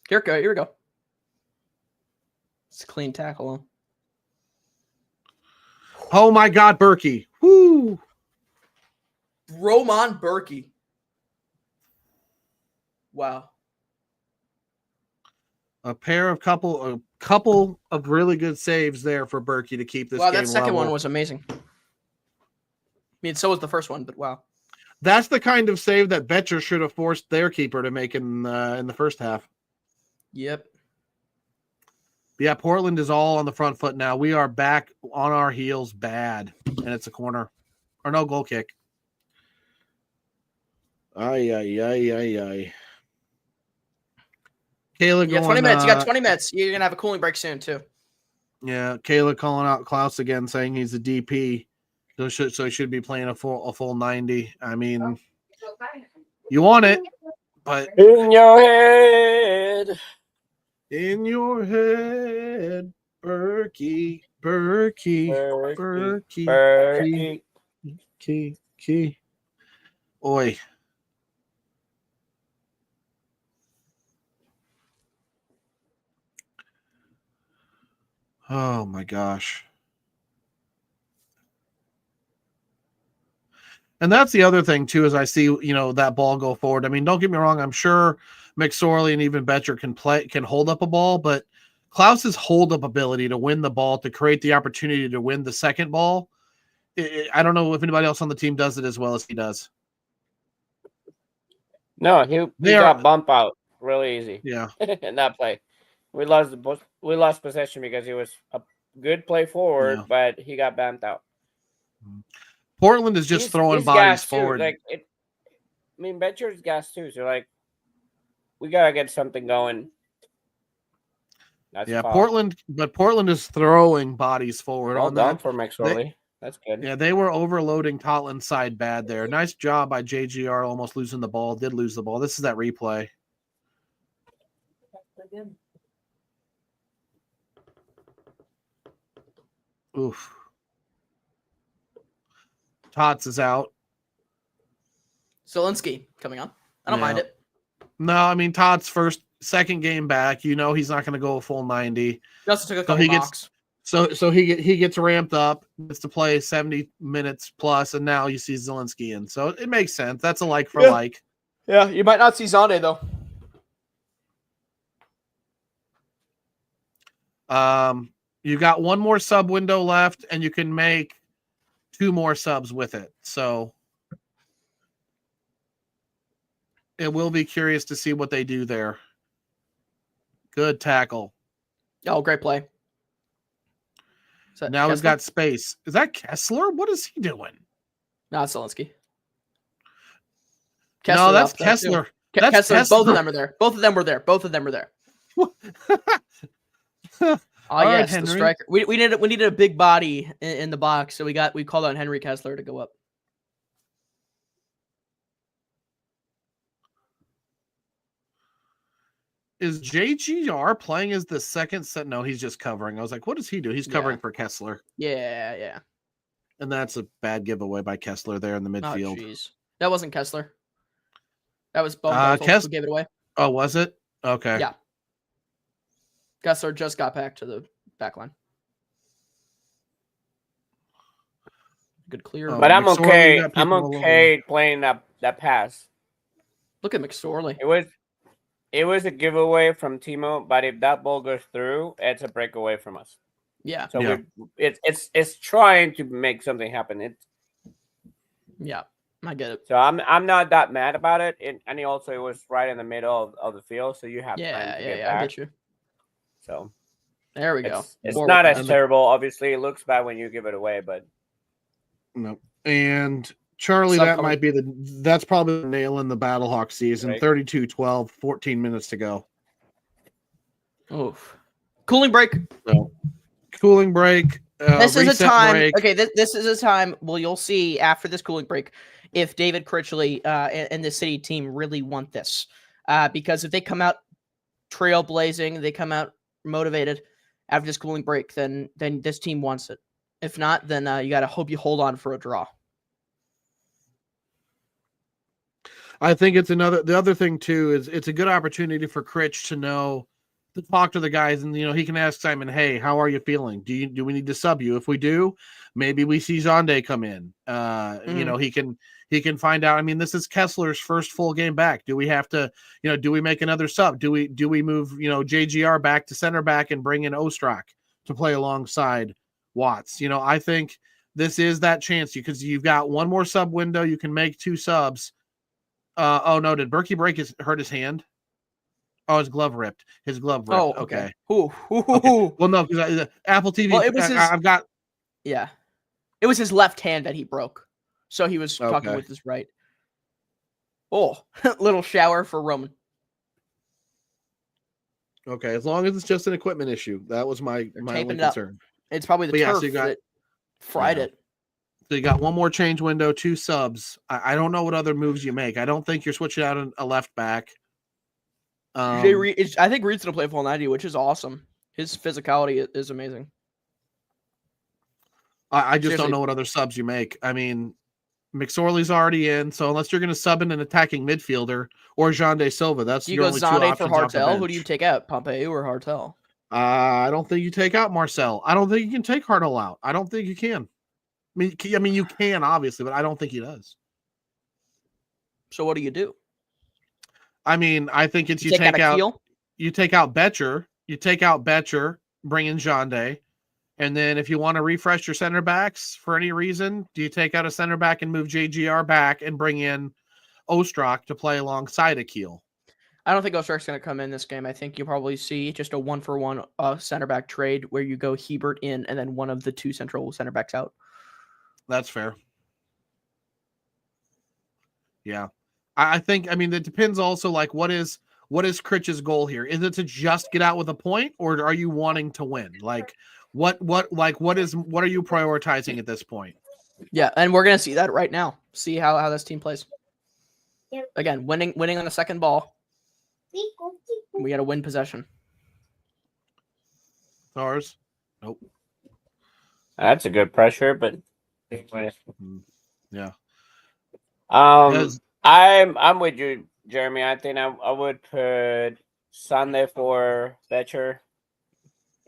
Here we go. It's a clean tackle. Oh my God, Berkey. Woo! Roman Berkey. Wow. A couple of really good saves there for Berkey to keep this Wow, game that second level. one was amazing. I mean, so was the first one, but wow. That's the kind of save that Betcher should have forced their keeper to make in the first half. Yep. Yeah, Portland is all on the front foot now. We are back on our heels bad, and it's a corner. Or no, goal kick. Ay, ay, ay, ay, ay. Kayla You got 20 going, minutes. You got 20 minutes. You're going to have a cooling break soon, too. Yeah, Kayla calling out Klaus again, saying he's a DP. So he should be playing a full 90. I mean, you want it, but In your head. in your head, Berkey. Key. Oi. Oh my gosh. And that's the other thing too, is I see, that ball go forward. I mean, don't get me wrong. I'm sure McSorley and even Betcher can hold up a ball, but Klaus's hold up ability to win the ball, to create the opportunity to win the second ball. I don't know if anybody else on the team does it as well as he does. No, he got bump out really easy. Yeah. In that play. We lost possession because he was a good play forward, but he got bumped out. Portland is just throwing bodies forward. Betcher's gas too. So we gotta get something going. That's Portland is throwing bodies forward. Well on done that. for McSorley. That's good. Yeah, they were overloading Tottenham's side bad there. Nice job by JGR, almost losing the ball. Did lose the ball. This is that replay. Oof. Tots is out. Zelensky coming on. I don't mind it. No, I mean Todd's second game back. He's not going to go a full 90. He also took a couple knocks. So he gets ramped up, gets to play 70 minutes plus, and now you see Zelensky in. So it makes sense. That's a like for like. Yeah, you might not see Zane though. You got one more sub window left, and you can make 2 more subs with it. So it will be curious to see what they do there. Good tackle. Oh, great play. Now he's got space. Is that Kessler? What is he doing? No, it's Zelensky. No, that's Kessler. That's Kessler. Kessler. Both of them are there. Both of them were there. Oh All yeah, right, it's the Henry. striker. We needed a big body in the box, so we called on Henry Kessler to go up. Is JGR playing as the second set? No, he's just covering. I was like, what does he do? He's covering for Kessler. Yeah. And that's a bad giveaway by Kessler there in the midfield. Oh, jeez. That wasn't Kessler. That was Bone who gave it away. Oh, was it? Okay. Yeah. Kessler just got back to the back line. Good clear. But I'm okay. I'm okay playing that pass. Look at McSorley. It was a giveaway from Timo, but if that ball goes through, it's a breakaway from us. Yeah. So Yeah. it's trying to make something happen. Yeah. I get it. So I'm not that mad about it. And it was right in the middle of the field, so you have time to get back. I get you. So there we go. It's Forward not pass. as terrible. Obviously, it looks bad when you give it away, but No. And Charlie, Sub that coming. might be that's probably the nail in the Battlehawk season. Right. 32-12, 14 minutes to go. Oof. Cooling break. So, cooling break. This is a reset time. break. Okay, this is a time. Well, you'll see after this cooling break if David Critchley and the City team really want this. Because if they come out trailblazing, they come out motivated after this cooling break, then this team wants it. If not, then you got to hope you hold on for a draw. I think the other thing too is it's a good opportunity for Critch to talk to the guys, and he can ask Simon, hey, how are you feeling? Do we need to sub you? If we do, maybe we see Zonde come in. He can find out. I mean, this is Kessler's first full game back. Do we have to, do we make another sub? Do we move, JGR back to center back and bring in Ostrak to play alongside Watts? I think this is that chance because you've got one more sub window. You can make 2 subs. Oh no, did Berkey hurt his hand? Oh, his glove ripped. His glove ripped. Oh, okay. Ooh. Okay. Well, no, because Apple TV. Well, it was I've got. Yeah, it was his left hand that he broke, so he was talking Okay. with his right. Oh, little shower for Roman. Okay, as long as it's just an equipment issue, that was my only taping it up. concern. It's probably the But yeah, so turf you got- that fried it. So you got one more change window, 2 subs. I don't know what other moves you make. I don't think you're switching out a left back. I think Reed's gonna play full 90, which is awesome. His physicality is amazing. I just Seriously. don't know what other subs you make. I mean, McSorley's already in, so unless you're going to sub in an attacking midfielder or Jean De Silva, that's Do you your go only 2 Zonde for options off the Hartel? Who do you bench. take out, Pompeu or Hartel? I don't think you take out Marcel. I don't think you can take Hartel out. I don't think you can. I mean, you can obviously, but I don't think he does. So what do you do? I mean, I think it's You take out a Keel? you take out Betcher, bring in Jean De, and then if you want to refresh your center backs for any reason, do you take out a center back and move JGR back and bring in Ostrak to play alongside a Keel? I don't think Ostrak's going to come in this game. I think you'll probably see just a 1-for-1 center back trade where you go Hebert in and then one of the 2 central center backs out. That's fair. Yeah. I think, I mean, it depends also, like, what is Critch's goal here? Is it to just get out with a point, or are you wanting to win? Like, what are you prioritizing at this point? Yeah, and we're going to see that right now. See how this team plays. Yep. Again, winning on the second ball. We got to win possession. Ours? Nope. that's a good pressure. But Yeah. I'm with you, Jeremy. I think I would put Sunday for Betcher,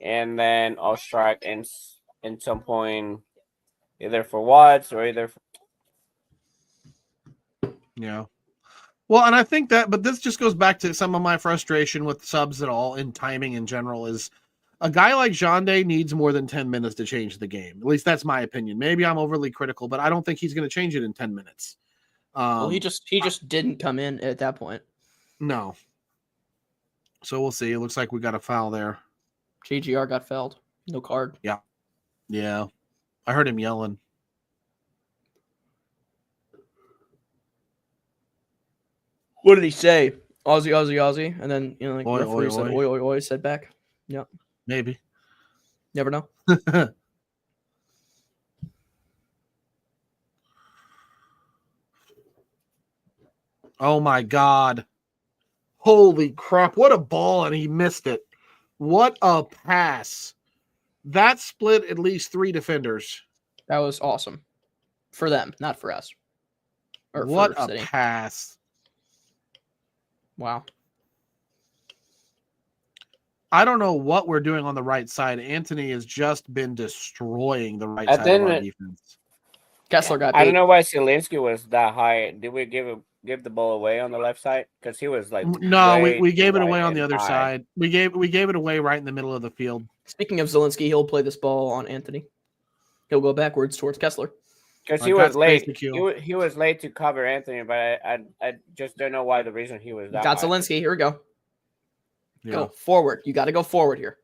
and then Ostrak in some point either for Watts or either. Yeah. Well, and I think but this just goes back to some of my frustration with subs at all and timing in general is a guy like Jean De needs more than 10 minutes to change the game. At least that's my opinion. Maybe I'm overly critical, but I don't think he's going to change it in 10 minutes. Well, he just didn't come in at that point. No. So we'll see. It looks like we got a foul there. JGR got fouled. No card. Yeah. I heard him yelling. What did he say? Aussie, Aussie, Aussie. And then, like, Oi, referee oi, said, oi. oi, oi, oi, said back. Yep. Maybe. Never know. Oh my God. Holy crap. What a ball, and he missed it. What a pass. That split at least 3 defenders. That was awesome. For them, not for us. Or What for a City. pass. Wow. I don't know what we're doing on the right side. Anthony has just been destroying the right I side of our think defense. Kessler got I beat. don't know why Zielinski was that high. Did we give give the ball away on the left side? Because he was like No, we way gave too it away wide on the and other high. side. We gave it away right in the middle of the field. Speaking of Zelensky, he'll play this ball on Anthony. He'll go backwards towards Kessler. Because I he got was late. space to kill. He was late to cover Anthony, but I just don't know why the reason he was that Got high. Zelensky. Here we go. Yeah. Go forward. You got to go forward here.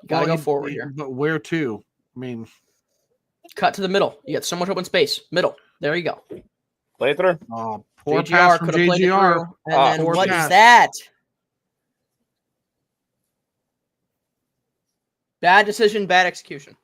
You got to go forward here. But where to? I mean, Cut to the middle. You got so much open space. Middle. There you go. Play through. poor pass from could have played it JGR. through. And then poor what is pass. that? Bad decision, bad execution.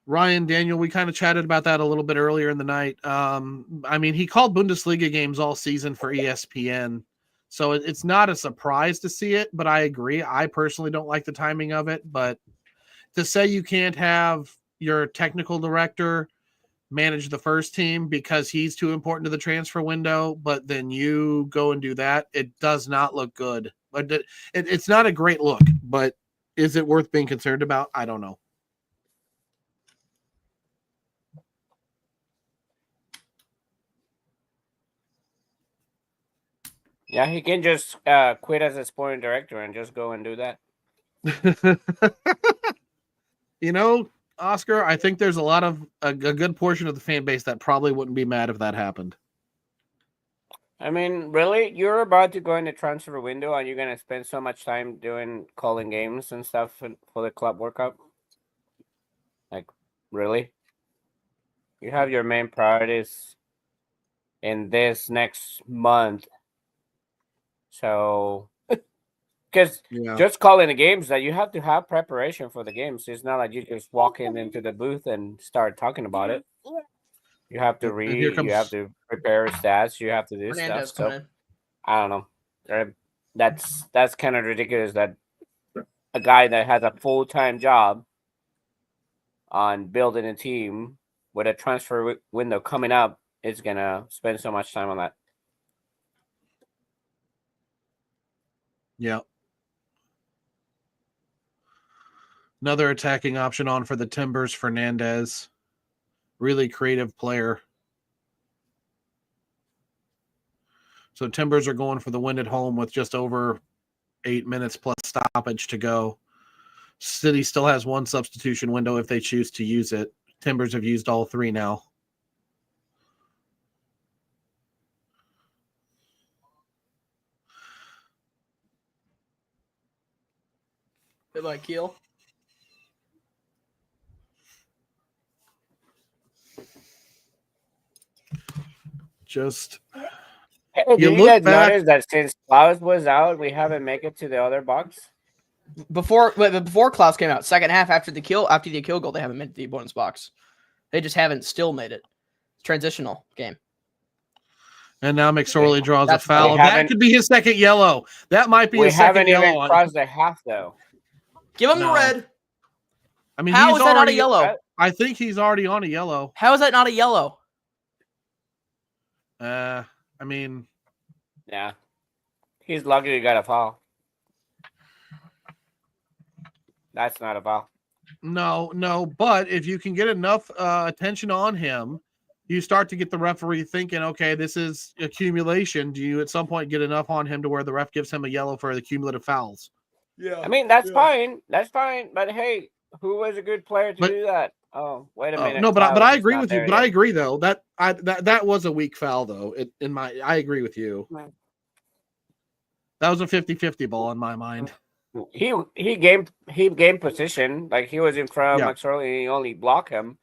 Ryan, Daniel, we kind of chatted about that a little bit earlier in the night. I mean, he called Bundesliga games all season for ESPN, so it's not a surprise to see it, but I agree. I personally don't like the timing of it, but to say you can't have your technical director manage the first team because he's too important to the transfer window, but then you go and do that, it does not look good. But it's not a great look, but is it worth being concerned about? I don't know. Yeah, he can just quit as a sporting director and just go and do that. You know, Oscar, I think there's a good portion of the fan base that probably wouldn't be mad if that happened. I mean, really? You're about to go in the transfer window and you're going to spend so much time calling games and stuff for the Club World Cup? Like, really? You have your main priorities in this next month. So, because just calling the games, that you have to have preparation for the games. It's not like you just walk into the booth and start talking about it. You have to read. You have to prepare stats. You have to do stuff. So, I don't know. That's kind of ridiculous that a guy that has a full-time job on building a team with a transfer window coming up is gonna spend so much time on that. Yeah. Another attacking option on for the Timbers, Fernandez. Really creative player. So Timbers are going for the win at home with just over 8 minutes plus stoppage to go. City still has one substitution window if they choose to use it. Timbers have used all three now. Bit like Keel. Just hey, did you guys notice that since Klaus was out, we haven't made it to the other box? Before Klaus came out, second half after the kill goal, they haven't made the opponent's box. They just haven't still made it. Transitional game. And now McSorley draws a foul. That could be his second yellow. That might be his second yellow. We haven't even crossed the half, though. Give him the red. I mean, how is that not a yellow? I think he's already on a yellow. How is that not a yellow? I mean, yeah, he's lucky he got a foul. That's not a foul. No, but if you can get enough attention on him, you start to get the referee thinking, okay, this is accumulation. Do you at some point get enough on him to where the ref gives him a yellow for the cumulative fouls? Yeah. I mean, that's fine. That's fine. But hey, who was a good player to do that? Oh, wait a minute. No, but I agree with you. But I agree though that was a weak foul though. I agree with you. That was a 50-50 ball in my mind. He game position, like he was in front of McSorley and he only blocked him,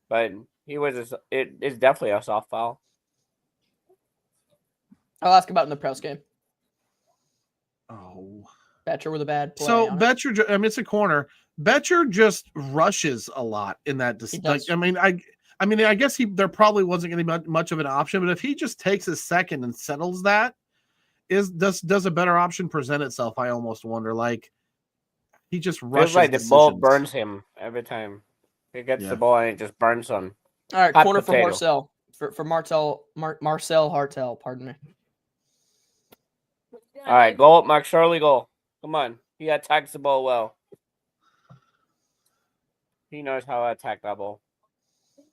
but it's definitely a soft foul. I'll ask about in the press game. Oh, Betcher with a bad play. So Betcher, I mean, it's a corner. Betcher just rushes a lot in that. Like, I mean, I guess there probably wasn't going to be much of an option, but if he just takes a second and settles that, does a better option present itself? I almost wonder. Like, he just rushes. Feels like the ball burns him every time he gets the ball and it just burns him. All right, corner for Marcel. For Marcel Hartel, pardon me. All right, goal, McSorley goal. Come on, he attacks the ball well. He knows how to attack that ball.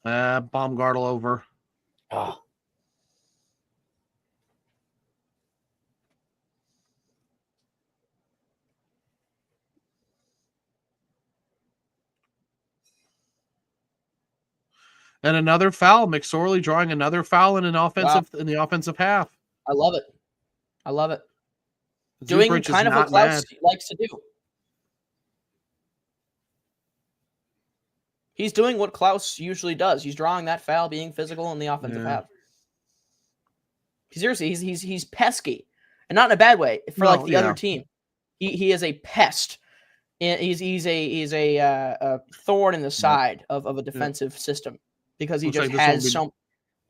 Baumgartel over. Oh. And another foul. McSorley drawing another foul in the offensive half. I love it. I love it. Doing Zubrich kind is of what not Klaus mad. likes to do. He's doing what Klaus usually does. He's drawing that foul, being physical in the offensive half. Seriously, he's pesky, and not in a bad way for the other team. He is a pest. He's a thorn in the side of a defensive system because he just has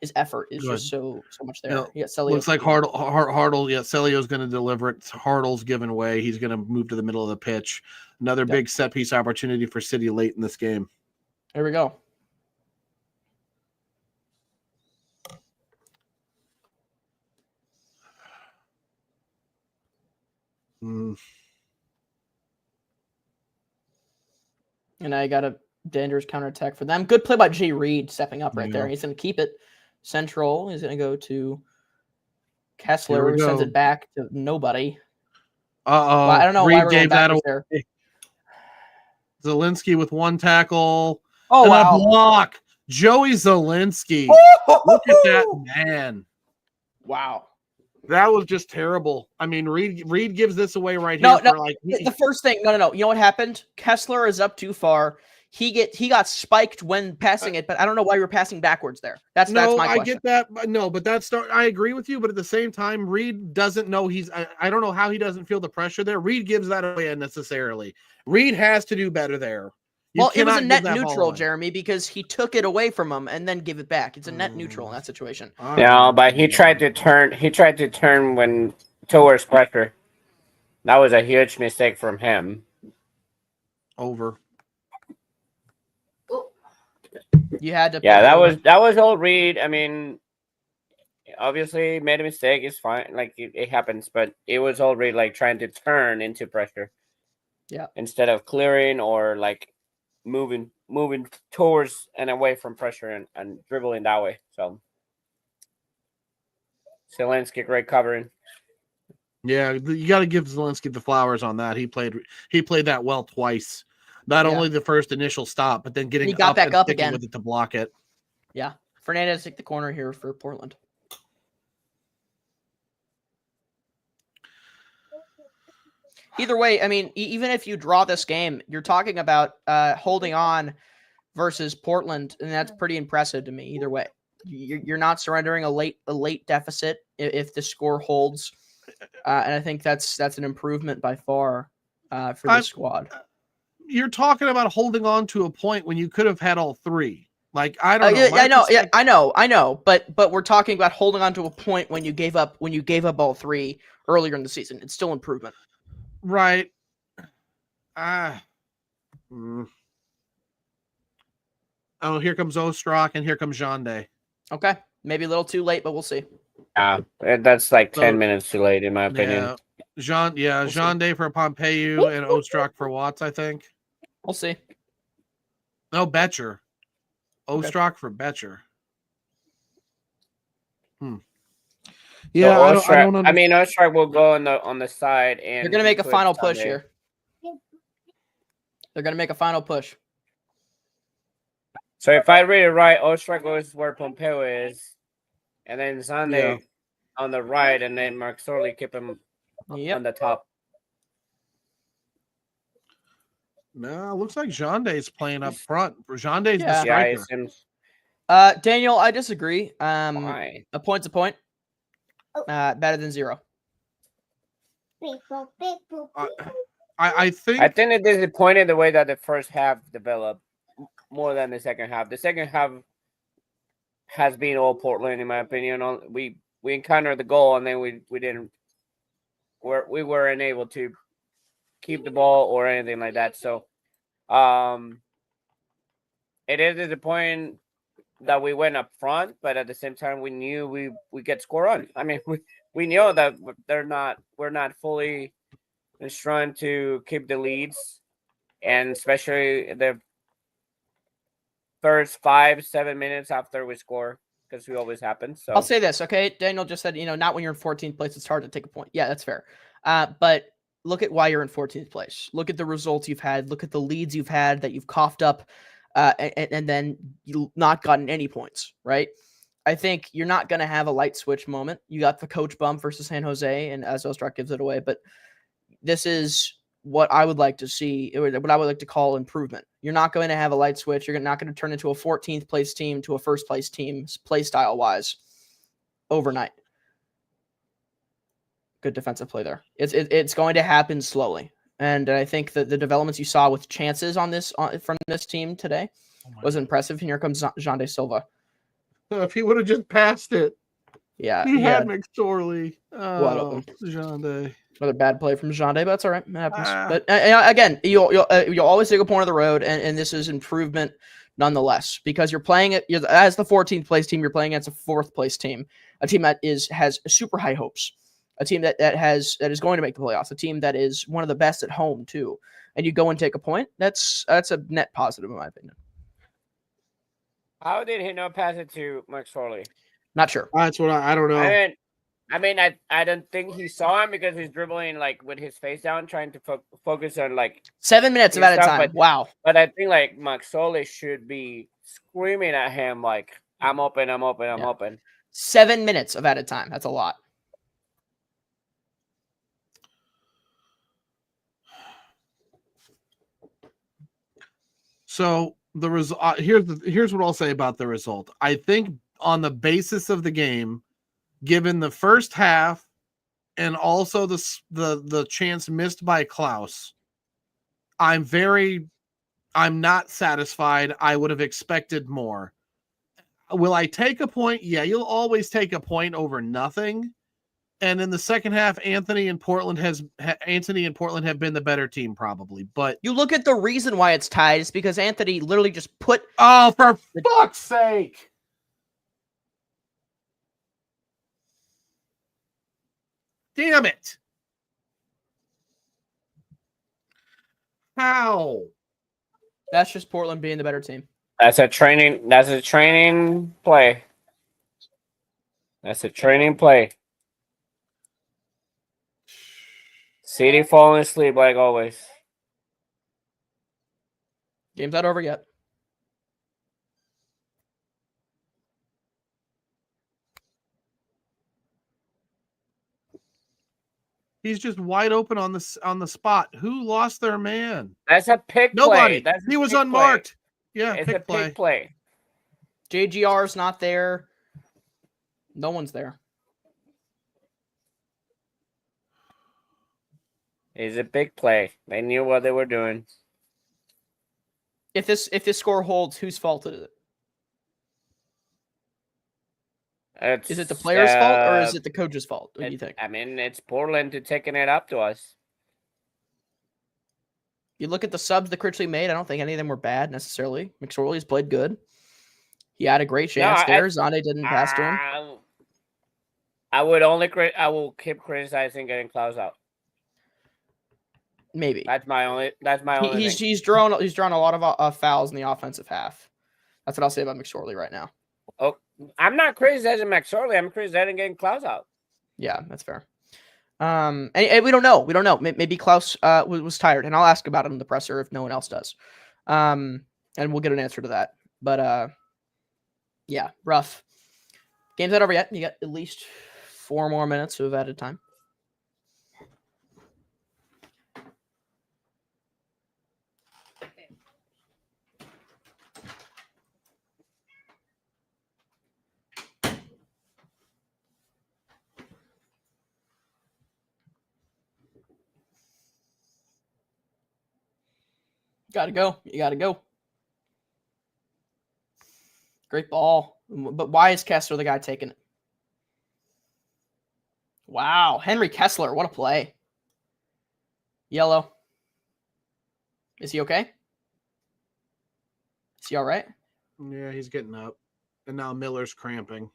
his effort is just so much there. Looks like Hartle. Yeah, Celio's going to deliver it. Hartle's giving way. He's going to move to the middle of the pitch. Another big set piece opportunity for City late in this game. Here we go. And I got a dangerous counterattack for them. Good play by Jay Reed stepping up right there. He's going to keep it central. He's going to go to Kessler, who sends it back to nobody. Well, I don't know Reed why we're gave going that back away. there. Zelensky with one tackle. Oh, and wow. a block. Joey Zelensky. Look at that man. Wow. That was just terrible. I mean, Reed gives this away right here. The first thing. No. You know what happened? Kessler is up too far. He got spiked when passing it, but I don't know why you were passing backwards there. That's my question. I get that. No, but I agree with you. But at the same time, Reed doesn't know I don't know how he doesn't feel the pressure there. Reed gives that away unnecessarily. Reed has to do better there. It was a net neutral, Jeremy, because he took it away from him and then give it back. It's a net neutral in that situation. No, but he tried to turn when towards pressure. That was a huge mistake from him. Over. You had to. Yeah, that was old Reed. I mean, obviously made a mistake. It's fine. Like it happens, but it was old Reed trying to turn into pressure. Yeah. Instead of clearing or moving towards and away from pressure and dribbling that way. So Zelensky great covering. Yeah, you got to give Zelensky the flowers on that. He played that well twice. Not only the first initial stop, but then getting back up again with it to block it. Yeah, Fernandez took the corner here for Portland. Either way, I mean, even if you draw this game, you're talking about holding on versus Portland, and that's pretty impressive to me. Either way, you're not surrendering a late deficit if the score holds, and I think that's an improvement by far for the squad. You're talking about holding on to a point when you could have had all three. I don't know. I know. But we're talking about holding on to a point when you gave up all three earlier in the season. It's still improvement. Right. Oh, here comes Ostrak and here comes Jande. Okay. Maybe a little too late, but we'll see. That's 10 minutes too late in my opinion. Jande for Pompeu and Ostrak for Watts, I think. We'll see. No, Betcher. Ostrak for Betcher. Yeah, so Ostrak, I don't understand. I mean, Ostrak will go on the side, and they're going to make a final push here. They're going to make a final push. So if I read it right, Ostrak goes where Pompeu is, and then Sunday on the right, and then Mark Sorley keep him on the top. No, looks like Jande's playing up front. Jande's the striker. Daniel, I disagree. Why? A point's a point. Better than zero. I think it disappointed the way that the first half developed more than the second half. The second half has been all Portland, in my opinion. We encountered the goal, and then we weren't able to keep the ball or anything like that. So, it is disappointing that we went up front, but at the same time, we knew we get score on. I mean, we know that we're not fully trying to keep the leads, and especially first 5-7 minutes after we score, because we always happen. So I'll say this, okay? Daniel just said, not when you're in 14th place, it's hard to take a point. Yeah, that's fair. But look at why you're in 14th place. Look at the results you've had. Look at the leads you've had that you've coughed up, and then you've not gotten any points, right? I think you're not going to have a light switch moment. You got the coach bump versus San Jose, and as Ostrak gives it away. But this is what I would like to see, what I would like to call improvement. You're not going to have a light switch. You're not going to turn into a 14th place team to a first place team, play style wise, overnight. Good defensive play there. It's going to happen slowly. And I think that the developments you saw with chances from this team today was impressive. And here comes Jean de Silva. If he would have just passed it. Yeah. He had McSorley. Wide open. Jean de. Another bad play from Jean de, but that's all right. It happens. But again, you'll always take a point of the road, and this is improvement nonetheless, because you're playing it as the 14th place team. You're playing against a 4th place team, a team that has super high hopes, a team that is going to make the playoffs, a team that is one of the best at home too. And you go and take a point. That's a net positive in my opinion. how did he not pass it to McSorley? Not sure. That's what I don't know. I don't think he saw him because he's dribbling like with his face down, trying to focus on like 7 minutes of at a time. Wow. But I think like McSorley should be screaming at him like, "I'm open, I'm open, I'm open." 7 minutes of at a time. That's a lot. So the result here's what I'll say about the result. I think on the basis of the game, given the first half and also the chance missed by Klaus, I'm not satisfied. I would have expected more. Will I take a point? Yeah, you'll always take a point over nothing. And in the second half, Anthony and Portland have been the better team probably. But you look at the reason why it's tied is because Anthony literally just put. Oh, for fuck's sake! Damn it! How? That's just Portland being the better team. That's a training play. That's a training play. City falling asleep like always. Game's not over yet. He's just wide open on the spot. Who lost their man? That's a pick Nobody. play. He was unmarked. Play. Yeah, it's pick a pick play. JGR's not there. No one's there. It's a big play. They knew what they were doing. If this score holds, whose fault is it? Is it the player's fault or is it the coach's fault? What do you think? I mean, it's Portland to taking it up to us. You look at the subs that Critchley made, I don't think any of them were bad necessarily. McSorley's played good. He had a great chance there. Zane didn't pass to him. I will keep criticizing getting Klaus out. Maybe. That's my only He's drawn a lot of fouls in the offensive half. That's what I'll say about McSorley right now. Oh, I'm not criticizing McSorley. I'm criticizing getting Klaus out. Yeah, that's fair. And we don't know. We don't know. Maybe Klaus was tired, and I'll ask about it in the presser if no one else does. And we'll get an answer to that. But yeah, rough. Game's not over yet. You got at least 4 more minutes of added time. Gotta go. You gotta go. Great ball. But why is Kessler the guy taking it? Wow. Henry Kessler. What a play. Yellow. Is he okay? Is he all right? Yeah, he's getting up. And now Miller's cramping.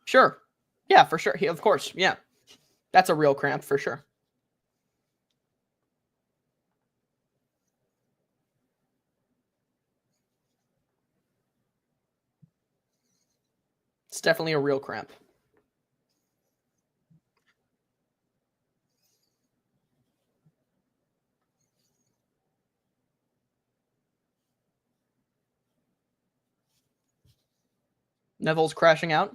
Sure. Yeah, for sure. Of course. Yeah. That's a real cramp for sure. It's definitely a real cramp. Neville's crashing out.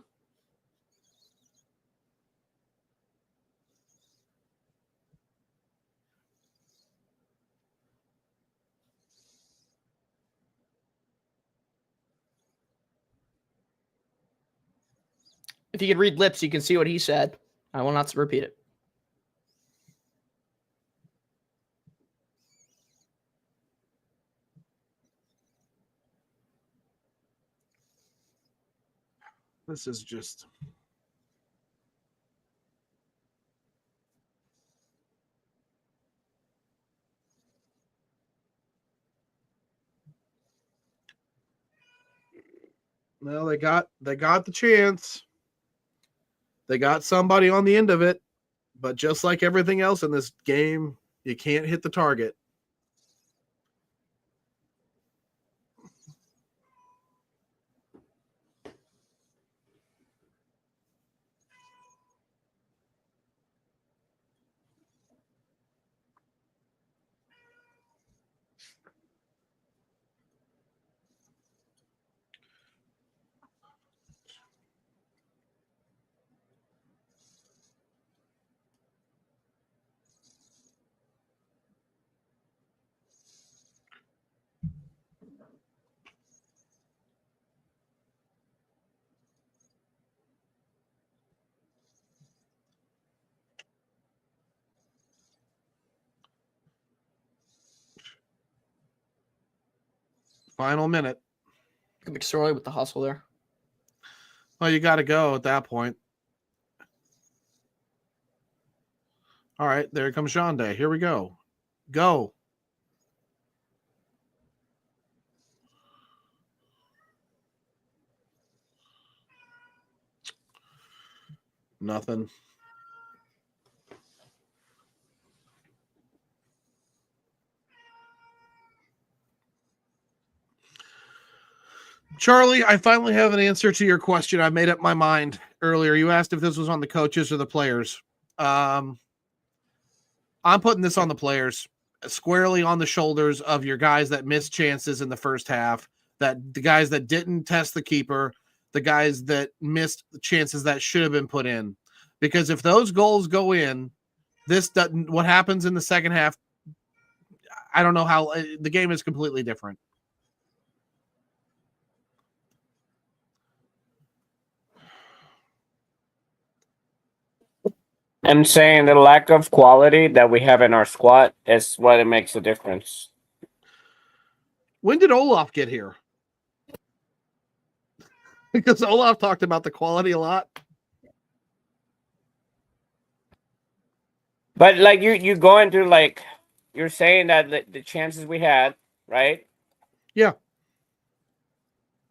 If you could read lips, you can see what he said. I will not repeat it. This is just. Well, they got the chance. They got somebody on the end of it, but just like everything else in this game, you can't hit the target. Final minute. McSorley with the hustle there. Well, you got to go at that point. All right, there comes Shonday. Here we go. Go. Nothing. Charlie, I finally have an answer to your question. I made up my mind earlier. You asked if this was on the coaches or the players. I'm putting this on the players, squarely on the shoulders of your guys that missed chances in the first half, that the guys that didn't test the keeper, the guys that missed the chances that should have been put in. Because if those goals go in, this doesn't. What happens in the second half, I don't know how the game is completely different. I'm saying the lack of quality that we have in our squad is what it makes a difference. When did Olaf get here? Because Olaf talked about the quality a lot. But like you go into like you're saying that the chances we had, right? Yeah.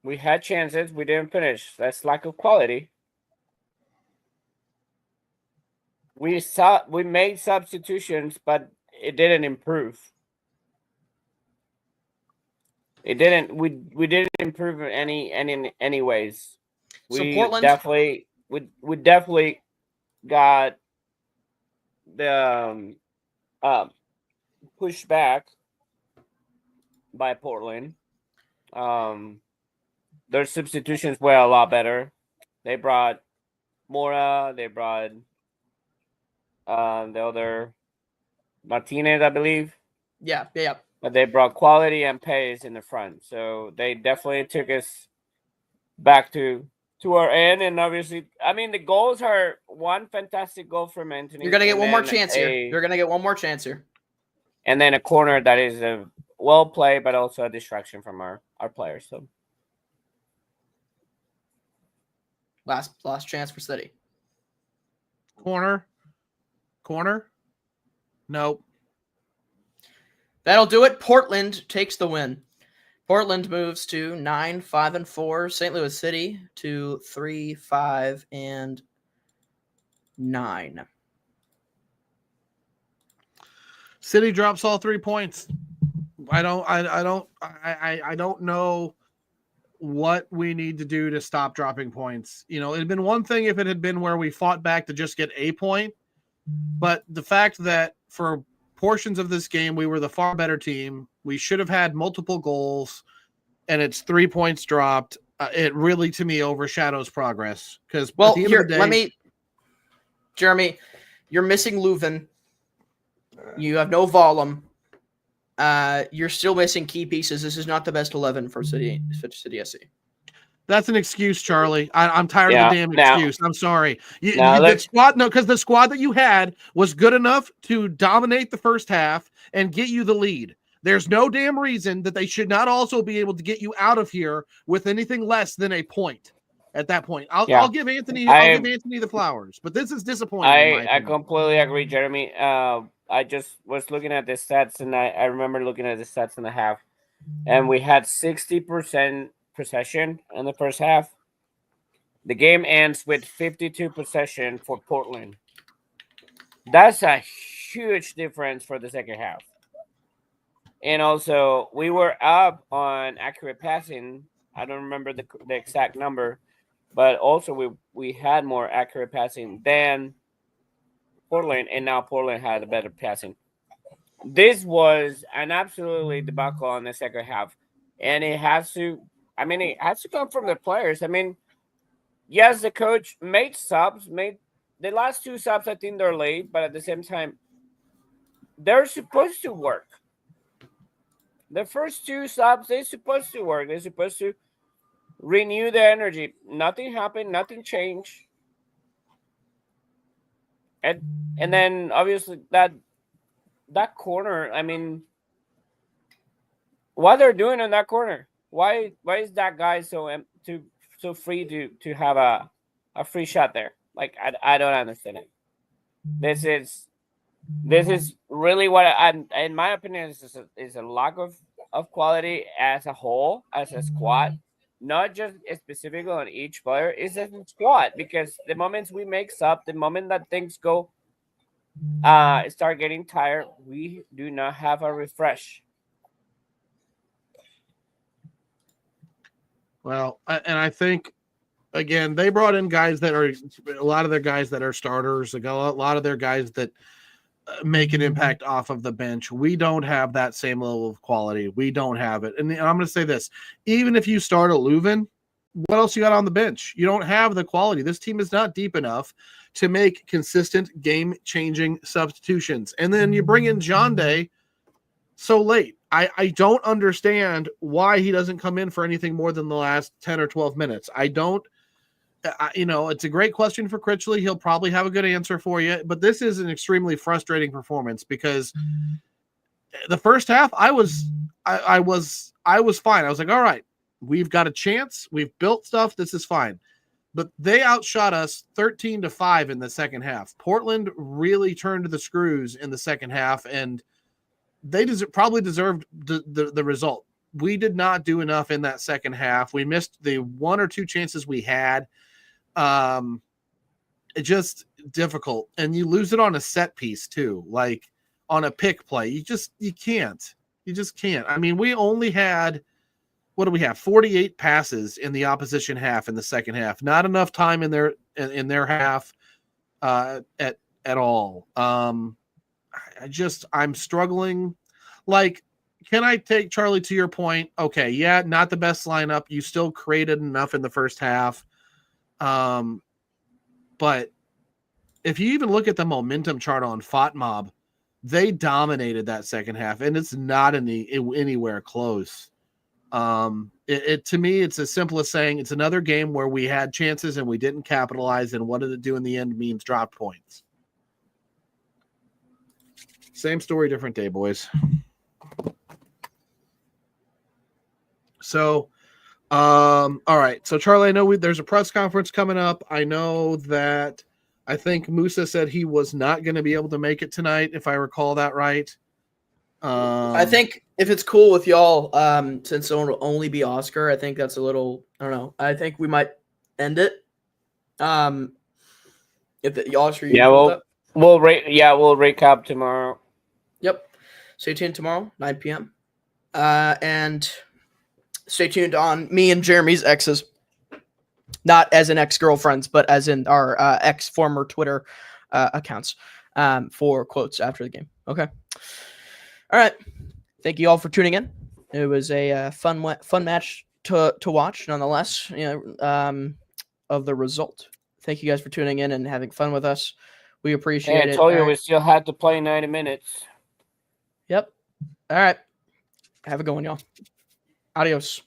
We had chances, we didn't finish. That's lack of quality. We made substitutions, but it didn't improve. It didn't. We didn't improve in any ways. So We Portland definitely we definitely got the pushed back by Portland. Their substitutions were a lot better. They brought Mora. They brought the other Martinez, I believe. Yeah. But they brought quality and pace in the front. So they definitely took us back to our end. And obviously, I mean, the goals are one fantastic goal from Anthony. You're going to get one more chance here. You're going to get one more chance here. And then a corner that is a well played, but also a distraction from our players. So last chance for City. Corner. Nope. That'll do it. Portland takes the win. Portland moves to 9-5-4. St. Louis City to 3-5-9. City drops all 3 points. I don't know what we need to do to stop dropping points. You know, it'd been one thing if it had been where we fought back to just get a point, but the fact that for portions of this game we were the far better team, we should have had multiple goals, and it's 3 points dropped. It really, to me, overshadows progress. Because Well, at the end here, of the day, let me, Jeremy, you're missing Leuven. You have no Vollum. You're still missing key pieces. This is not the best 11 for City SC. that's an excuse, Charlie. I'm tired of Yeah, the damn now- excuse. I'm sorry. now The let's- squad, no, because the squad that you had was good enough to dominate the first half and get you the lead. There's no damn reason that they should not also be able to get you out of here with anything less than a point. At that point, I'll give Anthony. I'll give Anthony the flowers, but this is disappointing. in my I opinion. completely agree, Jeremy. I just was looking at the stats, and I remember looking at the stats in the half, and we had 60% possession in the first half. The game ends with 52 possession for Portland. That's a huge difference for the second half. And also, we were up on accurate passing. I don't remember the exact number, but also we had more accurate passing than Portland, and now Portland had a better passing. This was an absolutely debacle on the second half, and it has to come from the players. I mean, yes, the coach made the last two subs. I think they're late, but at the same time, they're supposed to work. The first two subs, they're supposed to work. They're supposed to renew the energy. Nothing happened. Nothing changed. And then obviously that corner. I mean, what they're doing in that corner? Why is that guy so free to have a free shot there? Like I don't understand it. This is really what in my opinion is a lack of quality as a whole, as a squad, not just specifically on each player. It's a squad, because the moments we make up, the moment that things go start getting tired, we do not have a refresh. Well, and I think, again, they brought in guys that are a lot of their guys that are starters. A lot of their guys that make an impact off of the bench. We don't have that same level of quality. We don't have it. And I'm going to say this: even if you start a Leuven, what else you got on the bench? You don't have the quality. This team is not deep enough to make consistent game-changing substitutions. And then you bring in John Day so late. I don't understand why he doesn't come in for anything more than the last 10 or 12 minutes. It's a great question for Critchley. He'll probably have a good answer for you, but this is an extremely frustrating performance, because the first half I was fine. I was like, all right, we've got a chance. We've built stuff. This is fine. But they outshot us 13-5 in the second half. Portland really turned the screws in the second half, and they probably deserved the result. We did not do enough in that second half. We missed the one or two chances we had. It just difficult. And you lose it on a set piece too, like on a pick play. You just can't. I mean, we only had, what do we have? 48 passes in the opposition half in the second half. Not enough time in their half at all. I'm struggling. Like, can I take, Charlie, to your point? Okay, yeah, not the best lineup. You still created enough in the first half. But if you even look at the momentum chart on FOTMob, they dominated that second half, and it's not anywhere close. To me, it's as simple as saying it's another game where we had chances and we didn't capitalize, and what did it do in the end means dropped points. Same story, different day, boys. So, all right. So, Charlie, I know there's a press conference coming up. I know that I think Musa said he was not going to be able to make it tonight, if I recall that right. I think if it's cool with y'all, since it'll only be Oscar, I think that's a little, I don't know. I think we might end it. If y'all are we'll recap tomorrow. Yep. Stay tuned tomorrow, 9 p.m. And stay tuned on me and Jeremy's exes. Not as in ex-girlfriends, but as in our ex-former Twitter accounts for quotes after the game. Okay. All right. Thank you all for tuning in. It was a fun match to watch, nonetheless, of the result. Thank you guys for tuning in and having fun with us. We appreciate it. I told you All we right. still had to play 90 minutes. Yep. All right. Have a good one, y'all. Adios.